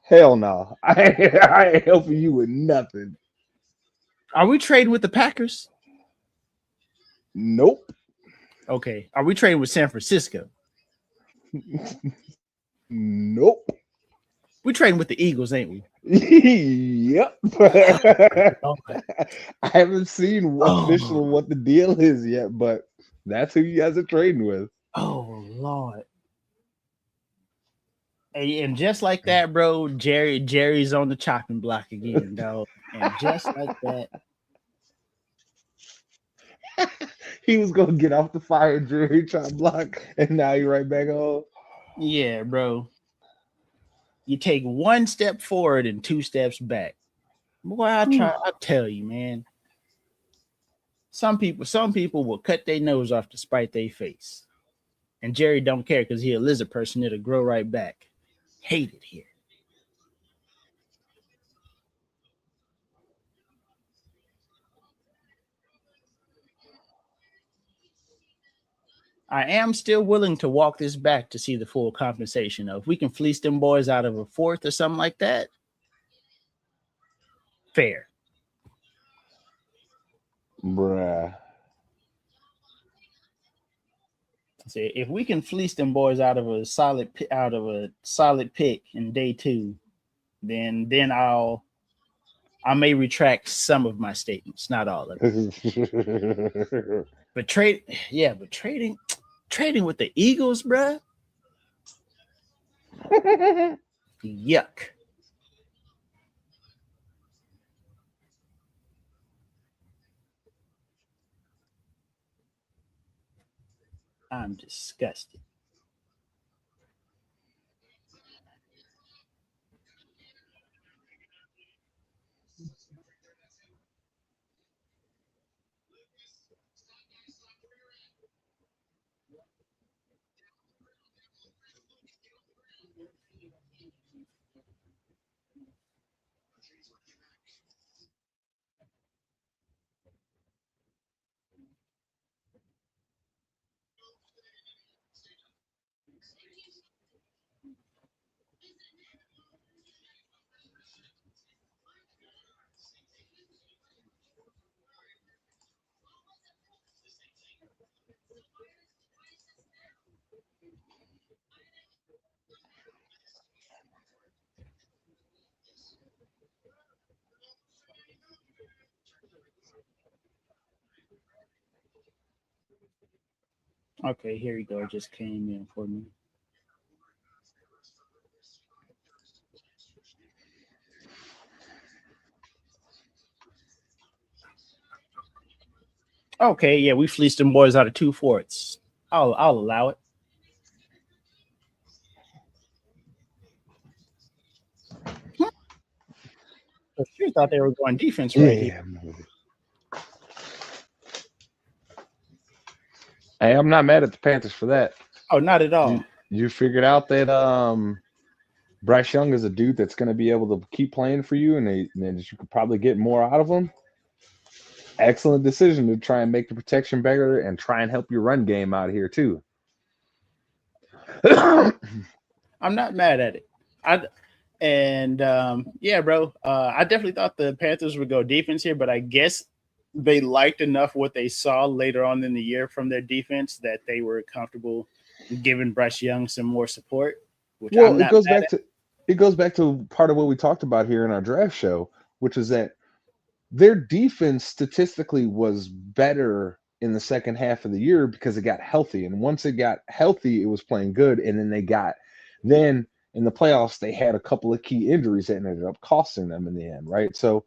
Hell no. I ain't helping you with nothing. Are we trading with the Packers? Nope. Okay. Are we trading with San Francisco? Nope. We trading with the Eagles, ain't we? Yep. I haven't seen official what the deal is yet, but that's who you guys are trading with. Oh Lord. And just like that, bro, Jerry's on the chopping block again, dog. And just like that. He was gonna get off the fire Jerry chop block, and now you're right back on. Yeah, bro. You take one step forward and 2 steps back. Boy, I tell you, man. Some people will cut their nose off to spite their face. And Jerry don't care because he a lizard person. It'll grow right back. Hate it here. I am still willing to walk this back to see the full compensation. If we can fleece them boys out of a fourth or something like that, fair. Bruh. See, if we can fleece them boys out of a solid pick in day 2, then I may retract some of my statements, not all of it. But trading with the Eagles, bruh. Yuck. I'm disgusted. Okay, here you go. It just came in for me. Okay, yeah, we fleeced them boys out of 2/4. I'll allow it. I sure thought they were going defense right here. Hey, I'm not mad at the Panthers for that. Oh, not at all. You figured out that Bryce Young is a dude that's going to be able to keep playing for you, and you could probably get more out of him. Excellent decision to try and make the protection better and try and help your run game out here too. I'm not mad at it. Yeah, bro. I definitely thought the Panthers would go defense here, but I guess they liked enough what they saw later on in the year from their defense that they were comfortable giving Bryce Young some more support. Well, it goes back to part of what we talked about here in our draft show, which is that their defense statistically was better in the second half of the year because it got healthy. And once it got healthy, it was playing good. And then in the playoffs, they had a couple of key injuries that ended up costing them in the end, right? So,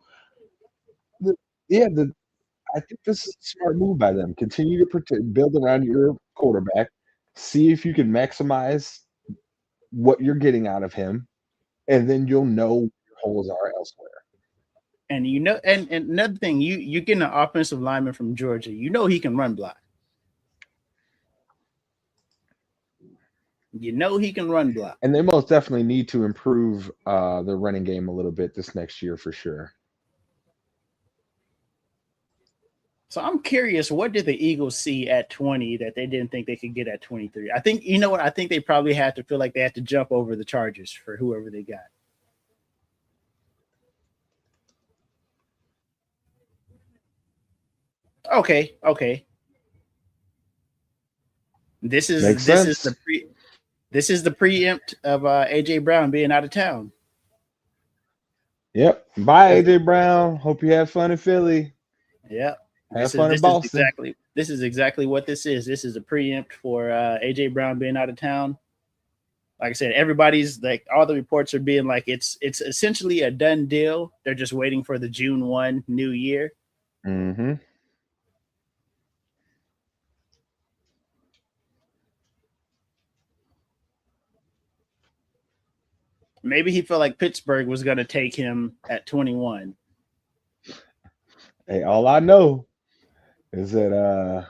I think this is a smart move by them. Continue to build around your quarterback. See if you can maximize what you're getting out of him, and then you'll know where your holes are elsewhere. And and another thing, you get an offensive lineman from Georgia. You know he can run block. You know he can run block. And they most definitely need to improve their running game a little bit this next year for sure. So I'm curious, what did the Eagles see at 20 that they didn't think they could get at 23? I think, you know what? I think they probably had to feel like they had to jump over the Chargers for whoever they got. Okay. This is the preempt of AJ Brown being out of town. Yep. Bye, AJ Brown. Hope you have fun in Philly. Yep. Have fun in Boston. This is exactly what this is. This is a preempt for AJ Brown being out of town. Like I said, everybody's like, all the reports are being like it's essentially a done deal. They're just waiting for the June 1 new year. Mm-hmm. Maybe he felt like Pittsburgh was going to take him at 21. Hey, all I know is that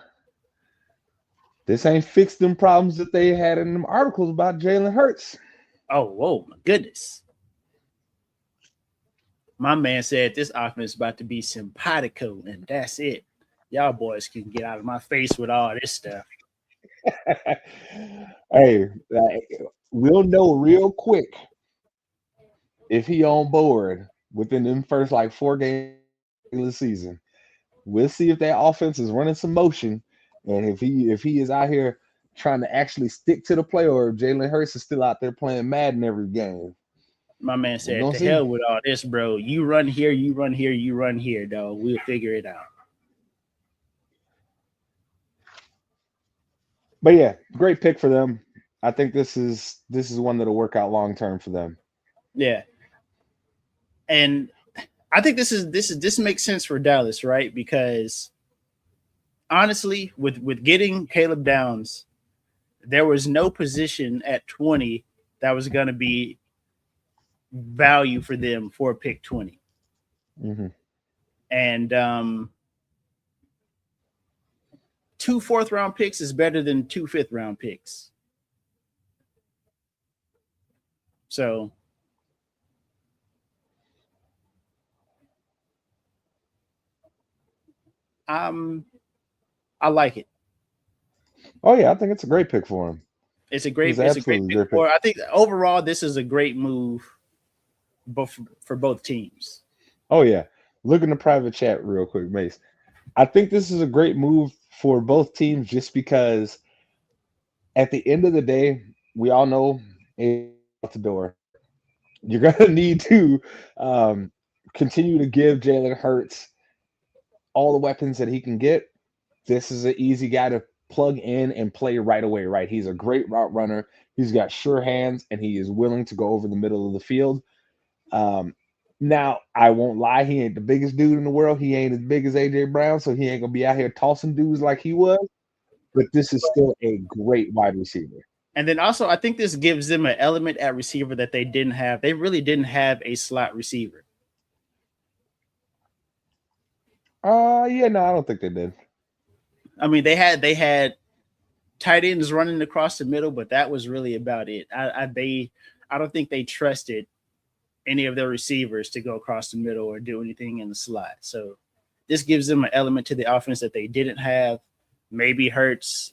this ain't fixed them problems that they had in them articles about Jalen Hurts. Oh, whoa, my goodness. My man said this offense is about to be simpatico, and that's it. Y'all boys can get out of my face with all this stuff. Hey, we'll know real quick if he on board within them first like 4 games of the season. We'll see if that offense is running some motion, and if he is out here trying to actually stick to the play, or if Jalen Hurts is still out there playing Madden every game. My man We're said, gonna to see. hell with all this, bro. You run here, you run here, you run here, dog. We'll figure it out. But yeah, great pick for them. I think this is one that'll work out long term for them. Yeah. And I think this makes sense for Dallas, right? Because honestly, with getting Caleb Downs, there was no position at 20 that was going to be value for them for pick 20. Mm-hmm. And 2 4th-round picks is better than 2 5th-round picks. So I like it. Oh yeah, I think it's a great pick for him. It's a great Absolutely pick great for. pick. I think overall this is a great move for both teams. Oh yeah, look in the private chat real quick, Mace. I think this is a great move for both teams just because at the end of the day, we all know out the door. You're gonna need to continue to give Jalen Hurts all the weapons that he can get. This is an easy guy to plug in and play right away, right? He's a great route runner. He's got sure hands, and he is willing to go over the middle of the field. Now, I won't lie, he ain't the biggest dude in the world. He ain't as big as AJ Brown, so he ain't gonna be out here tossing dudes like he was. But this is still a great wide receiver. And then also, I think this gives them an element at receiver that they didn't have. They really didn't have a slot receiver. Yeah, no, I don't think they did. I mean, they had tight ends running across the middle, but that was really about it. I don't think they trusted any of their receivers to go across the middle or do anything in the slot. So this gives them an element to the offense that they didn't have. Maybe Hurts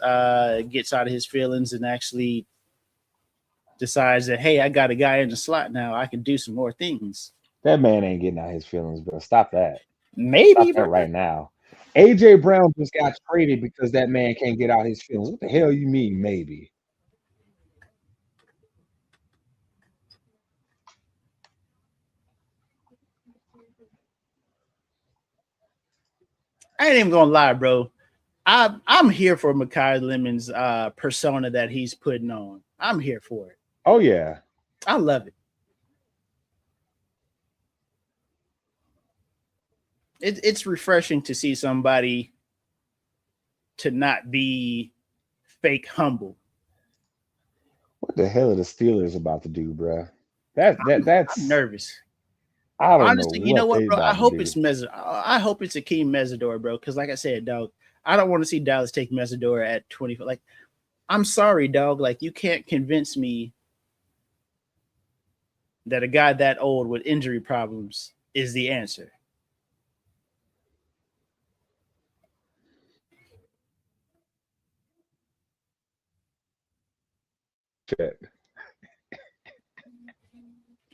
gets out of his feelings and actually decides that, hey, I got a guy in the slot now. I can do some more things. That man ain't getting out his feelings, bro. Stop that. Maybe, Stop that right now. AJ Brown just got traded because that man can't get out his feelings. What the hell you mean, maybe? I ain't even gonna lie, bro. I'm here for Mekhi Lemon's persona that he's putting on. I'm here for it. Oh yeah, I love it. It's refreshing to see somebody to not be fake humble. what the hell are the Steelers about to do, bro? That's I'm nervous. I don't Honestly, know. you know what, bro? I hope do. it's I hope it's Akeem Mesidor, bro. Because like I said, dog, I don't want to see Dallas take Mesidor at 20. Like, I'm sorry, dog. Like, you can't convince me that a guy that old with injury problems is the answer. Shit.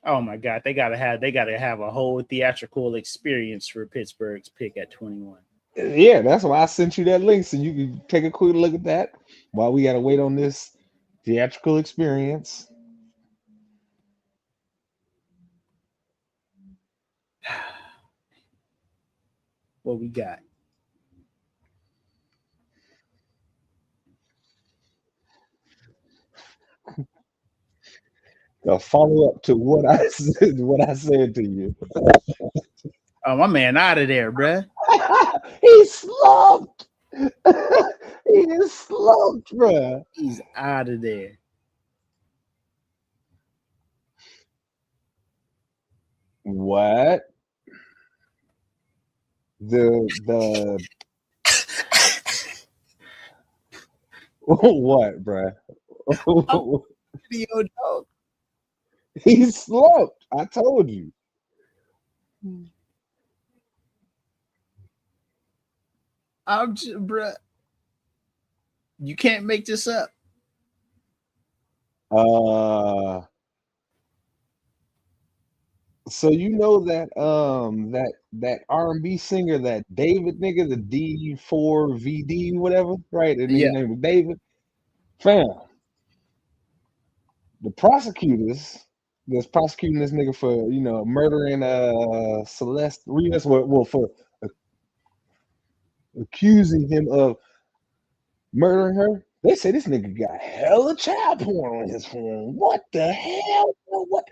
Oh my God, they gotta have a whole theatrical experience for Pittsburgh's pick at 21. Yeah, that's why I sent you that link so you can take a quick look at that while we gotta wait on this theatrical experience. What we got? A follow up to what I said to you. Oh, my man out of there, bruh. He slumped. He is slumped, bruh. He's out of there. What? The what, bruh? Video dog. He slumped. I told you. I'm just, bruh. You can't make this up. So you know that R&B singer, that David nigga, the D4VD, whatever, right? The nigga Yeah. name was David. Fam, the prosecutors that's prosecuting this nigga for, murdering Celeste Rivas, well, for accusing him of murdering her. They say this nigga got hella child porn on his phone. What the hell? What?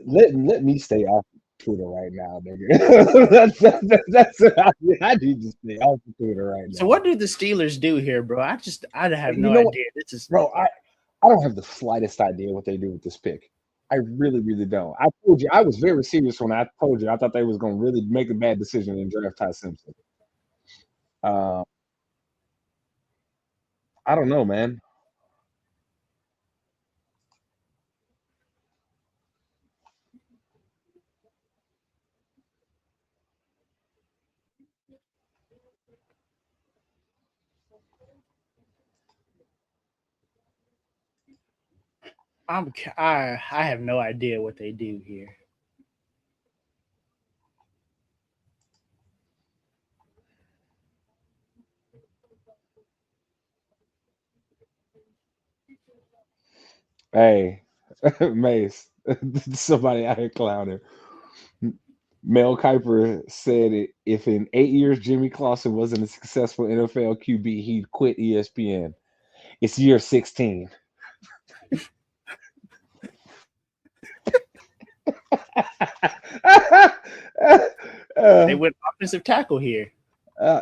Let me stay off Twitter right now, nigga. That's I need to stay off Twitter right now. So what do the Steelers do here, bro? I have no know what? idea. This is Bro, I don't have the slightest idea what they do with this pick. I really, really don't. I told you I was very serious when I told you I thought they was gonna really make a bad decision and draft Ty Simpson. I don't know, man. I have no idea what they do here. Hey, Mace, somebody out here clowning. Mel Kiper said if in 8 years Jimmy Clausen wasn't a successful NFL QB, he'd quit ESPN. It's year 16. They went offensive tackle here.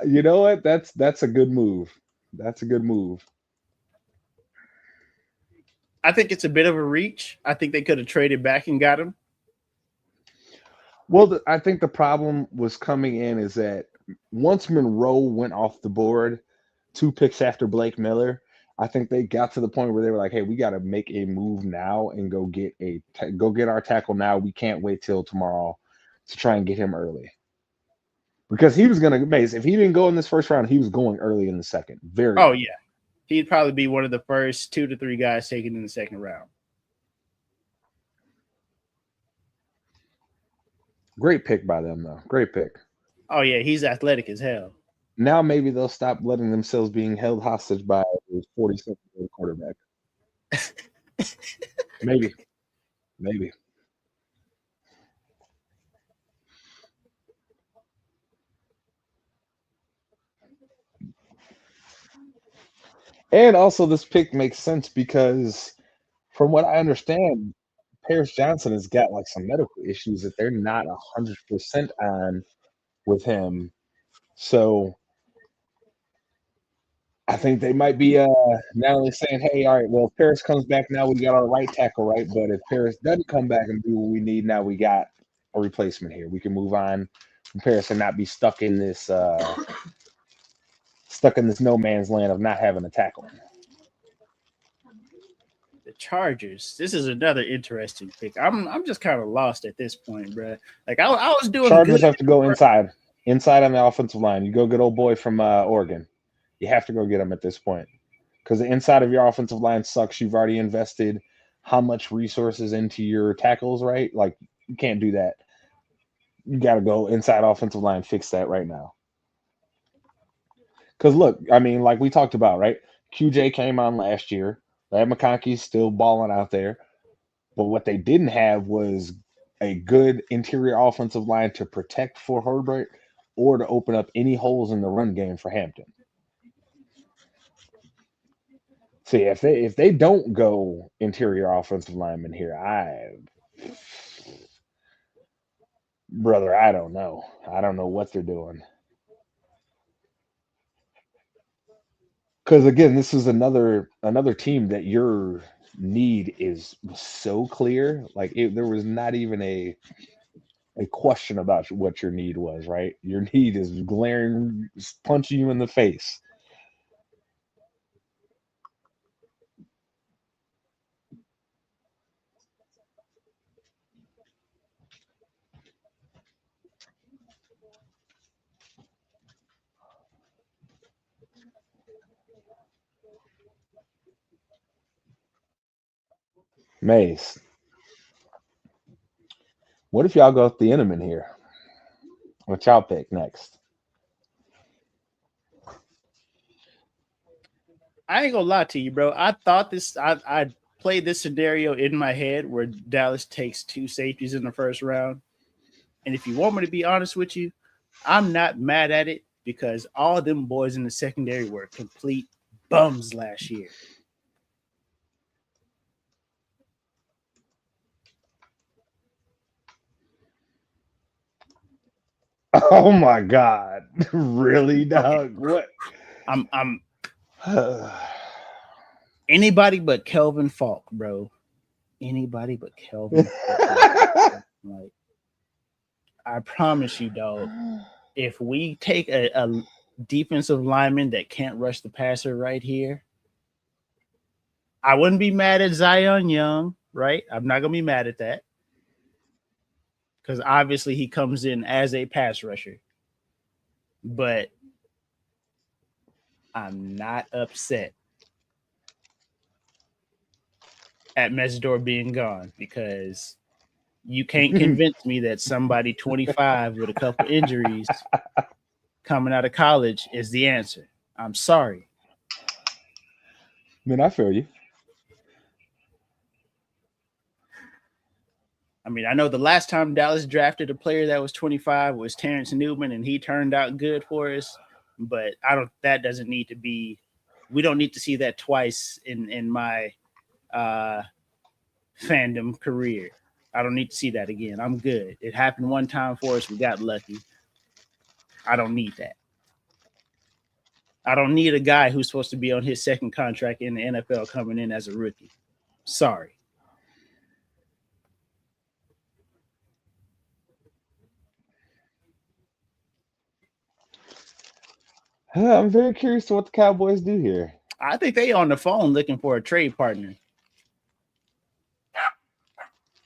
You know what? That's a good move. That's a good move. I think it's a bit of a reach. I think they could have traded back and got him. Well, I think the problem was coming in is that once Monroe went off the board, 2 picks after Blake Miller, I think they got to the point where they were like, "Hey, we got to make a move now and go get our tackle now. We can't wait till tomorrow to try and get him early." Because he was going to base, if he didn't go in this first round, he was going early in the second. Very Oh, early. yeah. He'd probably be one of the first 2 to 3 guys taken in the second round. Great pick by them, though. Great pick. Oh, yeah. He's athletic as hell. Now maybe they'll stop letting themselves being held hostage by a 47-year-old quarterback. Maybe. And also, this pick makes sense because, from what I understand, Paris Johnson has got like some medical issues that they're not 100% on with him. So I think they might be now only saying, "Hey, all right, well, if Paris comes back now, we got our right tackle, right? But if Paris doesn't come back and do what we need, now we got a replacement here. We can move on from Paris and not be stuck in this no man's land of not having a tackle." The Chargers. This is another interesting pick. I'm just kind of lost at this point, bro. Like I was doing Chargers good. have to go inside on the offensive line. You go get old boy from Oregon. You have to go get him at this point because the inside of your offensive line sucks. You've already invested how much resources into your tackles, right? Like you can't do that. You got to go inside offensive line, fix that right now. Because look, I mean, like we talked about, right? QJ came on last year. Brad McConkey's still balling out there. But what they didn't have was a good interior offensive line to protect for Herbert or to open up any holes in the run game for Hampton. See, if they don't go interior offensive lineman here, brother, I don't know. I don't know what they're doing. Because again, this is another team that you're need was so clear. Like there was not even a question about what your need was, right? Your need is glaring, punching you in the face. Mase, what if y'all go with the Inman here? What y'all pick next? I ain't gonna lie to you, bro. I thought this. I played this scenario in my head where Dallas takes 2 safeties in the first round. And if you want me to be honest with you, I'm not mad at it because all them boys in the secondary were complete bums last year. Oh my God. Really, dog? What? I'm anybody but Kelvin Falk, bro. Anybody but Kelvin Falk. Like, I promise you, dog. If we take a defensive lineman that can't rush the passer right here, I wouldn't be mad at Zion Young, right? I'm not gonna be mad at that. Because obviously he comes in as a pass rusher. But I'm not upset at Mesidor being gone because you can't convince me that somebody 25 with a couple injuries coming out of college is the answer. I'm sorry. Man, I feel you. I mean, I know the last time Dallas drafted a player that was 25 was Terrence Newman, and he turned out good for us. But that doesn't need to be. We don't need to see that twice in my fandom career. I don't need to see that again. I'm good. It happened one time for us. We got lucky. I don't need that. I don't need a guy who's supposed to be on his second contract in the NFL coming in as a rookie. Sorry. I'm very curious to what the Cowboys do here. I think they on the phone looking for a trade partner.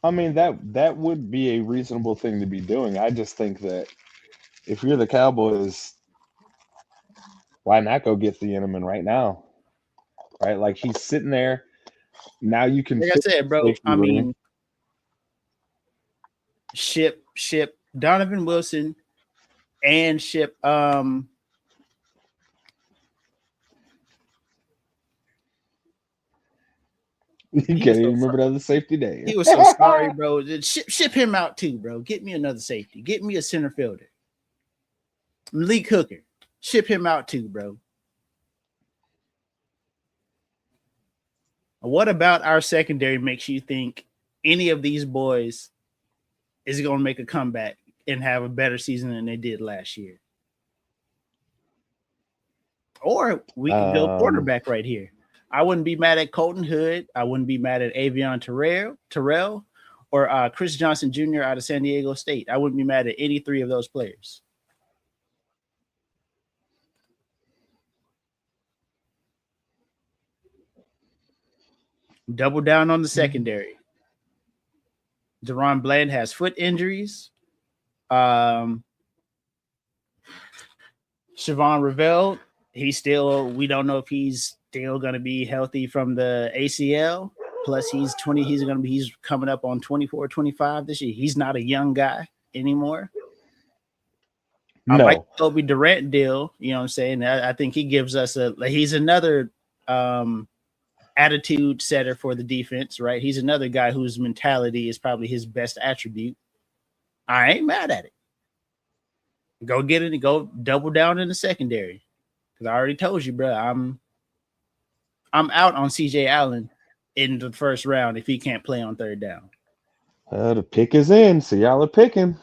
I mean, that would be a reasonable thing to be doing. I just think that if you're the Cowboys, why not go get the Inman right now? Right? Like he's sitting there. Now you can Like I said, bro, I mean, ship Donovan Wilson and ship you can't even remember the other safety day. He was so sorry, bro. Ship him out too, bro. Get me another safety. Get me a center fielder. Malik Hooker. Ship him out too, bro. What about our secondary makes you think any of these boys is going to make a comeback and have a better season than they did last year? Or we could go quarterback right here. I wouldn't be mad at Colton Hood. I wouldn't be mad at Avion Terrell or Chris Johnson Jr. out of San Diego State. I wouldn't be mad at any 3 of those players. Double down on the secondary. Deron Bland has foot injuries. Siobhan Ravel, we don't know if he's still going to be healthy from the ACL. Plus he's coming up on 24, 25 this year. He's not a young guy anymore. No. I like the Toby Durant deal. You know what I'm saying? I think he gives us he's another attitude setter for the defense, right? He's another guy whose mentality is probably his best attribute. I ain't mad at it. Go get it and go double down in the secondary. Because I already told you, bro, I'm out on CJ Allen in the first round if he can't play on third down. The pick is in, so y'all are picking.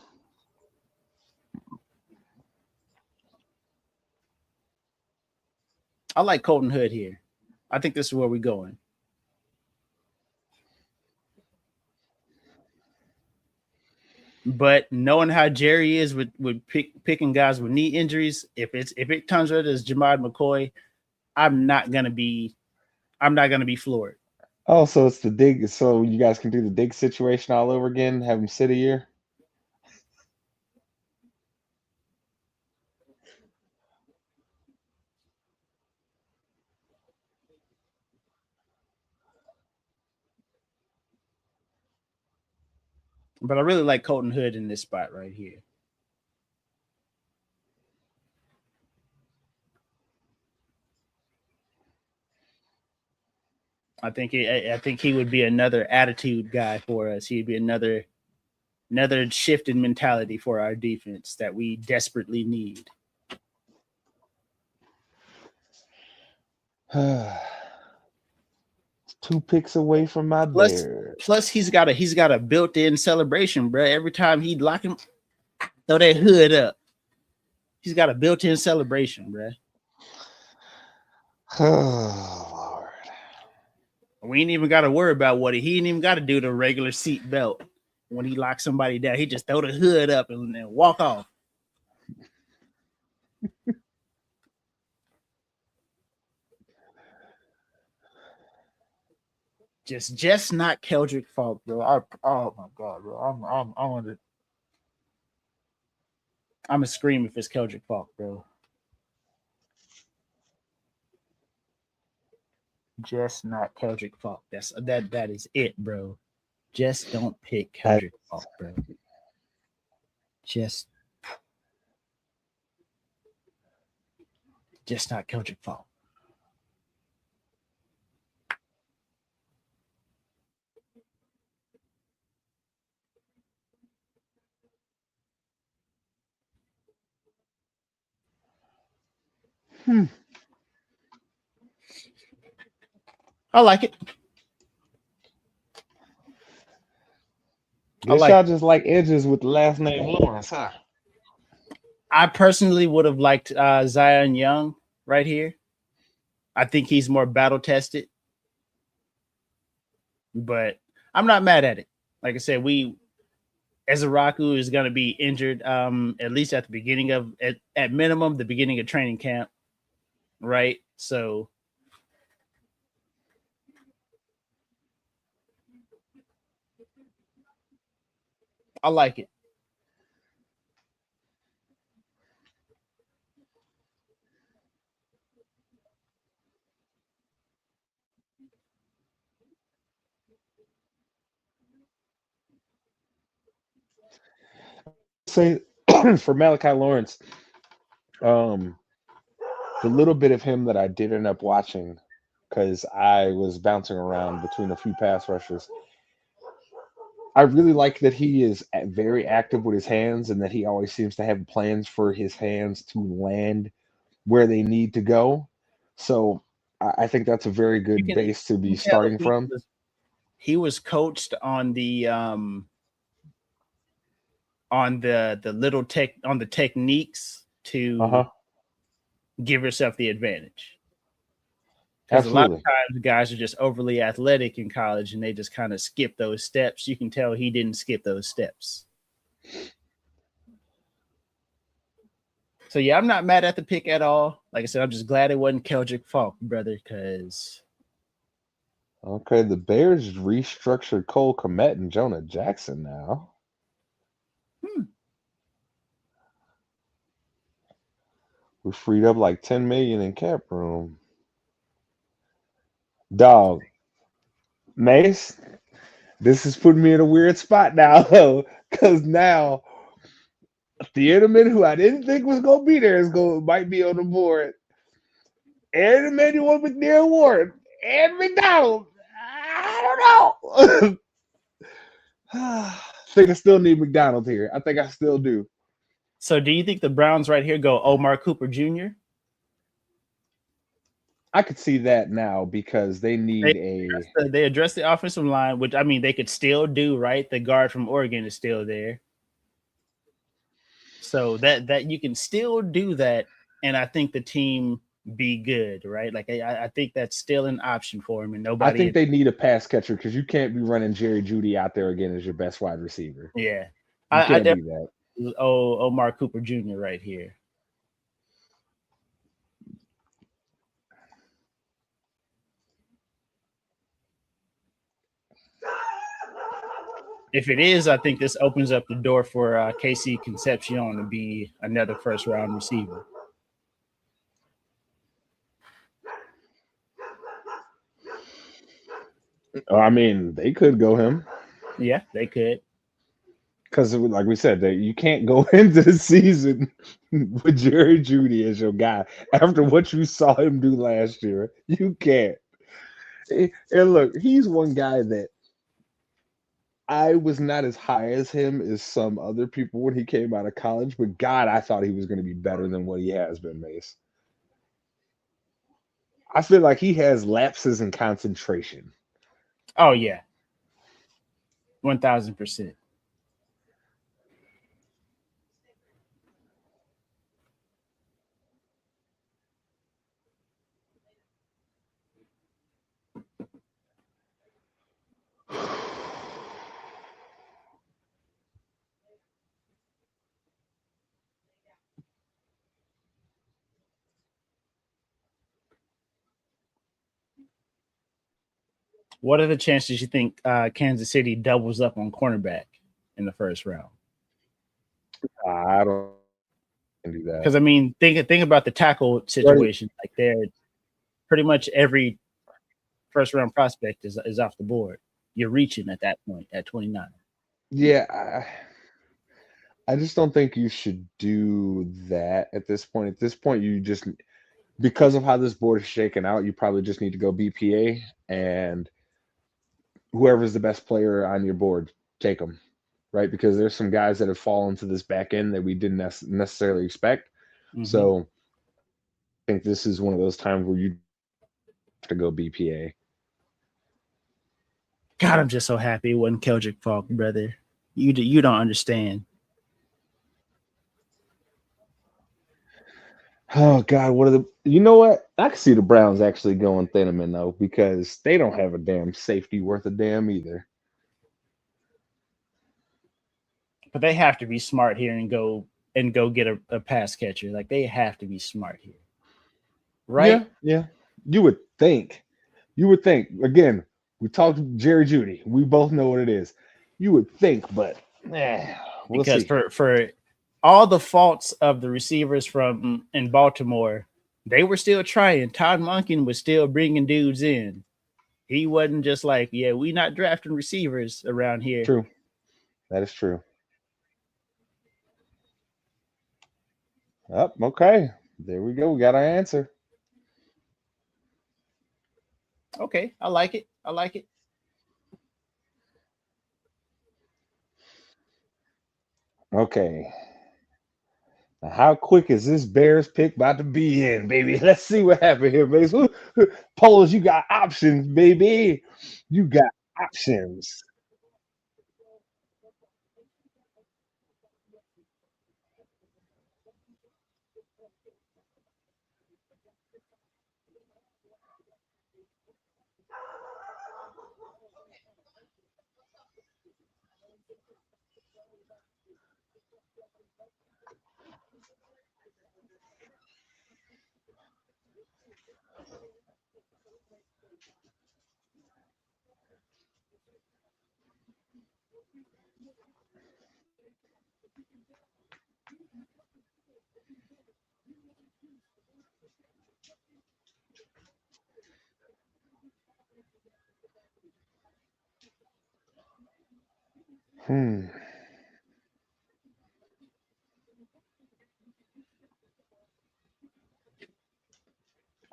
I like Colton Hood here. I think this is where we're going. But knowing how Jerry is with picking guys with knee injuries, if it turns out as Jamad McCoy, I'm not gonna be floored. Oh, so it's the dig. So you guys can do the dig situation all over again. Have him sit a year. But I really like Colton Hood in this spot right here. I think he would be another attitude guy for us. He'd be another shift in mentality for our defense that we desperately need. 2 picks away from my Bears. Plus, he's got a built-in celebration, bro. Every time he lock him, throw that hood up. He's got a built-in celebration, bro. Oh Lord. We ain't even got to worry about he ain't even got to do the regular seat belt when he locks somebody down. He just throw the hood up and walk off. Just not Keldrick Falk, bro. Oh my god, bro. I'm gonna scream if it's Keldrick Falk, bro. Just not Keldrick Falk. That is it, bro. Just don't pick Keldrick Falk, bro. Just not Keldrick Falk. I like it. Y'all just like edges with the last name Lawrence, huh? I personally would have liked Zion Young right here. I think he's more battle tested, but I'm not mad at it. Like I said, Ezaraku is going to be injured at least at the beginning of at minimum the beginning of training camp, right? So I like it. Say for Malachi Lawrence, the little bit of him that I did end up watching, because I was bouncing around between a few pass rushers. I really like that he is very active with his hands and that he always seems to have plans for his hands to land where they need to go. So I think that's a very good base to be starting from. He was coached on the little techniques to give yourself the advantage. Because a lot of times guys are just overly athletic in college and they just kind of skip those steps. You can tell he didn't skip those steps. So, yeah, I'm not mad at the pick at all. Like I said, I'm just glad it wasn't Keldrick Falk, brother, because... Okay, the Bears restructured Cole Kmet and Jonah Jackson now. We freed up like $10 million in cap room. Dog, Mase, this is putting me in a weird spot now, because now the enemy who I didn't think was gonna be there might be on the board. And Emmanuel McNair Ward and McDonald. I don't know. I think I still need McDonald here. I think I still do. So do you think the Browns right here go Omar Cooper Jr.? I could see that now because they need they address the offensive line, which I mean they could still do, right? The guard from Oregon is still there. So that you can still do that, and I think the team be good, right? Like I think that's still an option for him, and nobody. I think they need a pass catcher because you can't be running Jerry Jeudy out there again as your best wide receiver. Yeah, You I can't definitely be that. Omar Cooper Jr. right here. If it is, I think this opens up the door for Casey Concepcion to be another first round receiver. I mean, they could go him. Yeah, they could. Because, like we said, that you can't go into the season with Jerry Jeudy as your guy after what you saw him do last year. You can't. And look, he's one guy that I was not as high as him as some other people when he came out of college, but God, I thought he was going to be better than what he has been, Mace. I feel like he has lapses in concentration. Oh yeah, 1000%. What are the chances you think Kansas City doubles up on cornerback in the first round? I don't do that. Because I mean, think about the tackle situation. Like they're pretty much every first round prospect is off the board. You're reaching at that point at 29. Yeah, I just don't think you should do that at this point. At this point, you just, because of how this board is shaken out, you probably just need to go BPA, and whoever's the best player on your board, take them, right? Because there's some guys that have fallen to this back end that we didn't necessarily expect. Mhm. So I think this is one of those times where you have to go BPA. God, I'm just so happy it wasn't Keldrick Falk, brother. You don't understand. Oh God, what are the? You know what? I can see the Browns actually going Thieneman though, because they don't have a damn safety worth a damn either. But they have to be smart here and go get a pass catcher. Like they have to be smart here, right? Yeah. You would think. Again, we talked Jerry Jeudy. We both know what it is. You would think, but we'll Because see. for all the faults of the receivers from in Baltimore, they were still trying. Todd Monken was still bringing dudes in. He wasn't just like, yeah, we not drafting receivers around here. True. That is true. Okay. There we go. We got our answer. Okay, I like it. Okay. Now, how quick is this Bears pick about to be in, baby? Let's see what happened here, baby. Polos, you got options, baby. You got options.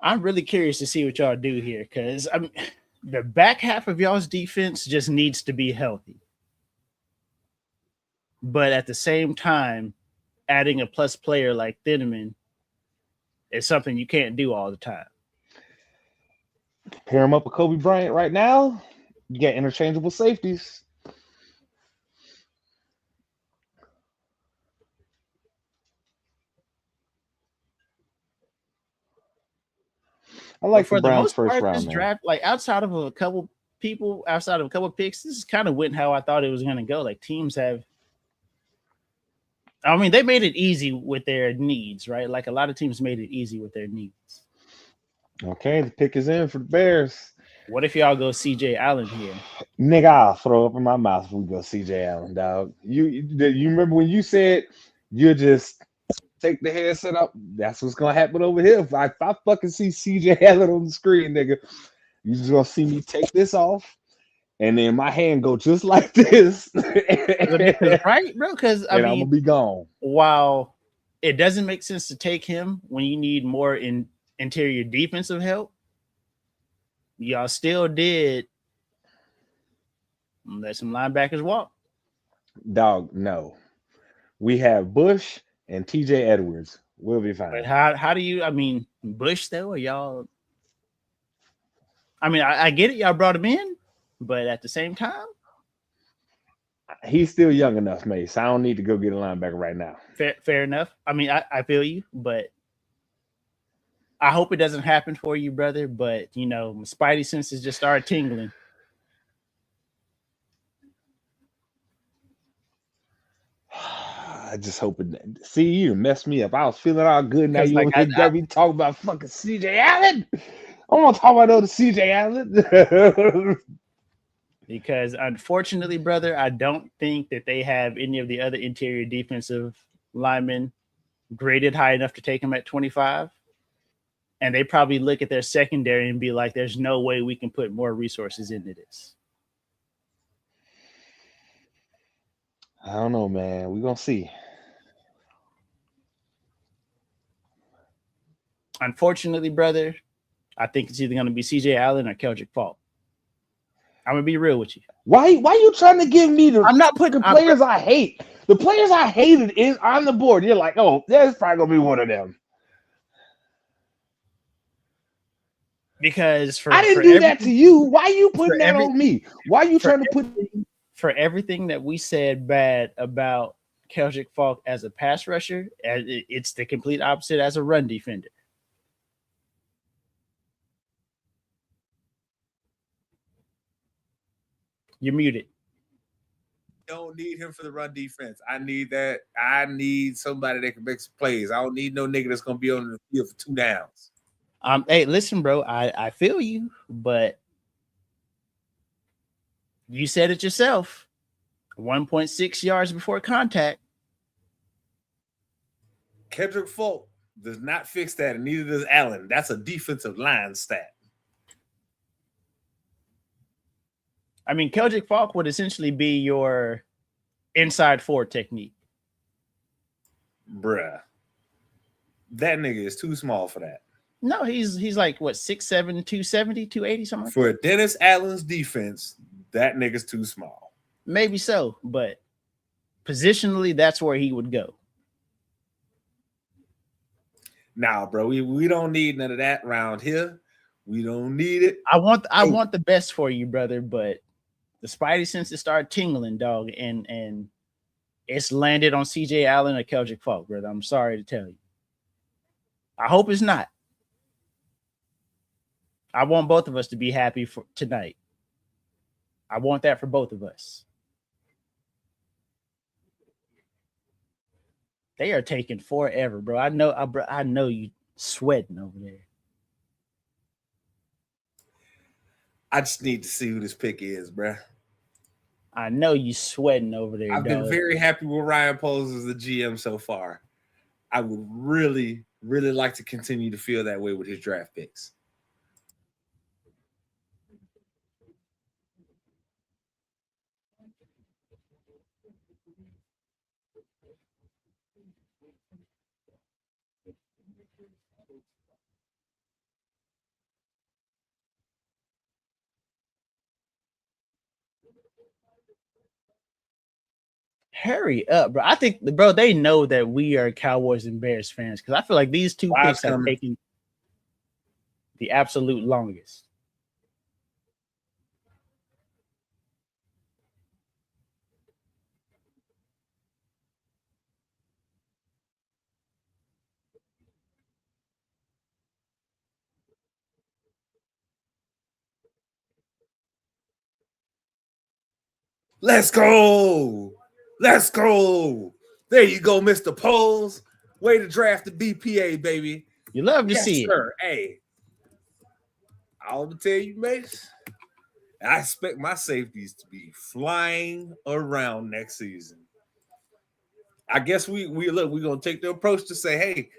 I'm really curious to see what y'all do here because the back half of y'all's defense just needs to be healthy. But at the same time, adding a plus player like Thieneman is something you can't do all the time. Pair him up with Kobe Bryant right now. You get interchangeable safeties. I like for the Browns' most first part, round this there. draft, like outside of a couple picks, this is kind of went how I thought it was going to go. Like teams have I mean, they made it easy with their needs, right? Like a lot of teams made it easy with their needs. Okay, the pick is in for the Bears. What if y'all go CJ Allen here? Nigga, I'll throw up in my mouth if we go CJ Allen, dog. You remember when you said you just take the headset up? That's what's gonna happen over here. If I fucking see CJ Allen on the screen, nigga, you just gonna see me take this off, and then my hand go just like this, Right, bro? Because I and mean, I'm gonna be gone. while it doesn't make sense to take him when you need more interior defensive help, y'all still did let some linebackers walk. Dog, no. We have Bush and TJ Edwards. We'll be fine. But how do you? I mean, Bush though, or y'all? I mean, I get it, y'all brought him in, but at the same time, He's still young enough, Mace. I don't need to go get a linebacker right now. fair enough. I mean, I feel you, but I hope it doesn't happen for you, brother. But you know, my spidey senses just started tingling. I just hope it. See, you messed me up. I was feeling all good. Now you Like, want to me talk about fucking CJ Allen? I want to talk about other CJ Allen. Because unfortunately, brother, I don't think that they have any of the other interior defensive linemen graded high enough to take him at 25. And they probably look at their secondary and be like, there's no way we can put more resources into this. I don't know, man. We're going to see. Unfortunately, brother, I think it's either going to be CJ Allen or Keldrick Faulk. I'm going to be real with you. Why you trying to give me the I'm not putting players I hate? The players I hated is on the board. You're like, oh, there's probably going to be one of them. Because I didn't do that to you. Why are you putting that on me? Why are you trying to put for everything that we said bad about Keldrick Faulk as a pass rusher, it's the complete opposite as a run defender. You're muted. Don't need him for the run defense. I need that. I need somebody that can make some plays. I don't need no nigga that's gonna be on the field for 2 downs. Hey, listen, bro. I feel you, but you said it yourself. 1.6 yards before contact. Kendrick Faulk does not fix that, and neither does Allen. That's a defensive line stat. I mean, Keldrick Faulk would essentially be your inside 4 technique. Bruh. That nigga is too small for that. No, he's like, what, 6'7", 270, 280, something like for Dennis Allen's defense, that nigga's too small. Maybe so, but positionally, that's where he would go. Nah, bro, we don't need none of that around here. We don't need it. I want the best for you, brother, but the spidey senses start tingling, dog, and it's landed on CJ Allen or Keldrick Faulk, brother. I'm sorry to tell you. I hope it's not. I want both of us to be happy for tonight. I want that for both of us. They are taking forever, bro. I know you sweating over there. I just need to see who this pick is, bro. I know you sweating over there. I've been very happy with Ryan Poles as the GM so far. I would really, really like to continue to feel that way with his draft picks. Hurry up, bro. I think, bro, they know that we are Cowboys and Bears fans because I feel like these two picks have taken the absolute longest. Let's go. Let's go. There you go, Mr. Poles. Way to draft the BPA, baby. You love to Yes, see sir. Hey, I'll tell you, Mace, I expect my safeties to be flying around next season. I guess we're gonna take the approach to say, hey,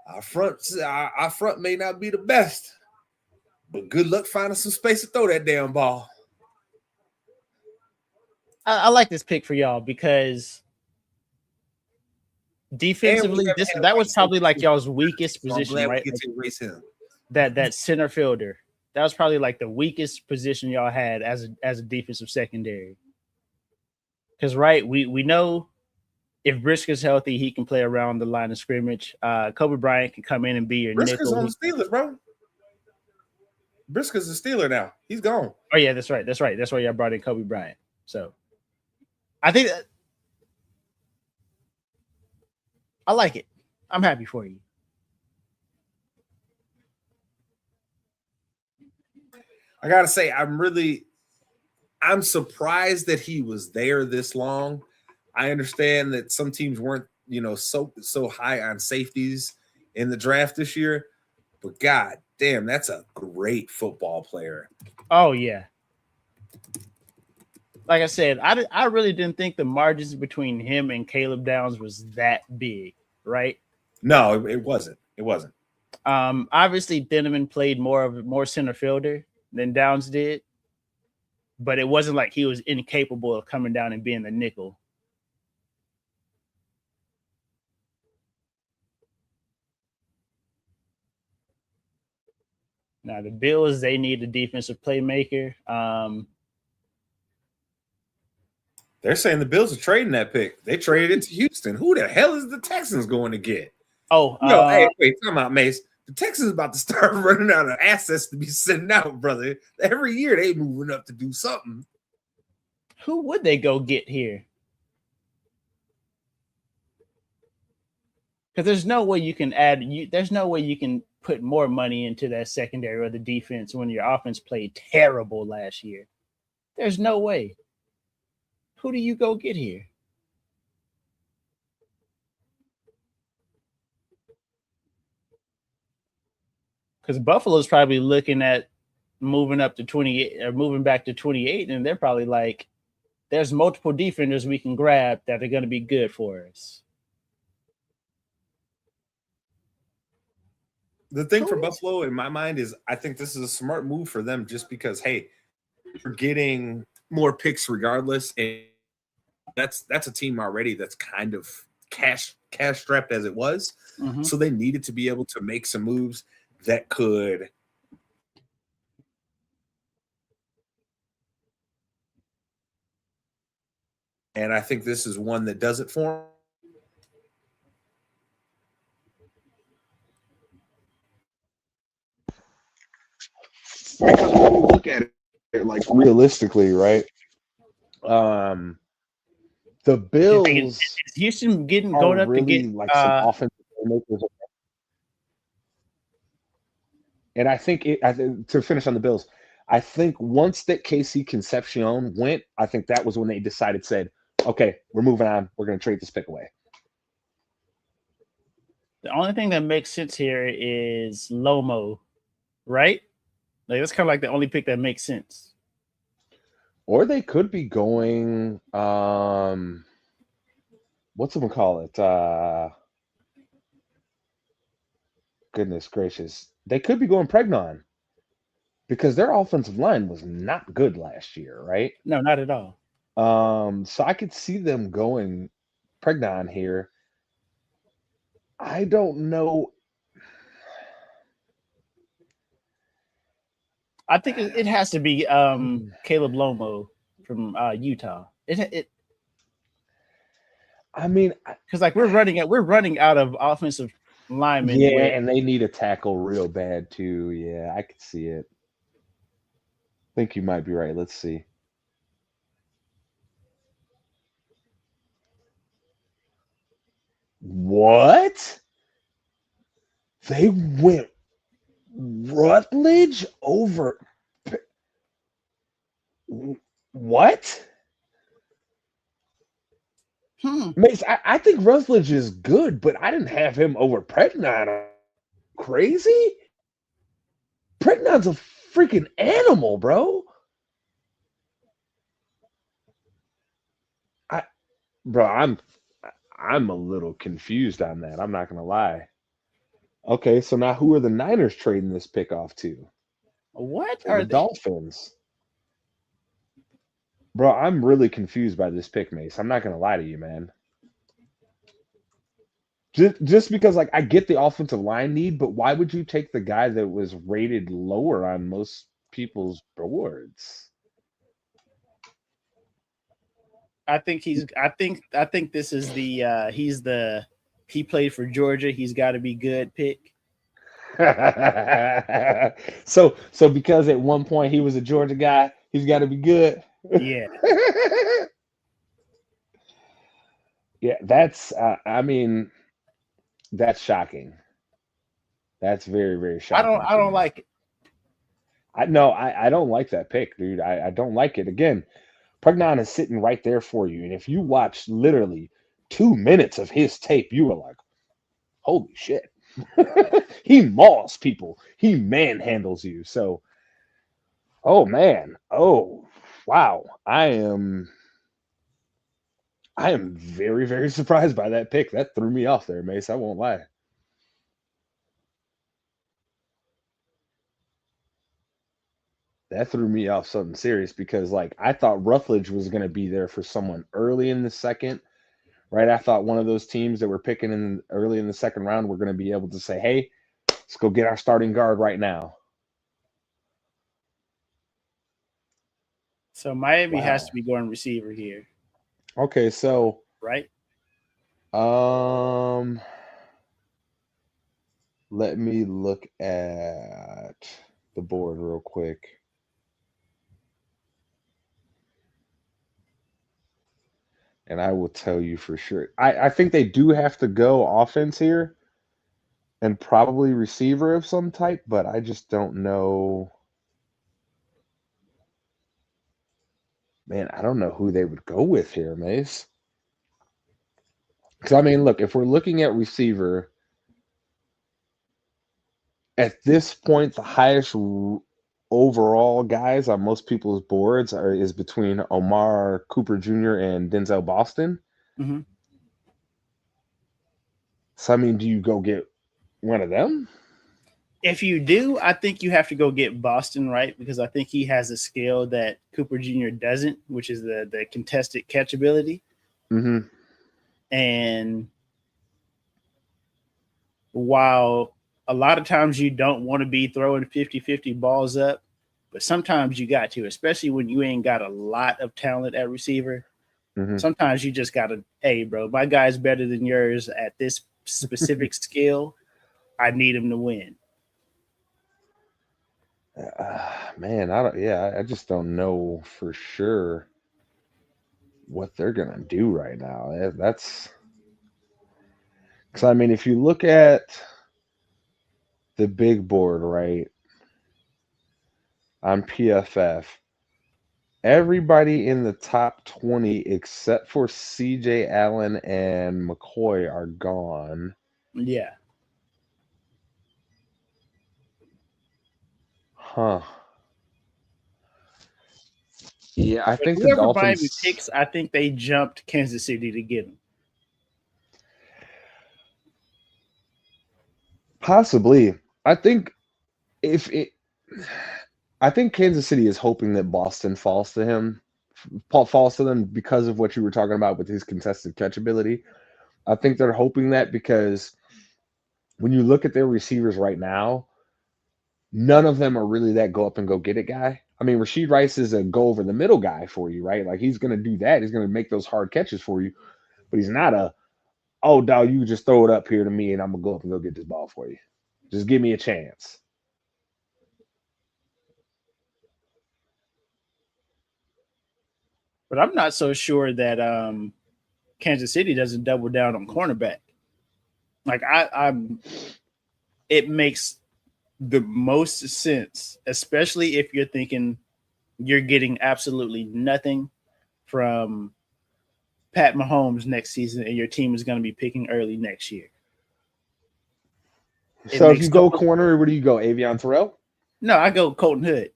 our front may not be the best, but good luck finding some space to throw that damn ball. I like this pick for y'all because defensively, that was probably like y'all's weakest So position, I'm glad right? we get to erase him. That center fielder. That was probably like the weakest position y'all had as a defensive secondary. Because we know if Briscoe's healthy, he can play around the line of scrimmage. Kobe Bryant can come in and be your Briscoe's nickel. on the Steelers, bro. Briscoe's a Steeler now. He's gone. Oh yeah, that's right. That's why y'all brought in Kobe Bryant. So I think that I like it. I'm happy for you. I gotta say, I'm surprised that he was there this long. I understand that some teams weren't, so high on safeties in the draft this year, but god damn, that's a great football player. Oh yeah. Like I said, I really didn't think the margins between him and Caleb Downs was that big, right? No, it wasn't. It wasn't. Obviously Denneman played more center fielder than Downs did, but it wasn't like he was incapable of coming down and being the nickel. Now the Bills, they need a defensive playmaker. They're saying the Bills are trading that pick. They traded it to Houston. Who the hell is the Texans going to get? Hey, wait, time out, Mace. The Texans about to start running out of assets to be sending out, brother. Every year they moving up to do something. Who would they go get here? Because there's no way you can there's no way you can put more money into that secondary or the defense when your offense played terrible last year. There's no way. Who do you go get here? Because Buffalo's probably looking at moving up to 28 or moving back to 28, and they're probably like, there's multiple defenders we can grab that are going to be good for us. The thing for Buffalo, in my mind, is I think this is a smart move for them just because, hey, you're getting more picks regardless. And that's a team already that's kind of cash strapped as it was. Mm-hmm. So they needed to be able to make some moves that could and I think this is one that does it for them. Because when you look at it like realistically, right? The Bills is Houston going up really to get like some offensive playmakers. And I think to finish on the Bills, I think once that KC Concepcion went, I think that was when they said, okay, we're moving on. We're going to trade this pick away. The only thing that makes sense here is Lomo, right? Like that's kind of like the only pick that makes sense. Or they could be going, what's it call it? Goodness gracious. They could be going Pregnon because their offensive line was not good last year, right? No, not at all. So I could see them going Pregnon here. I don't know. I think it has to be Caleb Lomo from Utah. I mean, because like we're running out of offensive linemen. Yeah, and they need a tackle real bad too. Yeah, I could see it. I think you might be right. Let's see. What? They went Rutledge over what? Mace, I think Rutledge is good, but I didn't have him over Pregnon. Crazy? Pregnon's a freaking animal, bro. I'm a little confused on that. I'm not gonna lie. Okay, so now who are the Niners trading this pick off to? What The are they? Dolphins. Bro, I'm really confused by this pick, Mace. I'm not gonna lie to you, man. Just because, like, I get the offensive line need, but why would you take the guy that was rated lower on most people's boards? I think this is the he played for Georgia. He's got to be good pick. so because at one point he was a Georgia guy, he's got to be good. Yeah. Yeah, that's I mean, that's shocking. That's very, very shocking. I don't like it. I don't like that pick, dude. I don't like it. Again, Pregnon is sitting right there for you. And if you watch literally 2 minutes of his tape, you were like, holy shit. He mauls people. He manhandles you. So, oh man. Oh, wow. I am very, very surprised by that pick. That threw me off there, Mace. I won't lie. That threw me off something serious because, like, I thought Rutledge was going to be there for someone early in the second, right? I thought one of those teams that were picking in early in the second round were going to be able to say, hey, let's go get our starting guard right now. So Miami has to be going receiver here. Okay, so right. Let me look at the board real quick. And I will tell you for sure. I think they do have to go offense here and probably receiver of some type, but I just don't know. Man, I don't know who they would go with here, Mace. Because, I mean, look, if we're looking at receiver, at this point, the highest overall guys on most people's boards is between Omar Cooper Jr. and Denzel Boston. Mm-hmm. So, I mean, do you go get one of them? If you do, I think you have to go get Boston, right? Because I think he has a skill that Cooper Jr. doesn't, which is the contested catchability. Mm-hmm. And while a lot of times you don't want to be throwing 50-50 balls up, but sometimes you got to, especially when you ain't got a lot of talent at receiver. Mm-hmm. Sometimes you just got to, hey, bro, my guy's better than yours at this specific skill. I need him to win. Man, I just don't know for sure what they're gonna do right now. That's because, I mean, if you look at the big board, right, on PFF, everybody in the top 20 except for CJ Allen and McCoy are gone. Yeah. Huh. Yeah, I think the whoever Dolphins Miami picks, I think they jumped Kansas City to get him. Possibly. I think I think Kansas City is hoping that Boston falls to them because of what you were talking about with his contested catchability. I think they're hoping that because when you look at their receivers right now, none of them are really that go up and go get it guy. I mean, Rashid Rice is a go over the middle guy for you, right? Like, he's going to do that. He's going to make those hard catches for you, but he's not oh, dog, you just throw it up here to me and I'm going to go up and go get this ball for you. Just give me a chance. But I'm not so sure that Kansas City doesn't double down on cornerback. Like, it makes the most sense, especially if you're thinking you're getting absolutely nothing from Pat Mahomes next season, and your team is going to be picking early next year. So if you go corner, where do you go? Avion Terrell? No, I go Colton Hood.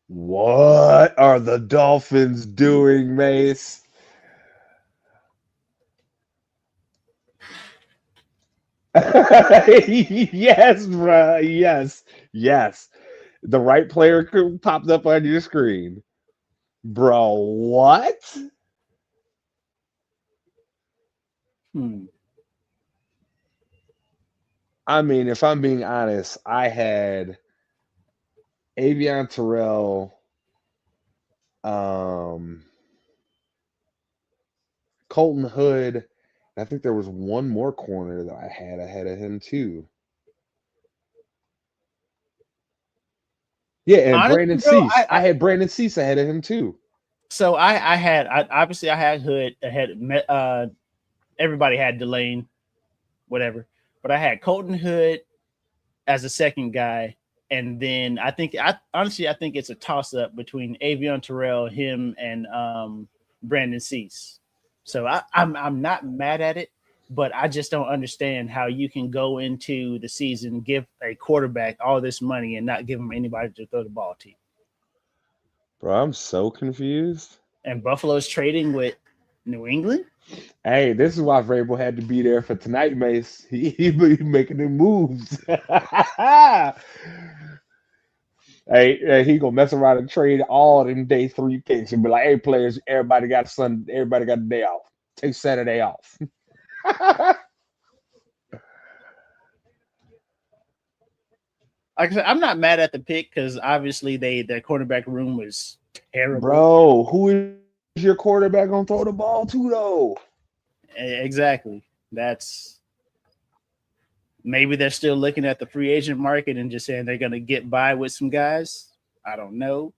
What are the Dolphins doing, Mase? Yes, bro. Yes. The right player popped up on your screen. Bro, what? I mean, if I'm being honest, I had Avion Terrell, Colton Hood. I think there was one more corner that I had ahead of him too. Yeah, and Honestly, Brandon bro, Cease. I had Brandon Cease ahead of him too. So I had Hood ahead. Everybody had Delane, whatever, but I had Colton Hood as a second guy, and then I think it's a toss up between Avion Terrell, him, and Brandon Cease. So I'm not mad at it, but I just don't understand how you can go into the season, give a quarterback all this money, and not give him anybody to throw the ball to. Bro, I'm so confused. And Buffalo's trading with New England. Hey, this is why Vrabel had to be there for tonight, Mace. He making them moves. Hey, he gonna mess around and trade all them day 3 picks and be like, "Hey, players, everybody got a day off. Take Saturday off." Like I said, I'm not mad at the pick because obviously their quarterback room was terrible. Bro, who is your quarterback gonna throw the ball to though? Exactly. That's maybe they're still looking at the free agent market and just saying they're gonna get by with some guys. I don't know.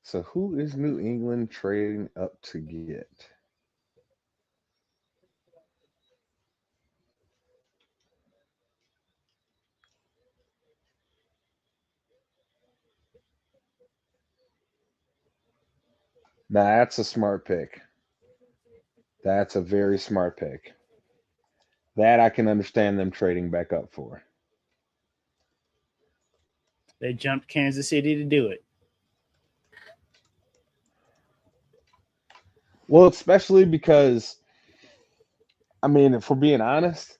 So who is New England trading up to get? Nah, that's a smart pick. That's a very smart pick. That I can understand them trading back up for. They jumped Kansas City to do it. Well, especially because, I mean, if we're being honest,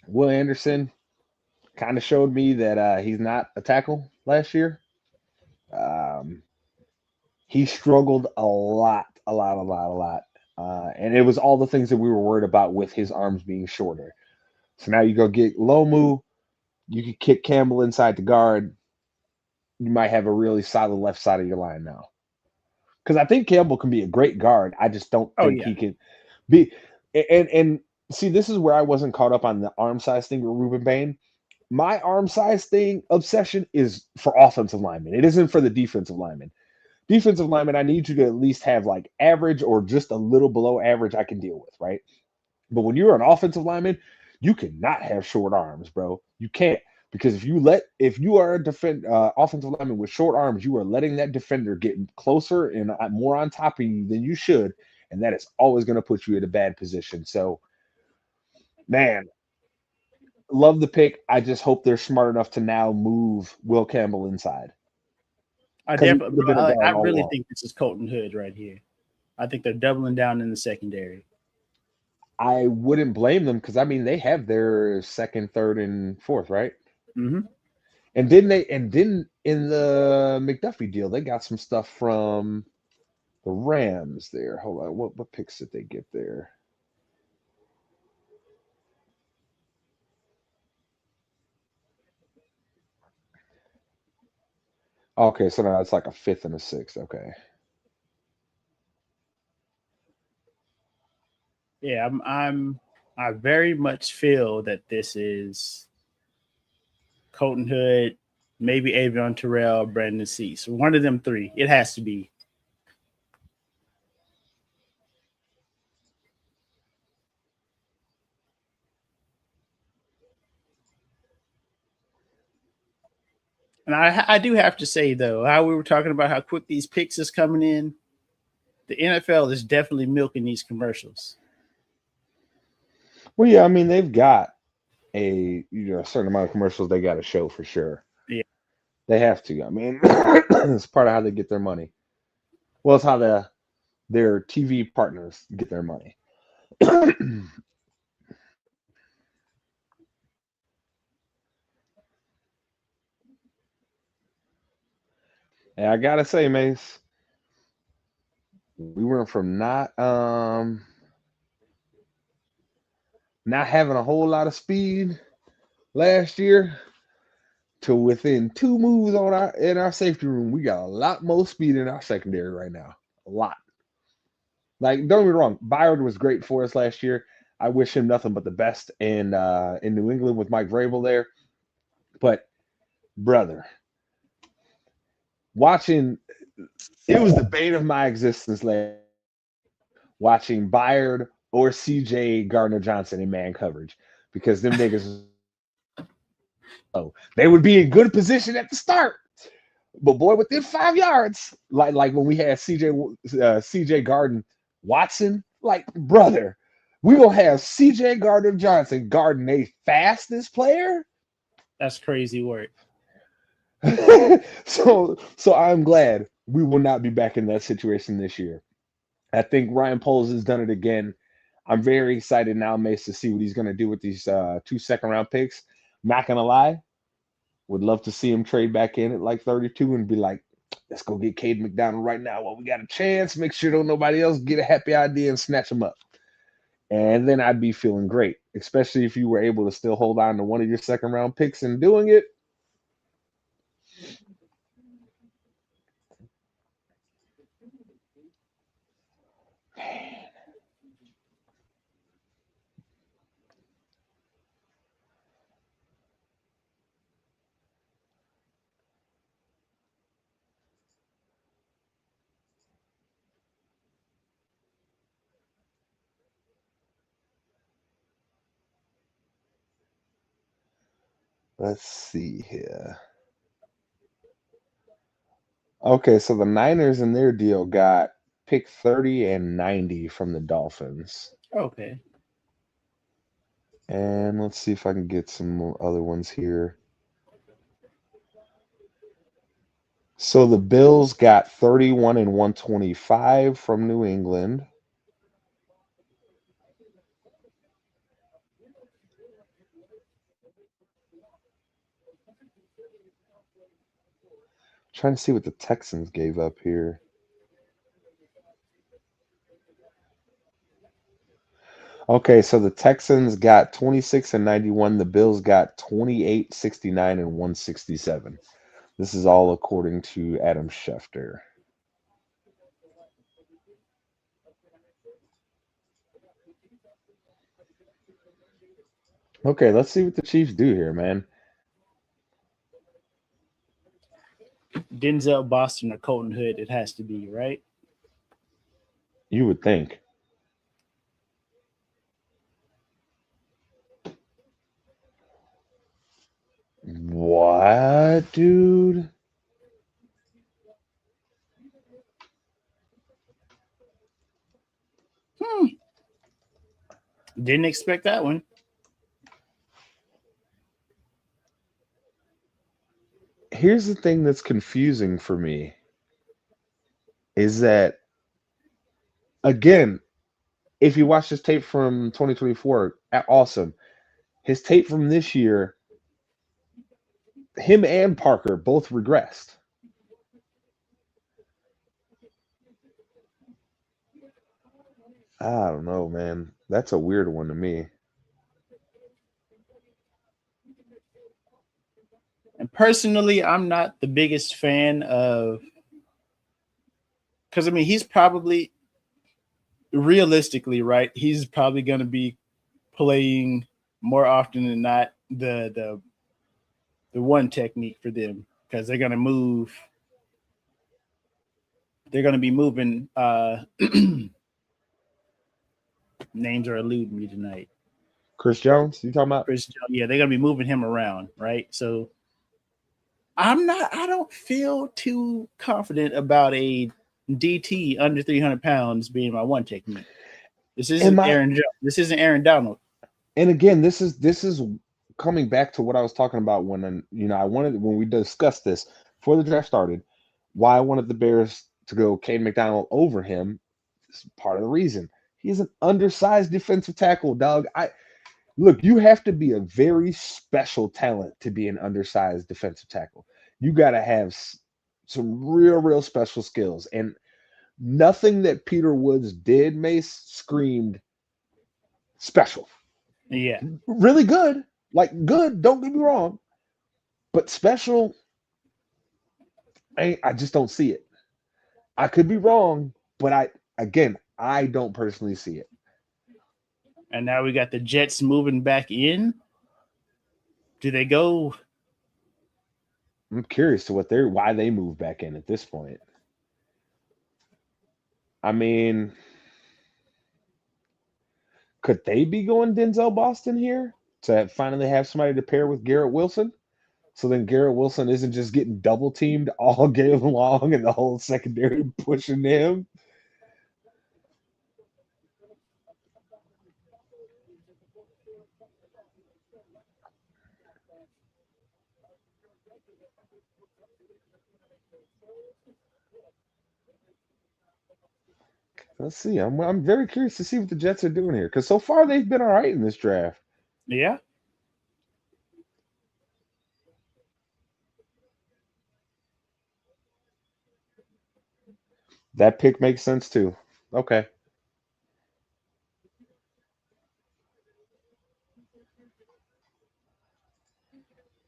Will Anderson kind of showed me that he's not a tackle last year. He struggled a lot. And it was all the things that we were worried about with his arms being shorter. So now you go get Lomu, you can kick Campbell inside the guard. You might have a really solid left side of your line now. Because I think Campbell can be a great guard. I just don't think he can be. And see, this is where I wasn't caught up on the arm size thing with Ruben Bain. My arm size thing obsession is for offensive linemen. It isn't for the defensive linemen. Defensive linemen, I need you to at least have like average or just a little below average I can deal with, right? But when you're an offensive lineman, you cannot have short arms, bro. You can't. Because if you are a offensive lineman with short arms, you are letting that defender get closer and more on top of you than you should, and that is always going to put you in a bad position. So, man, love the pick. I just hope they're smart enough to now move Will Campbell inside. I really think this is Colton Hood right here. I think they're doubling down in the secondary. I wouldn't blame them because I mean they have their second, third, and fourth, right? Mm-hmm. And didn't in the McDuffie deal they got some stuff from the Rams there. Hold on, what picks did they get there? Okay, so now it's like a fifth and a sixth. Okay. Yeah, I very much feel that this is Colton Hood, maybe Avion Terrell, Brandon Cease. One of them three. It has to be. And I do have to say, though, how we were talking about how quick these picks is coming in, the NFL is definitely milking these commercials. Well, yeah, I mean they've got a certain amount of commercials they got to show for sure. Yeah. They have to. I mean, it's part of how they get their money. Well, it's how their TV partners get their money. And I gotta say, Mace, we went from not having a whole lot of speed last year to within 2 moves in our safety room. We got a lot more speed in our secondary right now. A lot. Like, don't get me wrong, Byard was great for us last year. I wish him nothing but the best in New England with Mike Vrabel there. But brother, watching it was the bane of my existence watching Byard or CJ Gardner Johnson in man coverage, because them niggas, they would be in good position at the start, but boy, within 5 yards, like when we had CJ Gardner Watson, like, brother, we gonna have CJ Gardner Johnson guarding a fastest player. That's crazy work. So I'm glad we will not be back in that situation this year. I think Ryan Poles has done it again. I'm very excited now, Mace, to see what he's going to do with these 2 second-round picks. Not going to lie, would love to see him trade back in at like 32 and be like, let's go get Cade McDonald right now while we got a chance. Make sure don't nobody else get a happy idea and snatch him up. And then I'd be feeling great, especially if you were able to still hold on to one of your second-round picks and doing it. Let's see here. Okay, so the Niners in their deal got pick 30 and 90 from the Dolphins. Okay. And let's see if I can get some other ones here. So the Bills got 31 and 125 from New England. Trying to see what the Texans gave up here. Okay, so the Texans got 26 and 91. The Bills got 28, 69, and 167. This is all according to Adam Schefter. Okay, let's see what the Chiefs do here, man. Denzel Boston or Colton Hood, it has to be, right? You would think. What, dude? Didn't expect that one. Here's the thing that's confusing for me is that, again, if you watch this tape from 2024, awesome. His tape from this year, him and Parker both regressed. I don't know, man. That's a weird one to me. And personally, I'm not the biggest fan of, because I mean, he's probably, realistically, right, he's probably going to be playing more often than not the one technique for them because they're going to move. They're going to be moving. Names are eluding me tonight. Chris Jones, you talking about? Yeah, they're going to be moving him around, right? So I don't feel too confident about a DT under 300 pounds being my one technique. This isn't This isn't Aaron Donald. And again, this is coming back to what I was talking about when I wanted when we discussed this before the draft started. Why I wanted the Bears to go Kane McDonald over him is part of the reason. He's an undersized defensive tackle, dog. Look, you have to be a very special talent to be an undersized defensive tackle. You got to have some real special skills, and nothing that Peter Woods did, Mace, screamed special. Yeah. Really good. Like good, don't get me wrong. But special, I just don't see it. I could be wrong, but I don't personally see it. And now we got the Jets moving back in. Do they go? I'm curious to why they move back in at this point. I mean, could they be going Denzel Boston here to finally have somebody to pair with Garrett Wilson? So then Garrett Wilson isn't just getting double teamed all game long and the whole secondary pushing him. Let's see. I'm very curious to see what the Jets are doing here because so far they've been all right in this draft. Yeah. That pick makes sense too. Okay.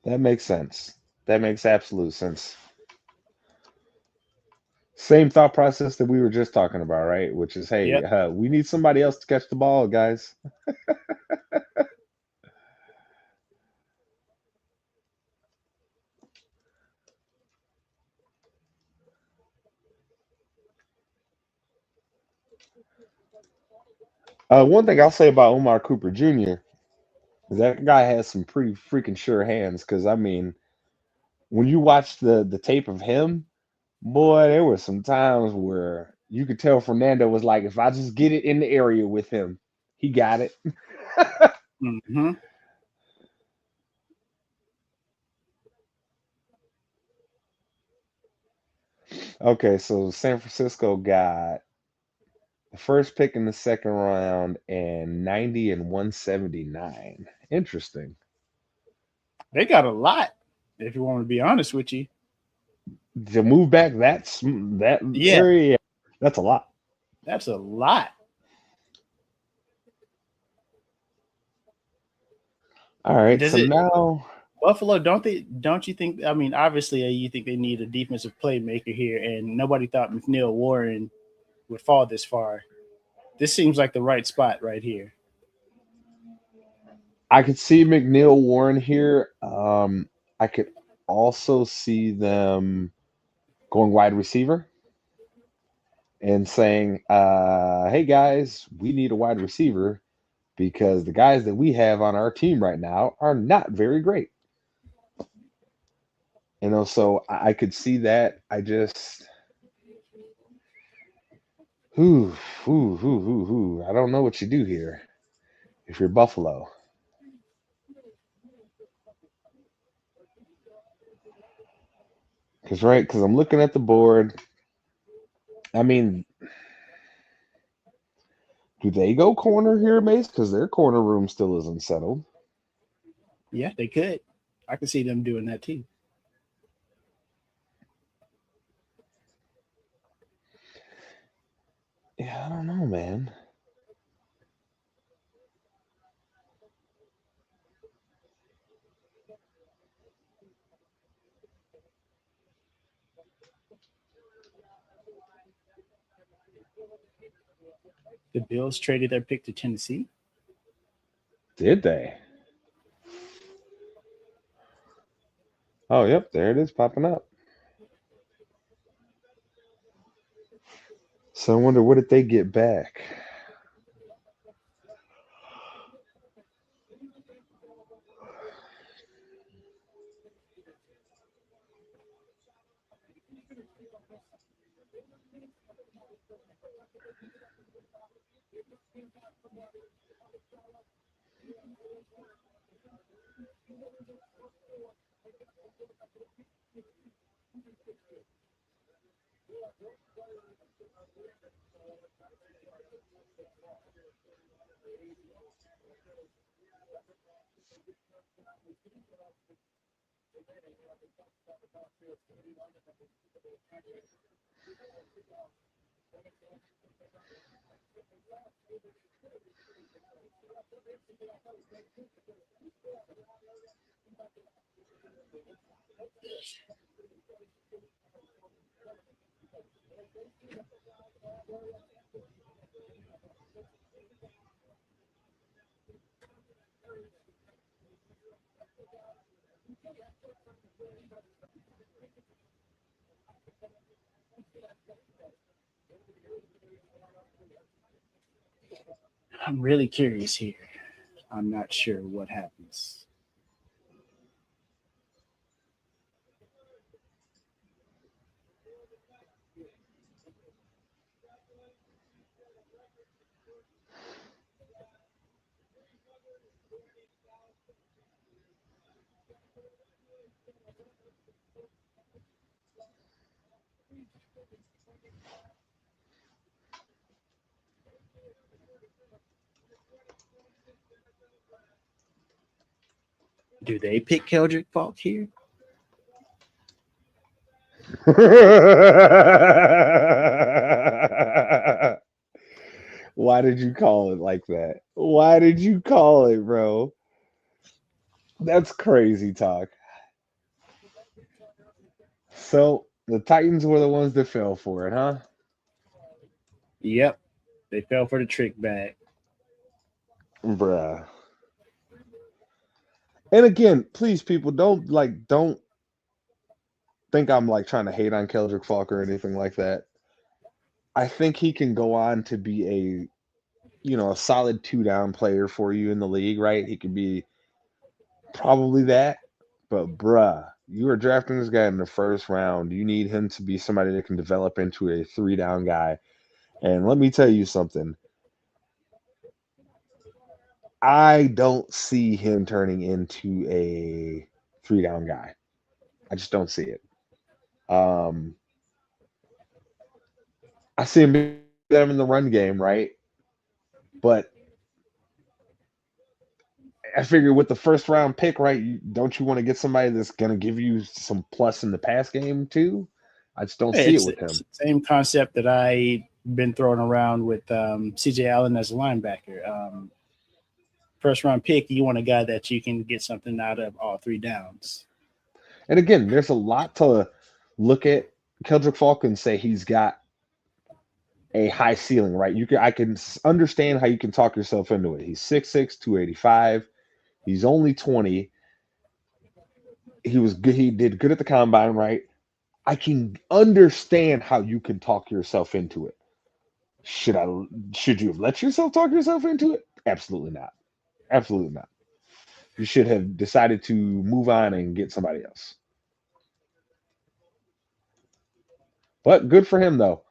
That makes sense. That makes absolute sense. Same thought process that we were just talking about, right? Which is, hey, we need somebody else to catch the ball, guys. One thing I'll say about Omar Cooper Jr. is that guy has some pretty freaking sure hands. Because I mean, when you watch the tape of him, boy, there were some times where you could tell Fernando was like, if I just get it in the area with him, he got it. Mm-hmm. Okay, so San Francisco got the first pick in the second round and 90 and 179. Interesting. They got a lot, if you want to be honest with you. To move back that area, that's a lot. That's a lot. All right, now Buffalo, don't you think, I mean, obviously you think they need a defensive playmaker here, and nobody thought McNeil Warren would fall this far. This seems like the right spot right here. I could see McNeil Warren here. I could also see them going wide receiver and saying, hey guys, we need a wide receiver because the guys that we have on our team right now are not very great. So I could see that. I just I don't know what you do here if you're Buffalo. Because I'm looking at the board. I mean, do they go corner here, Mace? Because their corner room still isn't settled. Yeah, they could. I could see them doing that too. Yeah, I don't know, man. The Bills traded their pick to Tennessee. Did they? Oh, yep, there it is popping up. So I wonder, what did they get back? I'm really curious here. I'm not sure what happens. Do they pick Keldrick Falk here? Why did you call it like that? Why did you call it, bro? That's crazy talk. So the Titans were the ones that fell for it, huh? Yep. They fell for the trick bag. Bruh. And again, please, people, don't think I'm like trying to hate on Keldrick Falk or anything like that. I think he can go on to be a solid 2-down player for you in the league, right? He could be probably that. But bruh, you are drafting this guy in the first round. You need him to be somebody that can develop into a 3-down guy. And let me tell you something. I don't see him turning into a 3-down guy. I just don't see it. I see him being them in the run game, right? But I figure with the first round pick, right? Don't you want to get somebody that's going to give you some plus in the pass game too? I just don't see it with him. It's the same concept that I've been throwing around with CJ Allen as a linebacker. First round pick, you want a guy that you can get something out of all 3 downs. And again, there's a lot to look at Keldrick Falk and say he's got a high ceiling, right? I can understand how you can talk yourself into it. He's 6'6", 285. He's only 20. He was good. He did good at the combine, right? I can understand how you can talk yourself into it. Should you have let yourself talk yourself into it? Absolutely not. Absolutely not. You should have decided to move on and get somebody else. But good for him though,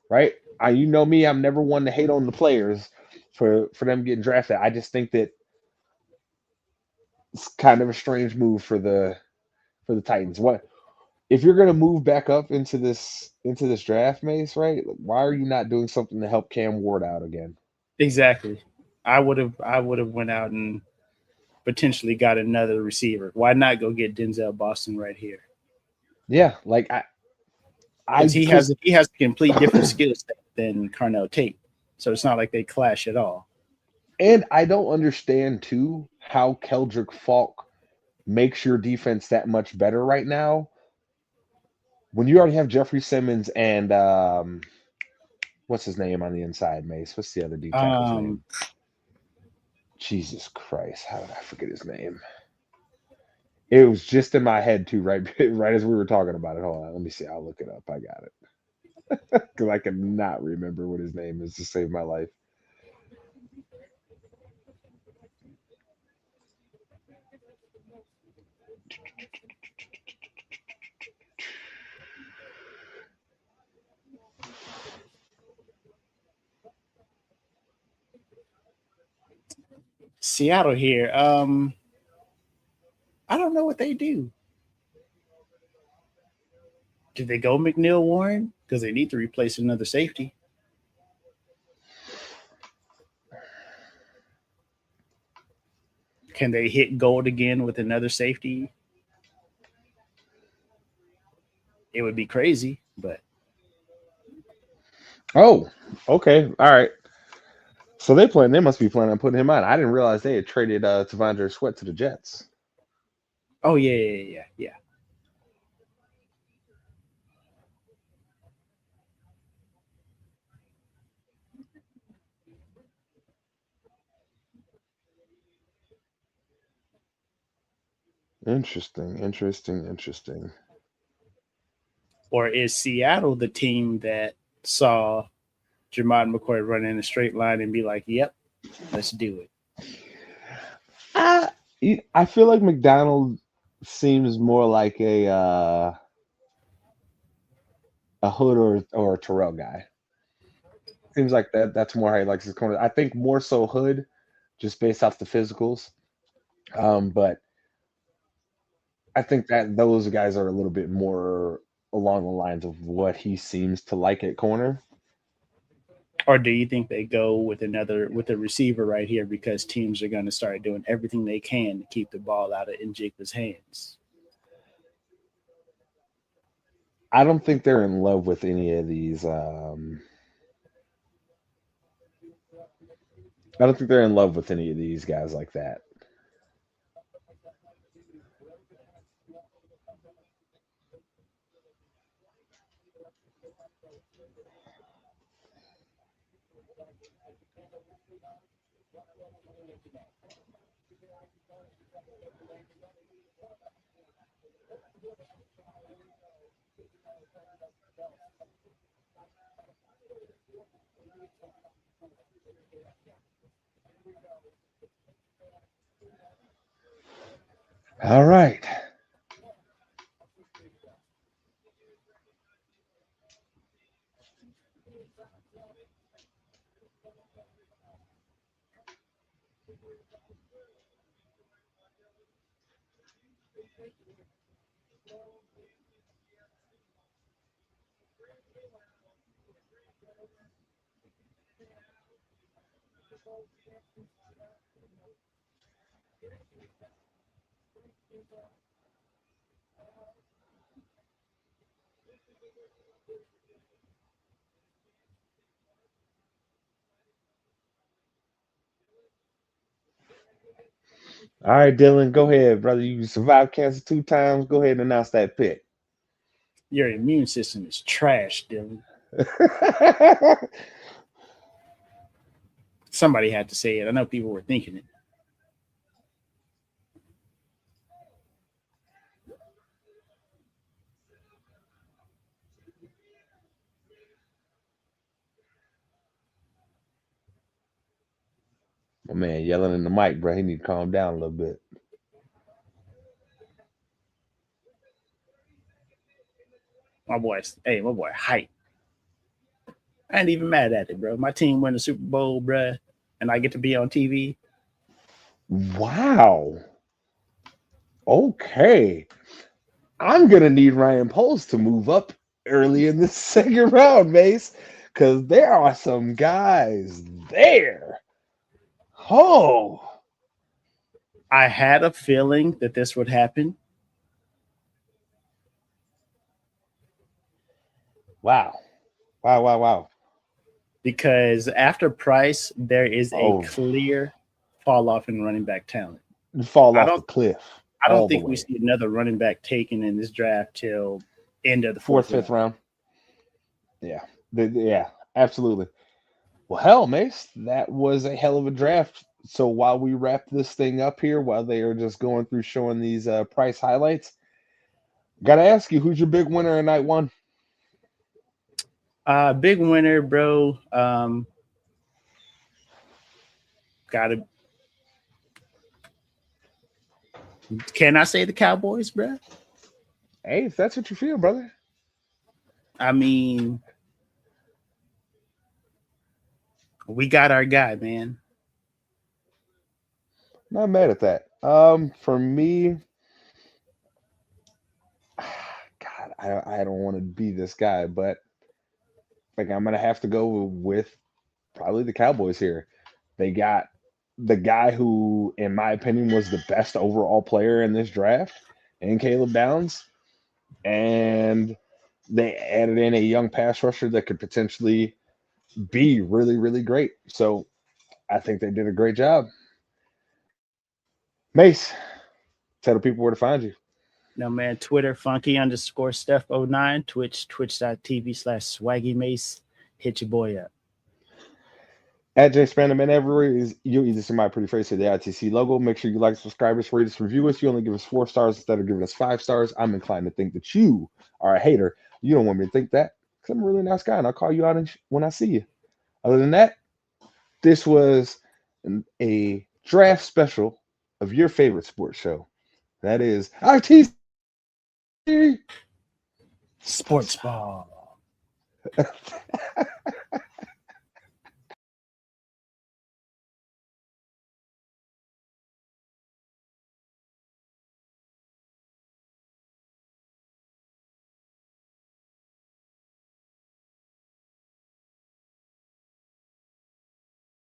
right? You know me, I'm never one to hate on the players for them getting drafted. I just think that it's kind of a strange move for the Titans. What if you're going to move back up into this draft, Mase? Right? Why are you not doing something to help Cam Ward out again? Exactly. I would have went out and potentially got another receiver. Why not go get Denzel Boston right here? Yeah, like he has a complete different skill set than Carnell Tate, so it's not like they clash at all. And I don't understand too how Keldrick Falk makes your defense that much better right now when you already have Jeffrey Simmons and what's his name on the inside, Mace? What's the other D tackle's name? Um, Jesus Christ, how did I forget his name? It was just in my head too, right as we were talking about it. Hold on, let me see. I'll look it up. I got it. Because I cannot remember what his name is to save my life. Seattle here. I don't know what they do. Did they go McNeil Warren? Because they need to replace another safety. Can they hit gold again with another safety? It would be crazy, but Oh, okay. All right. So they must be planning on putting him on. I didn't realize they had traded Tavondre Sweat to the Jets. oh yeah. Interesting. Or is Seattle the team that saw Jermon McCoy run in a straight line and be like, "Yep, let's do it"? I feel like McDonald seems more like a Hood or a Terrell guy. Seems like that's more how he likes his corner. I think more so Hood, just based off the physicals. But I think that those guys are a little bit more along the lines of what he seems to like at corner. Or do you think they go with a receiver right here because teams are going to start doing everything they can to keep the ball out of Njigba's hands? I don't think they're in love with any of these. I don't think they're in love with any of these guys like that. All right. All right, Dylan, go ahead, brother. You survived cancer 2 times. Go ahead and announce that pick. Your immune system is trash, Dylan. Somebody had to say it. I know people were thinking it. My man yelling in the mic, bro. He need to calm down a little bit. My boy hype. I ain't even mad at it, bro. My team won the Super Bowl, bro, and I get to be on TV. Wow. Okay. I'm gonna need Ryan Poles to move up early in the second round, Mace, because there are some guys there. Oh, I had a feeling that this would happen. wow. Because after Price, there is a Oh. clear fall off in running back talent. You fall off the cliff. I don't all the think we way. see another running back taken in this draft till end of the Fourth, fourth fifth round. Yeah. Yeah. Absolutely. Well, hell, Mace, that was a hell of a draft. So while we wrap this thing up here, while they are just going through showing these price highlights, gotta ask you, who's your big winner in night one? Big winner, bro. Gotta. Can I say the Cowboys, bro? Hey, if that's what you feel, brother. I mean, we got our guy, man. Not mad at that. For me, God, I don't want to be this guy, but like I'm gonna have to go with probably the Cowboys here. They got the guy who, in my opinion, was the best overall player in this draft, and Caleb Downs, and they added in a young pass rusher that could potentially be really, really great. So I think they did a great job. Mace, tell the people where to find you. No, man. Twitter, funky_Steph09. Twitch, twitch.tv/swaggy mace. Hit your boy up. At J Spanderman everywhere is you'll either see my pretty face or the ITC logo. Make sure you like, subscribe us, rate us, review us. You only give us 4 stars instead of giving us 5 stars. I'm inclined to think that you are a hater. You don't want me to think that because I'm a really nice guy and I'll call you out when I see you. Other than that, this was a draft special of your favorite sports show. That is ITC Sportsball.